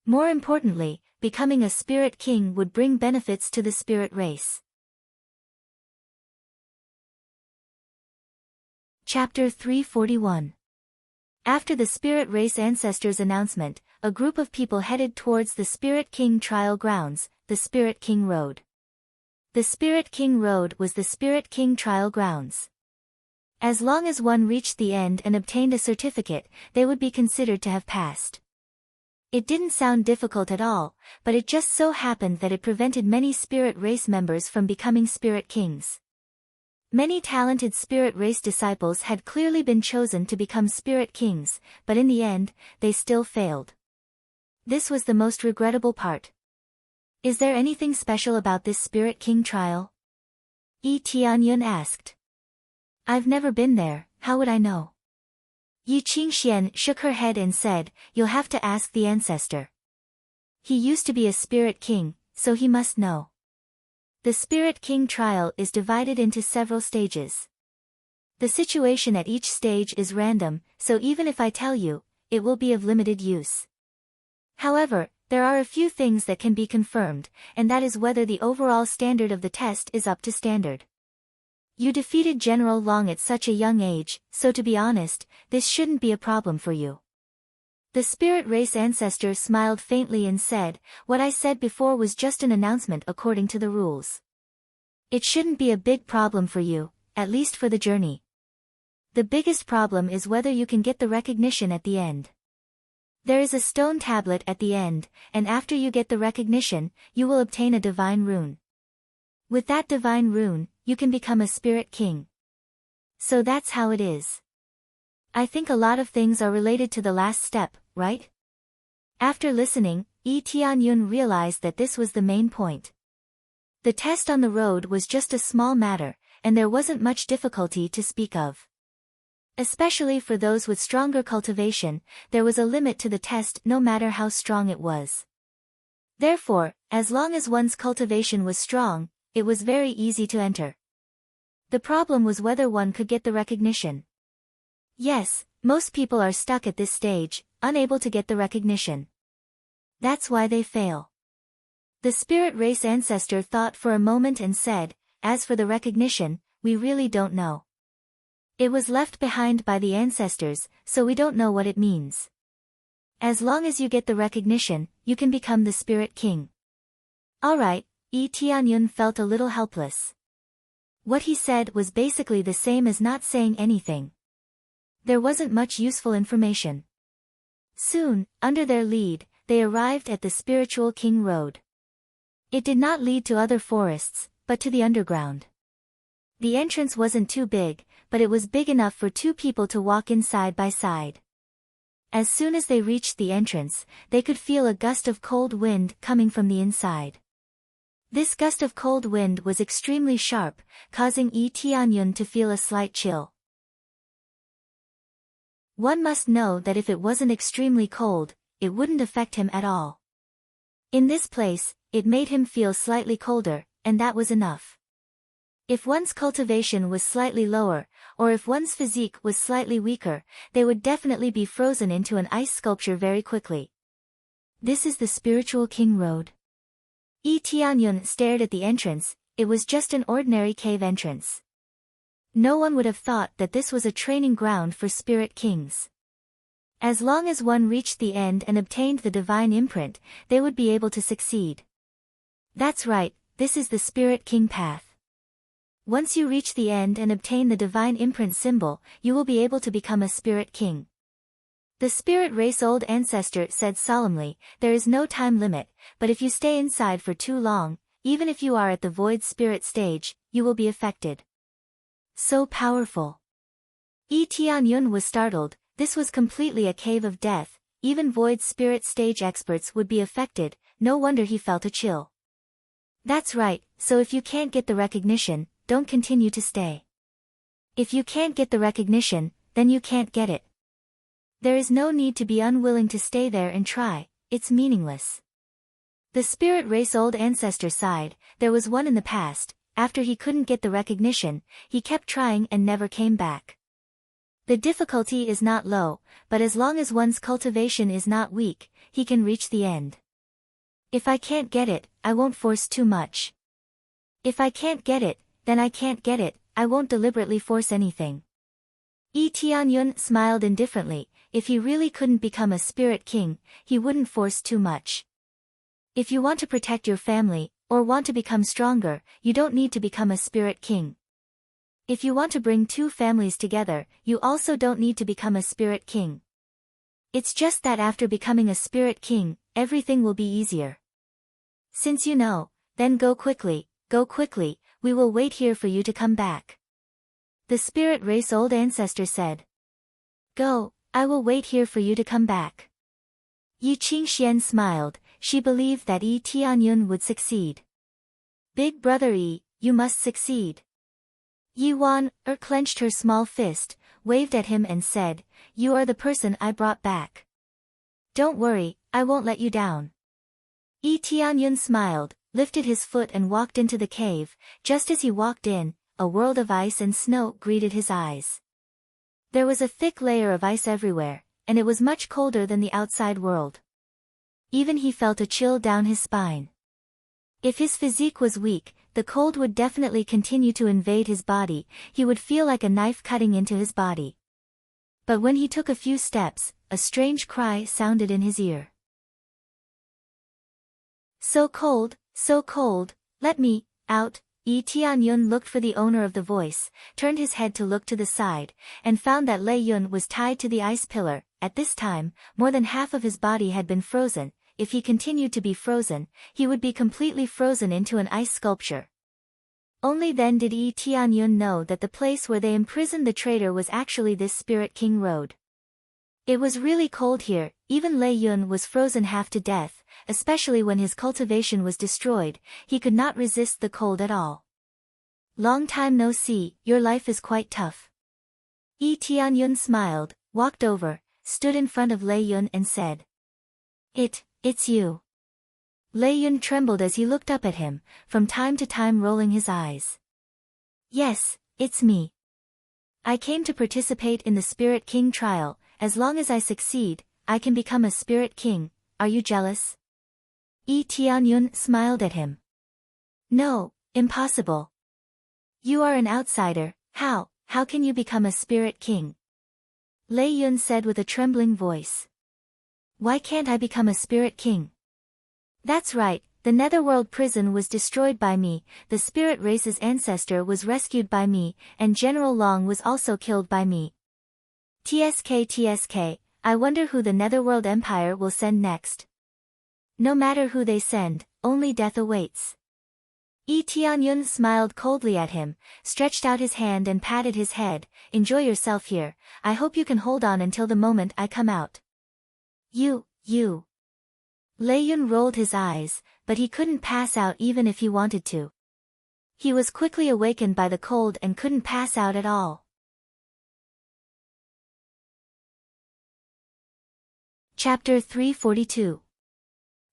More importantly, becoming a Spirit King would bring benefits to the spirit race. Chapter 341. After the spirit race ancestors' announcement, a group of people headed towards the Spirit King trial grounds, the Spirit King Road. The Spirit King Road was the Spirit King trial grounds. As long as one reached the end and obtained a certificate, they would be considered to have passed. It didn't sound difficult at all, but it just so happened that it prevented many spirit race members from becoming Spirit Kings. Many talented spirit race disciples had clearly been chosen to become Spirit Kings, but in the end, they still failed. This was the most regrettable part. Is there anything special about this Spirit King trial? Yi Tianyun asked. I've never been there, how would I know? Yi Qingxian shook her head and said, you'll have to ask the ancestor. He used to be a Spirit King, so he must know. The Spirit King trial is divided into several stages. The situation at each stage is random, so even if I tell you, it will be of limited use. However, there are a few things that can be confirmed, and that is whether the overall standard of the test is up to standard. You defeated General Long at such a young age, so to be honest, this shouldn't be a problem for you. The spirit race ancestor smiled faintly and said, what I said before was just an announcement according to the rules. It shouldn't be a big problem for you, at least for the journey. The biggest problem is whether you can get the recognition at the end. There is a stone tablet at the end, and after you get the recognition, you will obtain a divine rune. With that divine rune, you can become a Spirit King. So that's how it is. I think a lot of things are related to the last step, right? After listening, Yi Tianyun realized that this was the main point. The test on the road was just a small matter, and there wasn't much difficulty to speak of. Especially for those with stronger cultivation, there was a limit to the test no matter how strong it was. Therefore, as long as one's cultivation was strong, it was very easy to enter. The problem was whether one could get the recognition. Yes, most people are stuck at this stage, unable to get the recognition. That's why they fail. The spirit race ancestor thought for a moment and said, as for the recognition, we really don't know. It was left behind by the ancestors, so we don't know what it means. As long as you get the recognition, you can become the Spirit King. Alright, Yi Tianyun felt a little helpless. What he said was basically the same as not saying anything. There wasn't much useful information. Soon, under their lead, they arrived at the Spiritual King Road. It did not lead to other forests, but to the underground. The entrance wasn't too big, but it was big enough for two people to walk in side by side. As soon as they reached the entrance, they could feel a gust of cold wind coming from the inside. This gust of cold wind was extremely sharp, causing Yi Tianyun to feel a slight chill. One must know that if it wasn't extremely cold, it wouldn't affect him at all. In this place, it made him feel slightly colder, and that was enough. If one's cultivation was slightly lower, or if one's physique was slightly weaker, they would definitely be frozen into an ice sculpture very quickly. This is the Spiritual King Road. Yi Tianyun stared at the entrance. It was just an ordinary cave entrance. No one would have thought that this was a training ground for spirit kings. As long as one reached the end and obtained the divine imprint, they would be able to succeed. That's right, this is the Spirit King path. Once you reach the end and obtain the divine imprint symbol, you will be able to become a Spirit King. The spirit race old ancestor said solemnly, there is no time limit, but if you stay inside for too long, even if you are at the void spirit stage, you will be affected. So powerful. Yi Tianyun was startled. This was completely a cave of death. Even void spirit stage experts would be affected. No wonder he felt a chill. That's right, so if you can't get the recognition, don't continue to stay. If you can't get the recognition, then you can't get it. There is no need to be unwilling to stay there and try, it's meaningless. The spirit race old ancestor sighed. There was one in the past. After he couldn't get the recognition, he kept trying and never came back. The difficulty is not low, but as long as one's cultivation is not weak, he can reach the end. If I can't get it, I won't force too much. If I can't get it, then I can't get it. I won't deliberately force anything. Yi Tianyun smiled indifferently. If he really couldn't become a spirit king, he wouldn't force too much. If you want to protect your family, or want to become stronger, you don't need to become a spirit king. If you want to bring two families together, you also don't need to become a spirit king. It's just that after becoming a spirit king, everything will be easier. Since you know, then go quickly, we will wait here for you to come back. The spirit race old ancestor said. Go, I will wait here for you to come back. Yi Qingxian smiled. She believed that Yi Tianyun would succeed. Big brother Yi, you must succeed. Yi Wan clenched her small fist, waved at him and said, you are the person I brought back. Don't worry, I won't let you down. Yi Tianyun smiled, lifted his foot and walked into the cave. Just as he walked in, a world of ice and snow greeted his eyes. There was a thick layer of ice everywhere, and it was much colder than the outside world. Even he felt a chill down his spine. If his physique was weak, the cold would definitely continue to invade his body. He would feel like a knife cutting into his body. But when he took a few steps, a strange cry sounded in his ear. So cold, let me out. Yi Tianyun looked for the owner of the voice, turned his head to look to the side, and found that Lei Yun was tied to the ice pillar. At this time, more than half of his body had been frozen. If he continued to be frozen, he would be completely frozen into an ice sculpture. Only then did Yi Tianyun know that the place where they imprisoned the traitor was actually this Spirit King Road. It was really cold here. Even Lei Yun was frozen half to death, especially when his cultivation was destroyed. He could not resist the cold at all. Long time no see, your life is quite tough. Yi Tianyun smiled, walked over, stood in front of Lei Yun and said. It's you. Lei Yun trembled as he looked up at him, from time to time rolling his eyes. Yes, it's me. I came to participate in the Spirit King trial. As long as I succeed, I can become a Spirit King. Are you jealous? Yi Tianyun smiled at him. No, impossible. You are an outsider. How can you become a Spirit King? Lei Yun said with a trembling voice. Why can't I become a spirit king? That's right, the netherworld prison was destroyed by me, the spirit race's ancestor was rescued by me, and General Long was also killed by me. TSK, I wonder who the netherworld empire will send next. No matter who they send, only death awaits. Tianyun smiled coldly at him, stretched out his hand and patted his head. Enjoy yourself here, I hope you can hold on until the moment I come out. You. Lei Yun rolled his eyes, but he couldn't pass out even if he wanted to. He was quickly awakened by the cold and couldn't pass out at all. Chapter 342.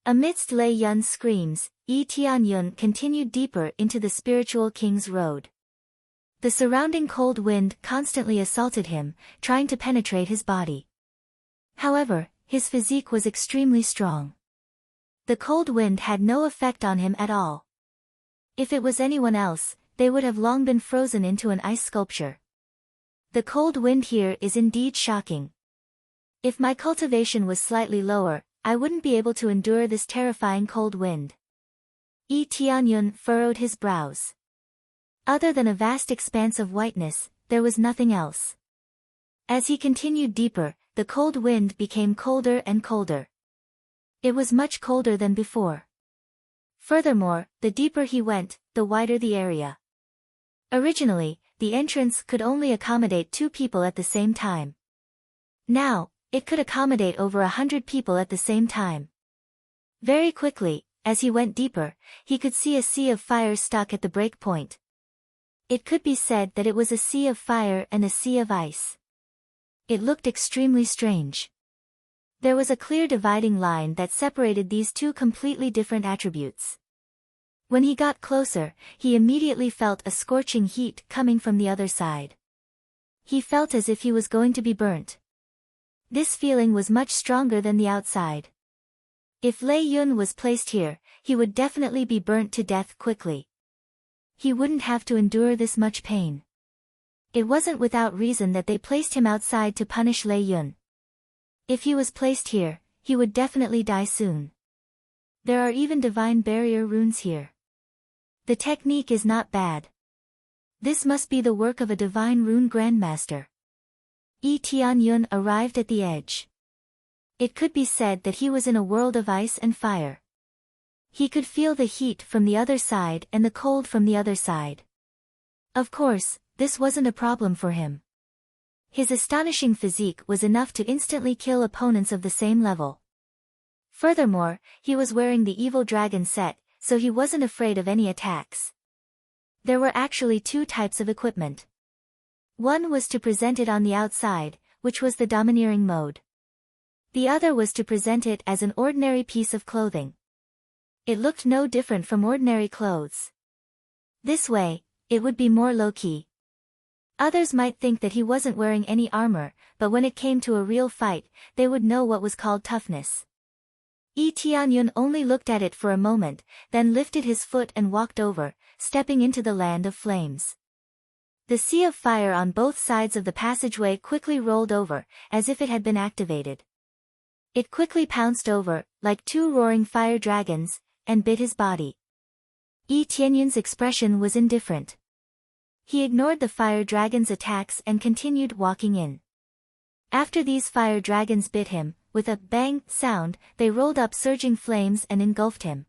Amidst Lei Yun's screams, Tianyun continued deeper into the spiritual king's road. The surrounding cold wind constantly assaulted him, trying to penetrate his body. However, his physique was extremely strong. The cold wind had no effect on him at all. If it was anyone else, they would have long been frozen into an ice sculpture. The cold wind here is indeed shocking. If my cultivation was slightly lower, I wouldn't be able to endure this terrifying cold wind. Tianyun furrowed his brows. Other than a vast expanse of whiteness, there was nothing else. As he continued deeper, the cold wind became colder and colder. It was much colder than before. Furthermore, the deeper he went, the wider the area. Originally, the entrance could only accommodate 2 people at the same time. Now, it could accommodate over 100 people at the same time. Very quickly, as he went deeper, he could see a sea of fire stuck at the break point. It could be said that it was a sea of fire and a sea of ice. It looked extremely strange. There was a clear dividing line that separated these 2 completely different attributes. When he got closer, he immediately felt a scorching heat coming from the other side. He felt as if he was going to be burnt. This feeling was much stronger than the outside. If Lei Yun was placed here, he would definitely be burnt to death quickly. He wouldn't have to endure this much pain. It wasn't without reason that they placed him outside to punish Lei Yun. If he was placed here, he would definitely die soon. There are even divine barrier runes here. The technique is not bad. This must be the work of a divine rune grandmaster. Tianyun arrived at the edge. It could be said that he was in a world of ice and fire. He could feel the heat from the other side and the cold from the other side. Of course, this wasn't a problem for him. His astonishing physique was enough to instantly kill opponents of the same level. Furthermore, he was wearing the evil dragon set, so he wasn't afraid of any attacks. There were actually 2 types of equipment. One was to present it on the outside, which was the domineering mode. The other was to present it as an ordinary piece of clothing. It looked no different from ordinary clothes. This way, it would be more low-key. Others might think that he wasn't wearing any armor, but when it came to a real fight, they would know what was called toughness. Tianyun only looked at it for a moment, then lifted his foot and walked over, stepping into the land of flames. The sea of fire on both sides of the passageway quickly rolled over, as if it had been activated. It quickly pounced over, like 2 roaring fire dragons, and bit his body. Tianyun's expression was indifferent. He ignored the fire dragon's attacks and continued walking in. After these fire dragons bit him, with a bang sound, they rolled up surging flames and engulfed him.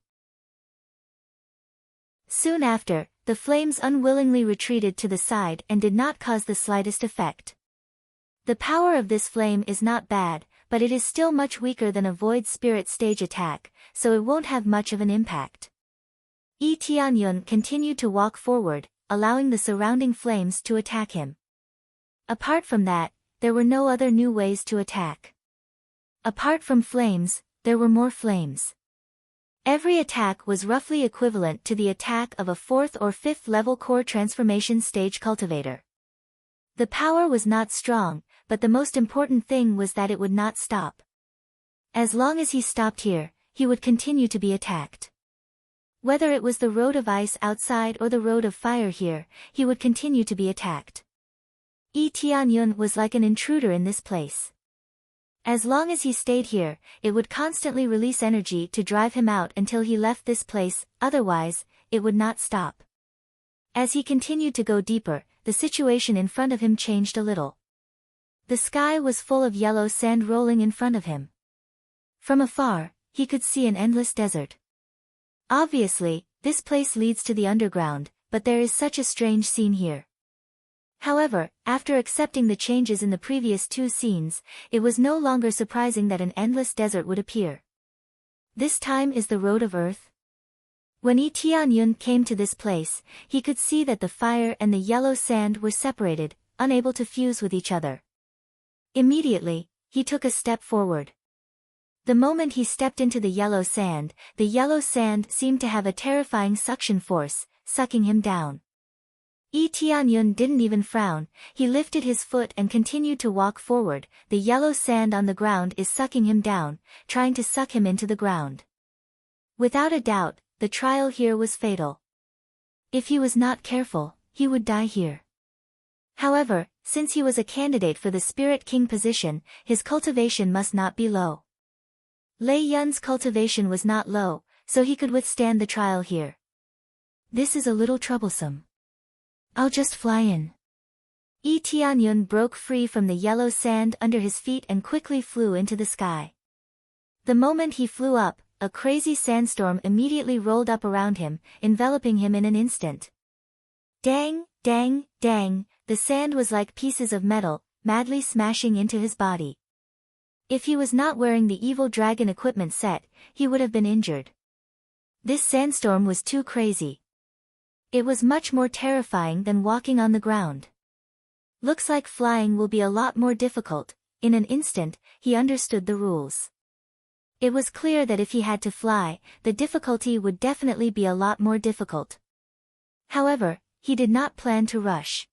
Soon after, the flames unwillingly retreated to the side and did not cause the slightest effect. The power of this flame is not bad, but it is still much weaker than a void spirit stage attack, so it won't have much of an impact. Tianyun continued to walk forward, allowing the surrounding flames to attack him. Apart from that, there were no other new ways to attack. Apart from flames, there were more flames. Every attack was roughly equivalent to the attack of a 4th or 5th level core transformation stage cultivator. The power was not strong, but the most important thing was that it would not stop. As long as he stopped here, he would continue to be attacked. Whether it was the road of ice outside or the road of fire here, he would continue to be attacked. Tianyun was like an intruder in this place. As long as he stayed here, it would constantly release energy to drive him out until he left this place, otherwise, it would not stop. As he continued to go deeper, the situation in front of him changed a little. The sky was full of yellow sand rolling in front of him. From afar, he could see an endless desert. Obviously, this place leads to the underground, but there is such a strange scene here. However, after accepting the changes in the previous two scenes, it was no longer surprising that an endless desert would appear. This time is the road of earth. When Yi Tianyun came to this place, he could see that the fire and the yellow sand were separated, unable to fuse with each other. Immediately, he took a step forward. The moment he stepped into the yellow sand seemed to have a terrifying suction force, sucking him down. Yi Tianyun didn't even frown, he lifted his foot and continued to walk forward. The yellow sand on the ground is sucking him down, trying to suck him into the ground. Without a doubt, the trial here was fatal. If he was not careful, he would die here. However, since he was a candidate for the Spirit King position, his cultivation must not be low. Lei Yun's cultivation was not low, so he could withstand the trial here. This is a little troublesome. I'll just fly in. Yi Tianyun broke free from the yellow sand under his feet and quickly flew into the sky. The moment he flew up, a crazy sandstorm immediately rolled up around him, enveloping him in an instant. Dang, dang, dang, the sand was like pieces of metal, madly smashing into his body. If he was not wearing the evil dragon equipment set, he would have been injured. This sandstorm was too crazy. It was much more terrifying than walking on the ground. Looks like flying will be a lot more difficult. In an instant, he understood the rules. It was clear that if he had to fly, the difficulty would definitely be a lot more difficult. However, he did not plan to rush.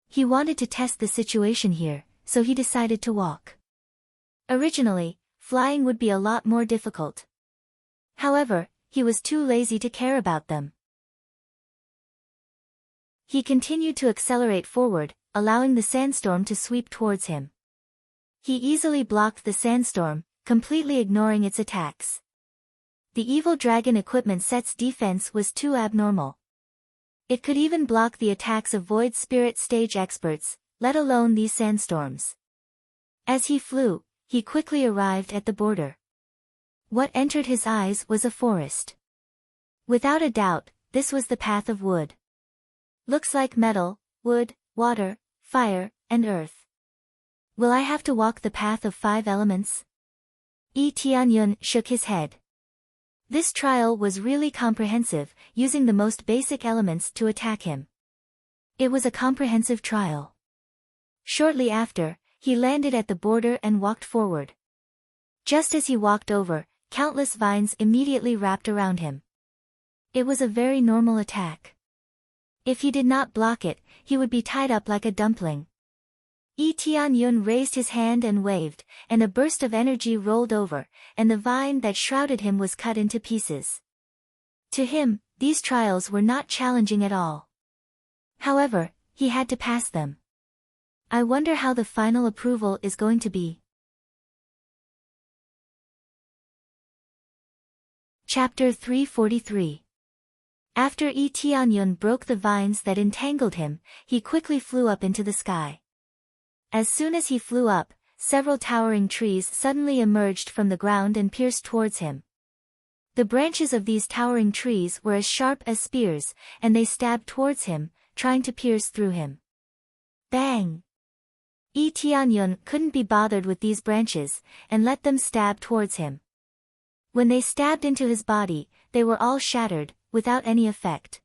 He wanted to test the situation here, so he decided to walk. Originally, flying would be a lot more difficult. However, he was too lazy to care about them. He continued to accelerate forward, allowing the sandstorm to sweep towards him. He easily blocked the sandstorm, completely ignoring its attacks. The evil dragon equipment set's defense was too abnormal. It could even block the attacks of void spirit stage experts, let alone these sandstorms. As he flew, he quickly arrived at the border. What entered his eyes was a forest. Without a doubt, this was the path of wood. Looks like metal, wood, water, fire, and earth. Will I have to walk the path of 5 elements? Yi Tianyun shook his head. This trial was really comprehensive, using the most basic elements to attack him. It was a comprehensive trial. Shortly after, he landed at the border and walked forward. Just as he walked over, countless vines immediately wrapped around him. It was a very normal attack. If he did not block it, he would be tied up like a dumpling. Yi Tianyun raised his hand and waved, and a burst of energy rolled over, and the vine that shrouded him was cut into pieces. To him, these trials were not challenging at all. However, he had to pass them. I wonder how the final approval is going to be. Chapter 343. After Yi Tianyun broke the vines that entangled him, he quickly flew up into the sky. As soon as he flew up, several towering trees suddenly emerged from the ground and pierced towards him. The branches of these towering trees were as sharp as spears, and they stabbed towards him, trying to pierce through him. Bang! Yi Tianyun couldn't be bothered with these branches, and let them stab towards him. When they stabbed into his body, they were all shattered, without any effect.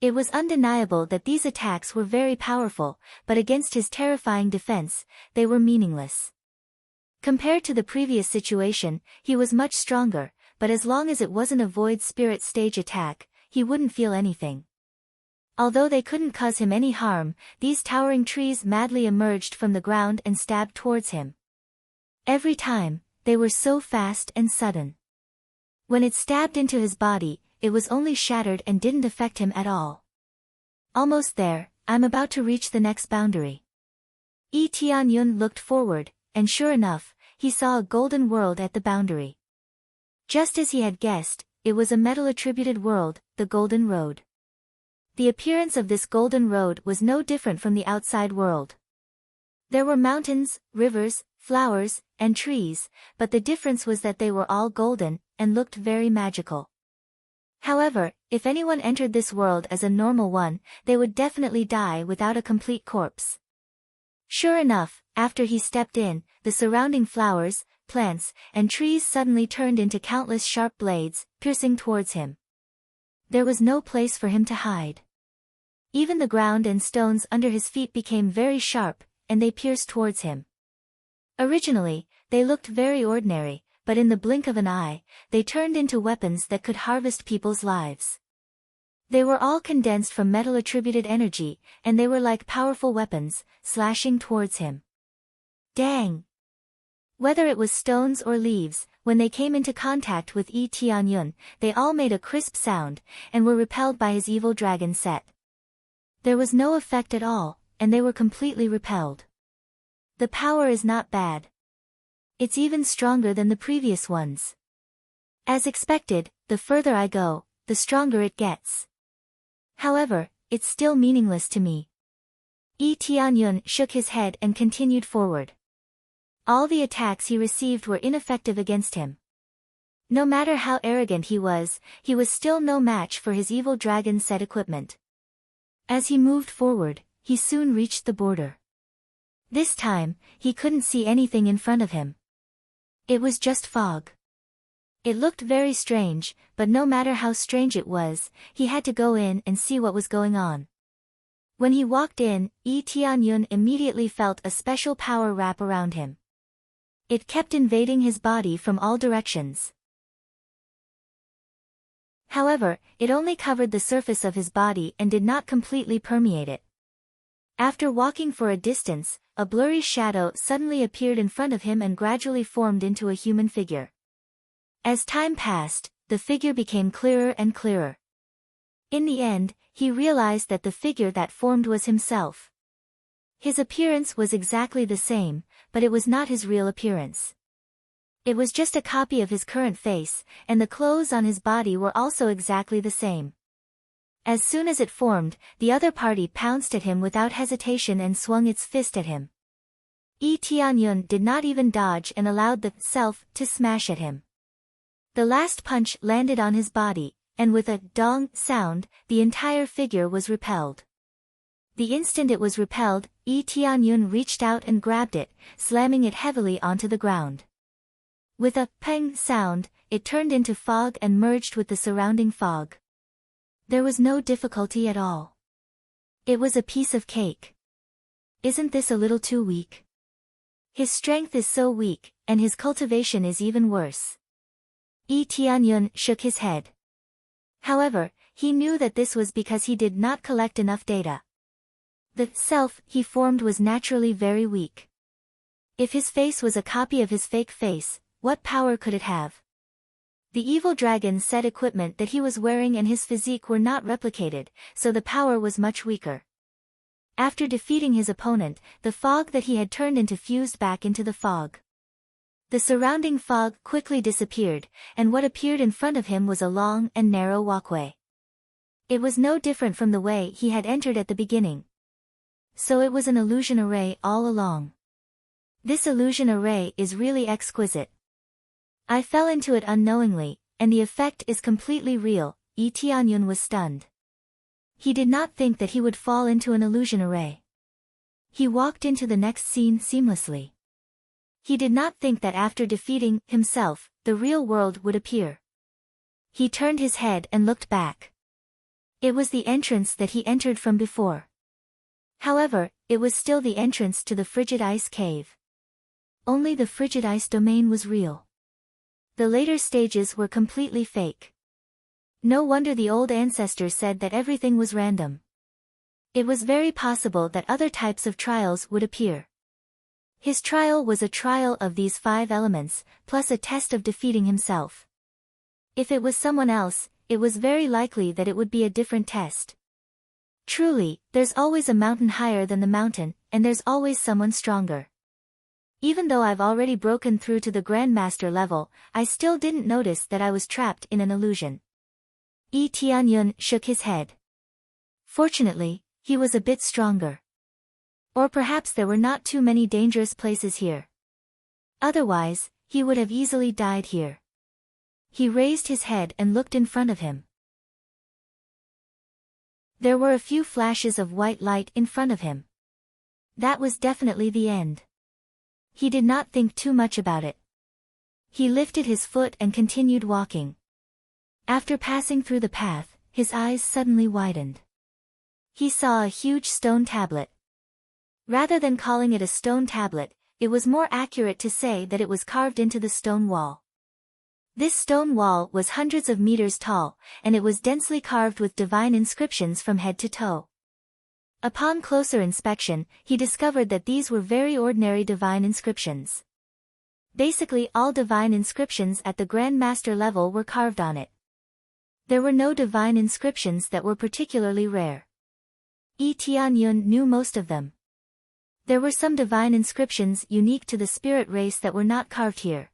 It was undeniable that these attacks were very powerful, but against his terrifying defense, they were meaningless. Compared to the previous situation, he was much stronger, but as long as it wasn't a void spirit stage attack, he wouldn't feel anything. Although they couldn't cause him any harm, these towering trees madly emerged from the ground and stabbed towards him. Every time, they were so fast and sudden. When it stabbed into his body, it was only shattered and didn't affect him at all. Almost there, I'm about to reach the next boundary. Yi Tianyun looked forward, and sure enough, he saw a golden world at the boundary. Just as he had guessed, it was a metal-attributed world, the Golden Road. The appearance of this golden road was no different from the outside world. There were mountains, rivers, flowers, and trees, but the difference was that they were all golden, and looked very magical. However, if anyone entered this world as a normal one, they would definitely die without a complete corpse. Sure enough, after he stepped in, the surrounding flowers, plants, and trees suddenly turned into countless sharp blades, piercing towards him. There was no place for him to hide. Even the ground and stones under his feet became very sharp, and they pierced towards him. Originally, they looked very ordinary, but in the blink of an eye, they turned into weapons that could harvest people's lives. They were all condensed from metal-attributed energy, and they were like powerful weapons, slashing towards him. Dang! Whether it was stones or leaves, when they came into contact with Yi Tianyun, they all made a crisp sound, and were repelled by his evil dragon set. There was no effect at all, and they were completely repelled. The power is not bad. It's even stronger than the previous ones. As expected, the further I go, the stronger it gets. However, it's still meaningless to me. Yi Tianyun shook his head and continued forward. All the attacks he received were ineffective against him. No matter how arrogant he was still no match for his evil dragon set equipment. As he moved forward, he soon reached the border. This time, he couldn't see anything in front of him. It was just fog. It looked very strange, but no matter how strange it was, he had to go in and see what was going on. When he walked in, Yi Tianyun immediately felt a special power wrap around him. It kept invading his body from all directions. However, it only covered the surface of his body and did not completely permeate it. After walking for a distance, a blurry shadow suddenly appeared in front of him and gradually formed into a human figure. As time passed, the figure became clearer and clearer. In the end, he realized that the figure that formed was himself. His appearance was exactly the same, but it was not his real appearance. It was just a copy of his current face, and the clothes on his body were also exactly the same. As soon as it formed, the other party pounced at him without hesitation and swung its fist at him. Yi Tianyun did not even dodge and allowed the self to smash at him. The last punch landed on his body, and with a dong sound, the entire figure was repelled. The instant it was repelled, Yi Tianyun reached out and grabbed it, slamming it heavily onto the ground. With a peng sound, it turned into fog and merged with the surrounding fog. There was no difficulty at all. It was a piece of cake. Isn't this a little too weak? His strength is so weak, and his cultivation is even worse. Yi Tianyun shook his head. However, he knew that this was because he did not collect enough data. The self he formed was naturally very weak. If his face was a copy of his fake face, what power could it have? The evil dragon set equipment that he was wearing and his physique were not replicated, so the power was much weaker. After defeating his opponent, the fog that he had turned into fused back into the fog. The surrounding fog quickly disappeared, and what appeared in front of him was a long and narrow walkway. It was no different from the way he had entered at the beginning. So it was an illusion array all along. This illusion array is really exquisite. I fell into it unknowingly, and the effect is completely real. Yi Tianyun was stunned. He did not think that he would fall into an illusion array. He walked into the next scene seamlessly. He did not think that after defeating himself, the real world would appear. He turned his head and looked back. It was the entrance that he entered from before. However, it was still the entrance to the frigid ice cave. Only the frigid ice domain was real. The later stages were completely fake. No wonder the old ancestors said that everything was random. It was very possible that other types of trials would appear. His trial was a trial of these 5 elements, plus a test of defeating himself. If it was someone else, it was very likely that it would be a different test. Truly, there's always a mountain higher than the mountain, and there's always someone stronger. Even though I've already broken through to the Grandmaster level, I still didn't notice that I was trapped in an illusion. Yi Tianyun shook his head. Fortunately, he was a bit stronger. Or perhaps there were not too many dangerous places here. Otherwise, he would have easily died here. He raised his head and looked in front of him. There were a few flashes of white light in front of him. That was definitely the end. He did not think too much about it. He lifted his foot and continued walking. After passing through the path, his eyes suddenly widened. He saw a huge stone tablet. Rather than calling it a stone tablet, it was more accurate to say that it was carved into the stone wall. This stone wall was hundreds of meters tall, and it was densely carved with divine inscriptions from head to toe. Upon closer inspection, he discovered that these were very ordinary divine inscriptions. Basically all divine inscriptions at the Grand Master level were carved on it. There were no divine inscriptions that were particularly rare. Yi Tianyun knew most of them. There were some divine inscriptions unique to the spirit race that were not carved here.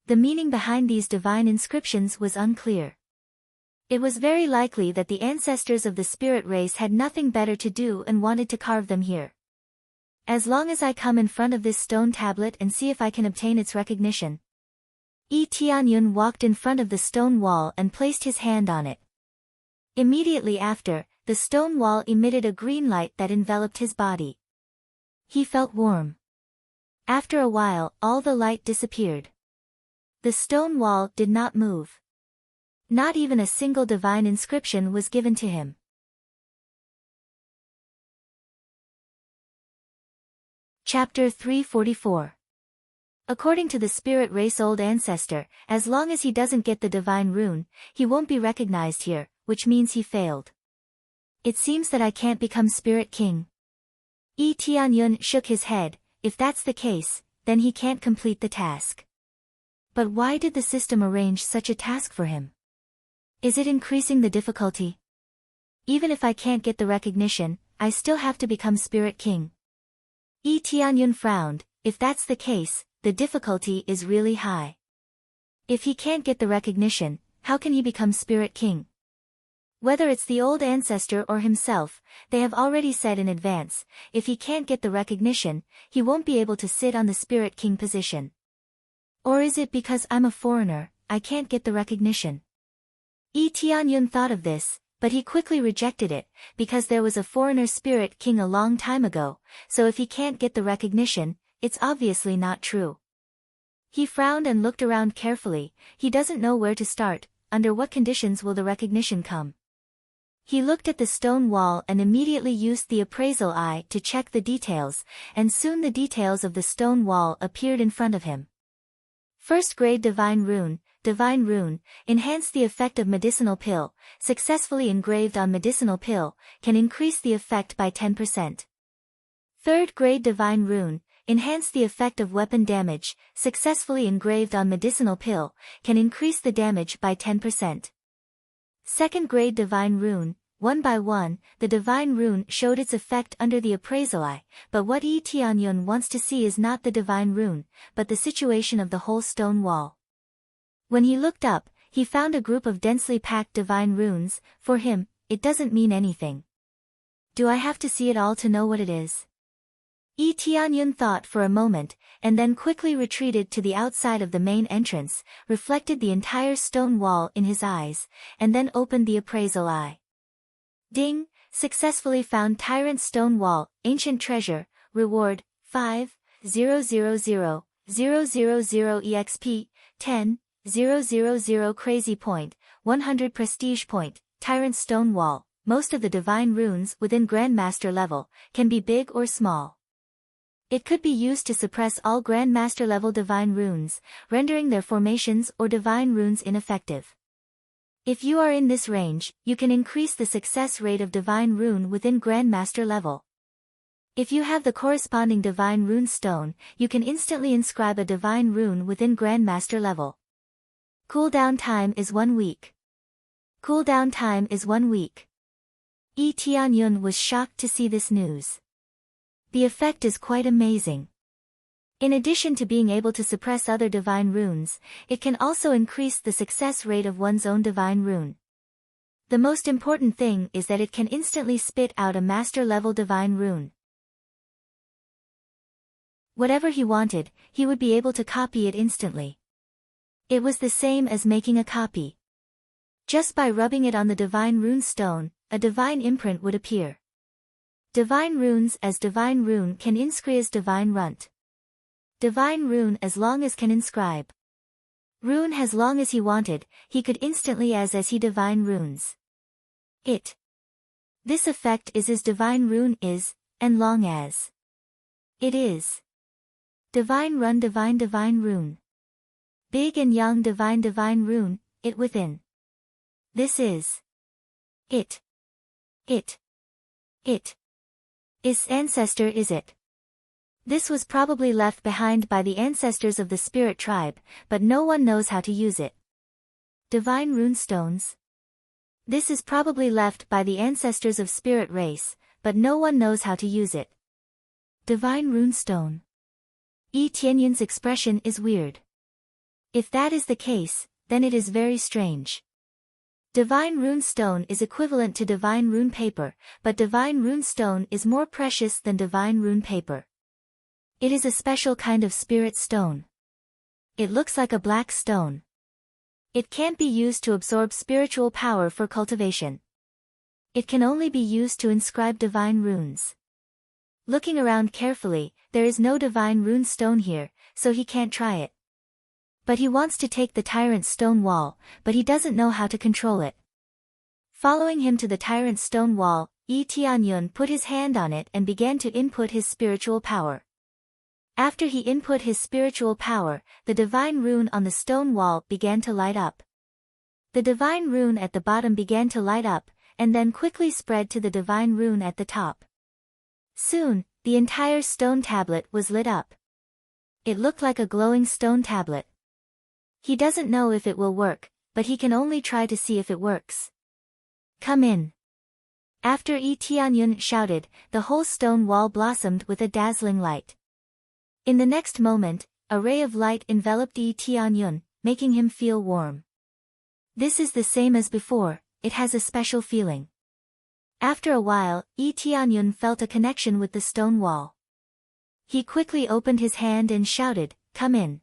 The meaning behind these divine inscriptions was unclear. It was very likely that the ancestors of the spirit race had nothing better to do and wanted to carve them here. As long as I come in front of this stone tablet and see if I can obtain its recognition. Yi Tianyun walked in front of the stone wall and placed his hand on it. Immediately after, the stone wall emitted a green light that enveloped his body. He felt warm. After a while, all the light disappeared. The stone wall did not move. Not even a single divine inscription was given to him. Chapter 344. According to the spirit race old ancestor, as long as he doesn't get the divine rune, he won't be recognized here, which means he failed. It seems that I can't become spirit king. Yi Tianyun shook his head. If that's the case, then he can't complete the task. But why did the system arrange such a task for him? Is it increasing the difficulty? Even if I can't get the recognition, I still have to become spirit king. Yi Tianyun frowned. If that's the case, the difficulty is really high. If he can't get the recognition, how can he become spirit king? Whether it's the old ancestor or himself, they have already said in advance, if he can't get the recognition, he won't be able to sit on the spirit king position. Or is it because I'm a foreigner, I can't get the recognition? Yi Tianyun thought of this, but he quickly rejected it, because there was a foreigner spirit king a long time ago, so if he can't get the recognition, it's obviously not true. He frowned and looked around carefully. He doesn't know where to start. Under what conditions will the recognition come? He looked at the stone wall and immediately used the appraisal eye to check the details, and soon the details of the stone wall appeared in front of him. First grade divine rune, enhance the effect of medicinal pill, successfully engraved on medicinal pill, can increase the effect by 10%. Third grade divine rune, enhance the effect of weapon damage, successfully engraved on medicinal pill, can increase the damage by 10%. Second grade divine rune, 1 by 1, the divine rune showed its effect under the appraisal eye, but what Yi Tianyun wants to see is not the divine rune, but the situation of the whole stone wall. When he looked up, he found a group of densely packed divine runes. For him, it doesn't mean anything. Do I have to see it all to know what it is? Yi Tianyun thought for a moment, and then quickly retreated to the outside of the main entrance, reflected the entire stone wall in his eyes, and then opened the appraisal eye. Ding! Successfully found Tyrant Stone Wall, Ancient Treasure, Reward, 5,000,000 EXP, 10,000 Crazy Point, 100 Prestige Point, Tyrant Stone Wall. Most of the divine runes within Grandmaster level can be big or small. It could be used to suppress all Grandmaster level divine runes, rendering their formations or divine runes ineffective. If you are in this range, you can increase the success rate of divine rune within Grandmaster level. If you have the corresponding divine rune stone, you can instantly inscribe a divine rune within Grandmaster level. Cooldown time is 1 week. Cooldown time is 1 week. Yi Tianyun was shocked to see this news. The effect is quite amazing. In addition to being able to suppress other divine runes, it can also increase the success rate of one's own divine rune. The most important thing is that it can instantly spit out a master-level divine rune. Whatever he wanted, he would be able to copy it instantly. It was the same as making a copy. Just by rubbing it on the divine rune stone, a divine imprint would appear. Divine runes as divine rune can inscribe as divine runt. Divine rune as long as can inscribe. Rune as long as he wanted, he could instantly as he divine runes. It. This effect is as divine rune is, and long as. It is. Divine run divine rune. Big and young divine rune, it within. This is. It. It. It. Is ancestor is it. This was probably left behind by the ancestors of the spirit tribe, but no one knows how to use it. Divine rune stones. This is probably left by the ancestors of spirit race, but no one knows how to use it. Divine rune stone. Yi Tianyun's expression is weird. If that is the case, then it is very strange. Divine rune stone is equivalent to divine rune paper, but divine rune stone is more precious than divine rune paper. It is a special kind of spirit stone. It looks like a black stone. It can't be used to absorb spiritual power for cultivation. It can only be used to inscribe divine runes. Looking around carefully, there is no divine rune stone here, so he can't try it. But he wants to take the tyrant's stone wall, but he doesn't know how to control it. Following him to the tyrant's stone wall, Yi Tianyun put his hand on it and began to input his spiritual power. After he input his spiritual power, the divine rune on the stone wall began to light up. The divine rune at the bottom began to light up, and then quickly spread to the divine rune at the top. Soon, the entire stone tablet was lit up. It looked like a glowing stone tablet. He doesn't know if it will work, but he can only try to see if it works. Come in. After Yi Tianyun shouted, the whole stone wall blossomed with a dazzling light. In the next moment, a ray of light enveloped Yi Tianyun, making him feel warm. This is the same as before, it has a special feeling. After a while, Yi Tianyun felt a connection with the stone wall. He quickly opened his hand and shouted, "Come in."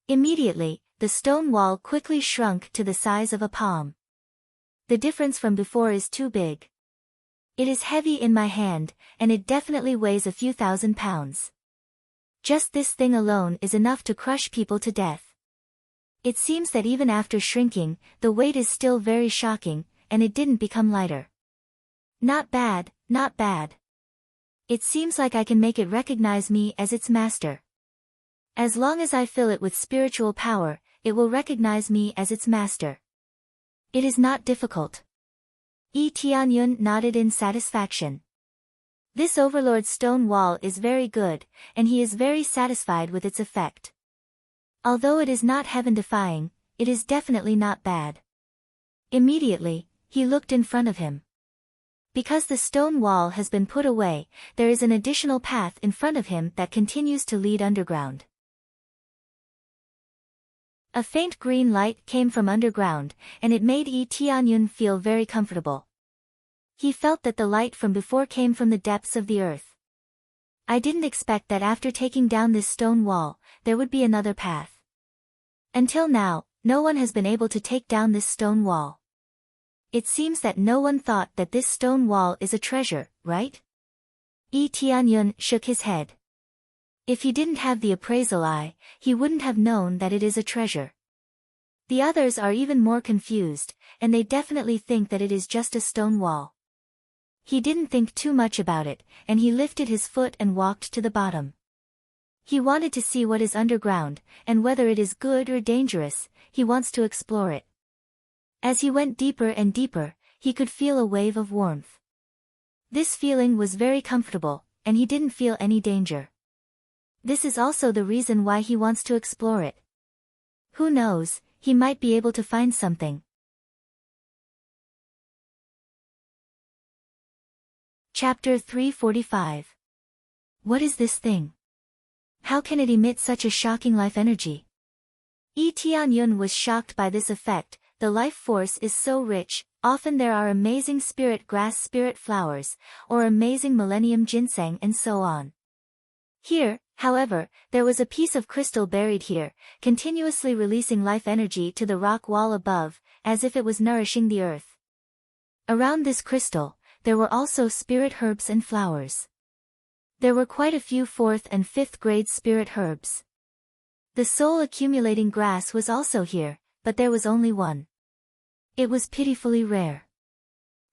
Immediately, the stone wall quickly shrunk to the size of a palm. The difference from before is too big. It is heavy in my hand, and it definitely weighs a few thousand pounds. Just this thing alone is enough to crush people to death. It seems that even after shrinking, the weight is still very shocking, and it didn't become lighter. Not bad, not bad. It seems like I can make it recognize me as its master. As long as I fill it with spiritual power, it will recognize me as its master. It is not difficult. Yi Tianyun nodded in satisfaction. This overlord stone wall is very good, and he is very satisfied with its effect. Although it is not heaven-defying, it is definitely not bad. Immediately, he looked in front of him. Because the stone wall has been put away, there is an additional path in front of him that continues to lead underground. A faint green light came from underground, and it made Yi Tianyun feel very comfortable. He felt that the light from before came from the depths of the earth. I didn't expect that after taking down this stone wall, there would be another path. Until now, no one has been able to take down this stone wall. It seems that no one thought that this stone wall is a treasure, right? Yi Tianyun shook his head. If he didn't have the appraisal eye, he wouldn't have known that it is a treasure. The others are even more confused, and they definitely think that it is just a stone wall. He didn't think too much about it, and he lifted his foot and walked to the bottom. He wanted to see what is underground, and whether it is good or dangerous, he wants to explore it. As he went deeper and deeper, he could feel a wave of warmth. This feeling was very comfortable, and he didn't feel any danger. This is also the reason why he wants to explore it. Who knows, he might be able to find something. Chapter 345. What is this thing? How can it emit such a shocking life energy? Tianyun was shocked by this effect. The life force is so rich, often there are amazing spirit grass spirit flowers, or amazing millennium ginseng and so on. Here, however, there was a piece of crystal buried here, continuously releasing life energy to the rock wall above, as if it was nourishing the earth. Around this crystal, there were also spirit herbs and flowers. There were quite a few 4th and 5th grade spirit herbs. The soul accumulating grass was also here, but there was only one. It was pitifully rare.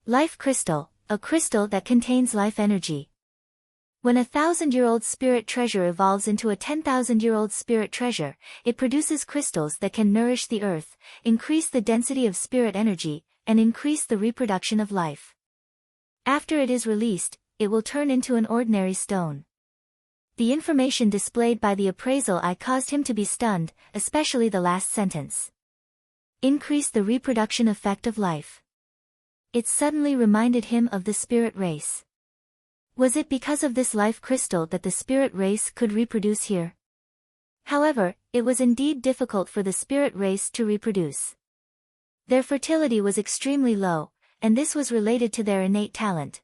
Life crystal, a crystal that contains life energy. When a 1,000-year-old spirit treasure evolves into a 10,000-year-old spirit treasure, it produces crystals that can nourish the earth, increase the density of spirit energy, and increase the reproduction of life. After it is released, it will turn into an ordinary stone. The information displayed by the appraisal eye caused him to be stunned, especially the last sentence. Increase the reproduction effect of life. It suddenly reminded him of the spirit race. Was it because of this life crystal that the spirit race could reproduce here? However, it was indeed difficult for the spirit race to reproduce. Their fertility was extremely low, and this was related to their innate talent.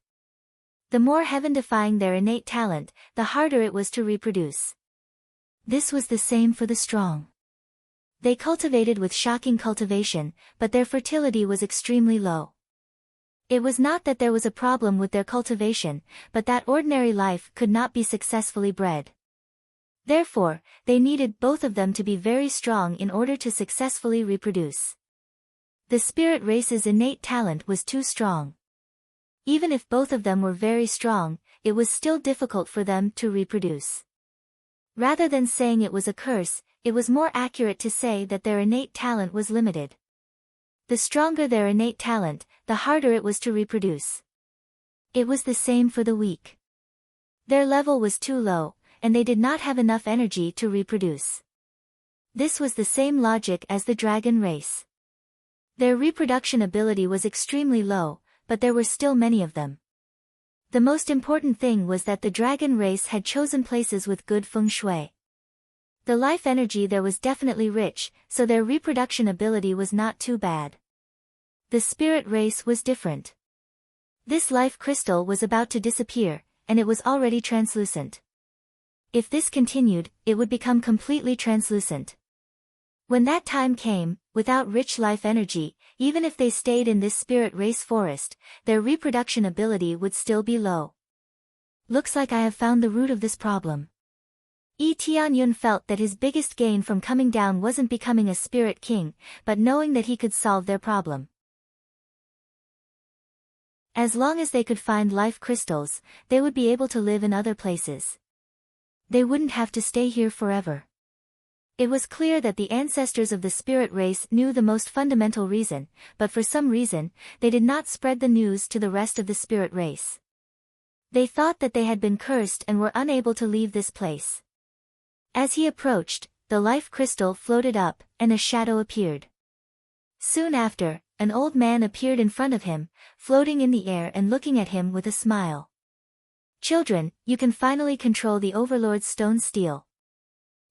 The more heaven-defying their innate talent, the harder it was to reproduce. This was the same for the strong. They cultivated with shocking cultivation, but their fertility was extremely low. It was not that there was a problem with their cultivation, but that ordinary life could not be successfully bred. Therefore, they needed both of them to be very strong in order to successfully reproduce. The spirit race's innate talent was too strong. Even if both of them were very strong, it was still difficult for them to reproduce. Rather than saying it was a curse, it was more accurate to say that their innate talent was limited. The stronger their innate talent, the harder it was to reproduce. It was the same for the weak. Their level was too low, and they did not have enough energy to reproduce. This was the same logic as the dragon race. Their reproduction ability was extremely low, but there were still many of them. The most important thing was that the dragon race had chosen places with good feng shui. The life energy there was definitely rich, so their reproduction ability was not too bad. The spirit race was different. This life crystal was about to disappear, and it was already translucent. If this continued, it would become completely translucent. When that time came, without rich life energy, even if they stayed in this spirit race forest, their reproduction ability would still be low. Looks like I have found the root of this problem. Tianyun felt that his biggest gain from coming down wasn't becoming a spirit king, but knowing that he could solve their problem. As long as they could find life crystals, they would be able to live in other places. They wouldn't have to stay here forever. It was clear that the ancestors of the spirit race knew the most fundamental reason, but for some reason, they did not spread the news to the rest of the spirit race. They thought that they had been cursed and were unable to leave this place. As he approached, the life crystal floated up, and a shadow appeared. Soon after, an old man appeared in front of him, floating in the air and looking at him with a smile. "Children, you can finally control the Overlord's stone steel.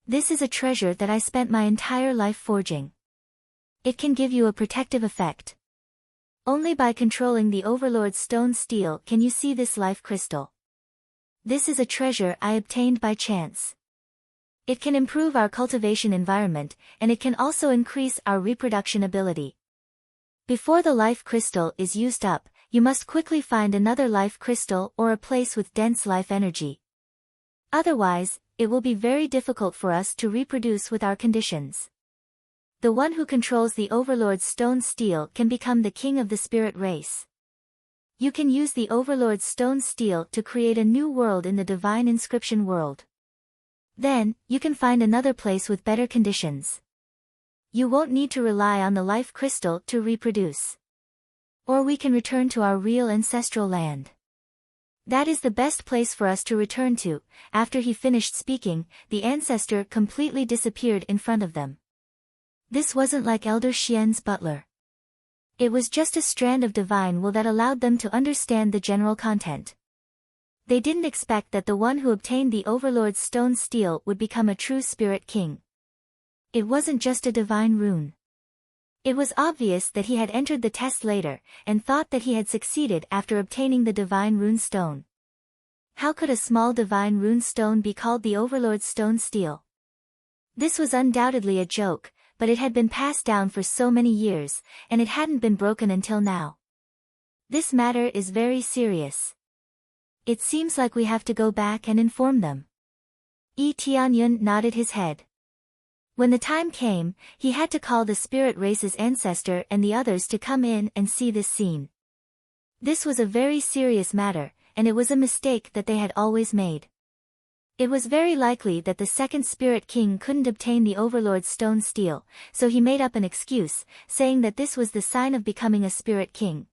This is a treasure that I spent my entire life forging. It can give you a protective effect. Only by controlling the Overlord's stone steel can you see this life crystal. This is a treasure I obtained by chance. It can improve our cultivation environment, and it can also increase our reproduction ability. Before the life crystal is used up, you must quickly find another life crystal or a place with dense life energy. Otherwise, it will be very difficult for us to reproduce with our conditions. The one who controls the Overlord's stone steel can become the king of the spirit race. You can use the Overlord's stone steel to create a new world in the divine inscription world. Then, you can find another place with better conditions. You won't need to rely on the life crystal to reproduce. Or we can return to our real ancestral land. That is the best place for us to return to." After he finished speaking, the ancestor completely disappeared in front of them. This wasn't like Elder Xian's butler. It was just a strand of divine will that allowed them to understand the general content. They didn't expect that the one who obtained the Overlord's stone steel would become a true spirit king. It wasn't just a divine rune. It was obvious that he had entered the test later, and thought that he had succeeded after obtaining the divine rune stone. How could a small divine rune stone be called the Overlord's stone steel? This was undoubtedly a joke, but it had been passed down for so many years, and it hadn't been broken until now. This matter is very serious. It seems like we have to go back and inform them. Yi Tianyun nodded his head. When the time came, he had to call the spirit race's ancestor and the others to come in and see this scene. This was a very serious matter, and it was a mistake that they had always made. It was very likely that the second spirit king couldn't obtain the Overlord's stone steel, so he made up an excuse, saying that this was the sign of becoming a spirit king.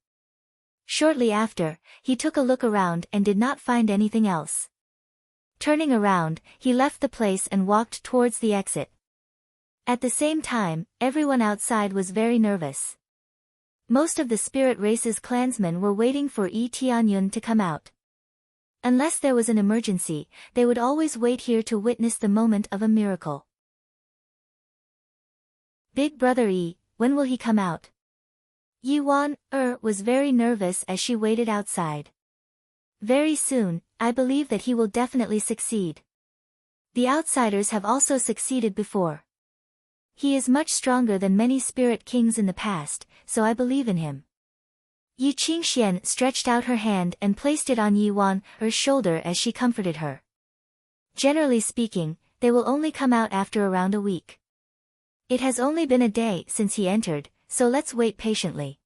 Shortly after, he took a look around and did not find anything else. Turning around, he left the place and walked towards the exit. At the same time, everyone outside was very nervous. Most of the spirit race's clansmen were waiting for Yi Tianyun to come out. Unless there was an emergency, they would always wait here to witness the moment of a miracle. Big Brother Yi, when will he come out? Yi Wan-er was very nervous as she waited outside. Very soon, I believe that he will definitely succeed. The outsiders have also succeeded before. He is much stronger than many spirit kings in the past, so I believe in him. Yi Qingxian stretched out her hand and placed it on Yi Wan-er's shoulder as she comforted her. Generally speaking, they will only come out after around a week. It has only been a day since he entered, so let's wait patiently.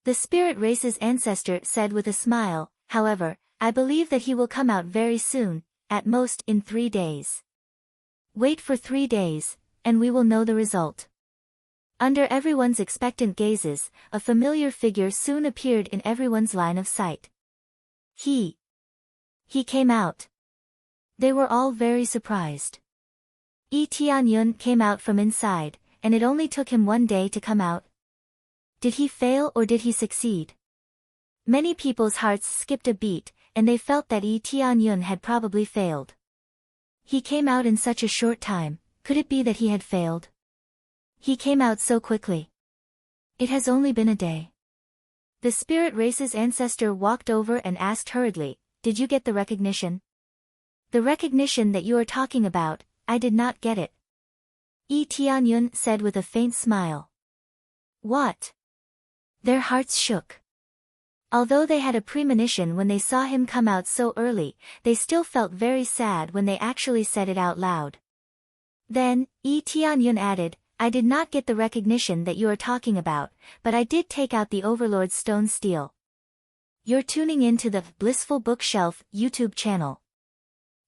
The spirit race's ancestor said with a smile, however, I believe that he will come out very soon, at most in 3 days. Wait for 3 days, and we will know the result. Under everyone's expectant gazes, a familiar figure soon appeared in everyone's line of sight. He came out. They were all very surprised. Yi Tianyun came out from inside, and it only took him 1 day to come out. Did he fail or did he succeed? Many people's hearts skipped a beat, and they felt that Yi Tianyun had probably failed. He came out in such a short time. Could it be that he had failed? He came out so quickly. It has only been a day. The spirit race's ancestor walked over and asked hurriedly, did you get the recognition? The recognition that you are talking about, I did not get it. Yi Tianyun said with a faint smile. What? Their hearts shook. Although they had a premonition when they saw him come out so early, they still felt very sad when they actually said it out loud. Then, Yi Tianyun added, I did not get the recognition that you are talking about, but I did take out the Overlord's stone steel. You're tuning in to the Blissful Bookshelf YouTube channel.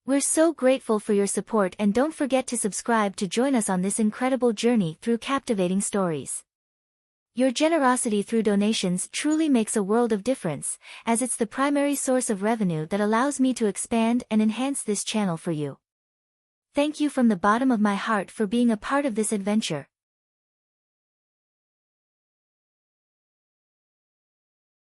We're so grateful for your support, and don't forget to subscribe to join us on this incredible journey through captivating stories. Your generosity through donations truly makes a world of difference, as it's the primary source of revenue that allows me to expand and enhance this channel for you. Thank you from the bottom of my heart for being a part of this adventure.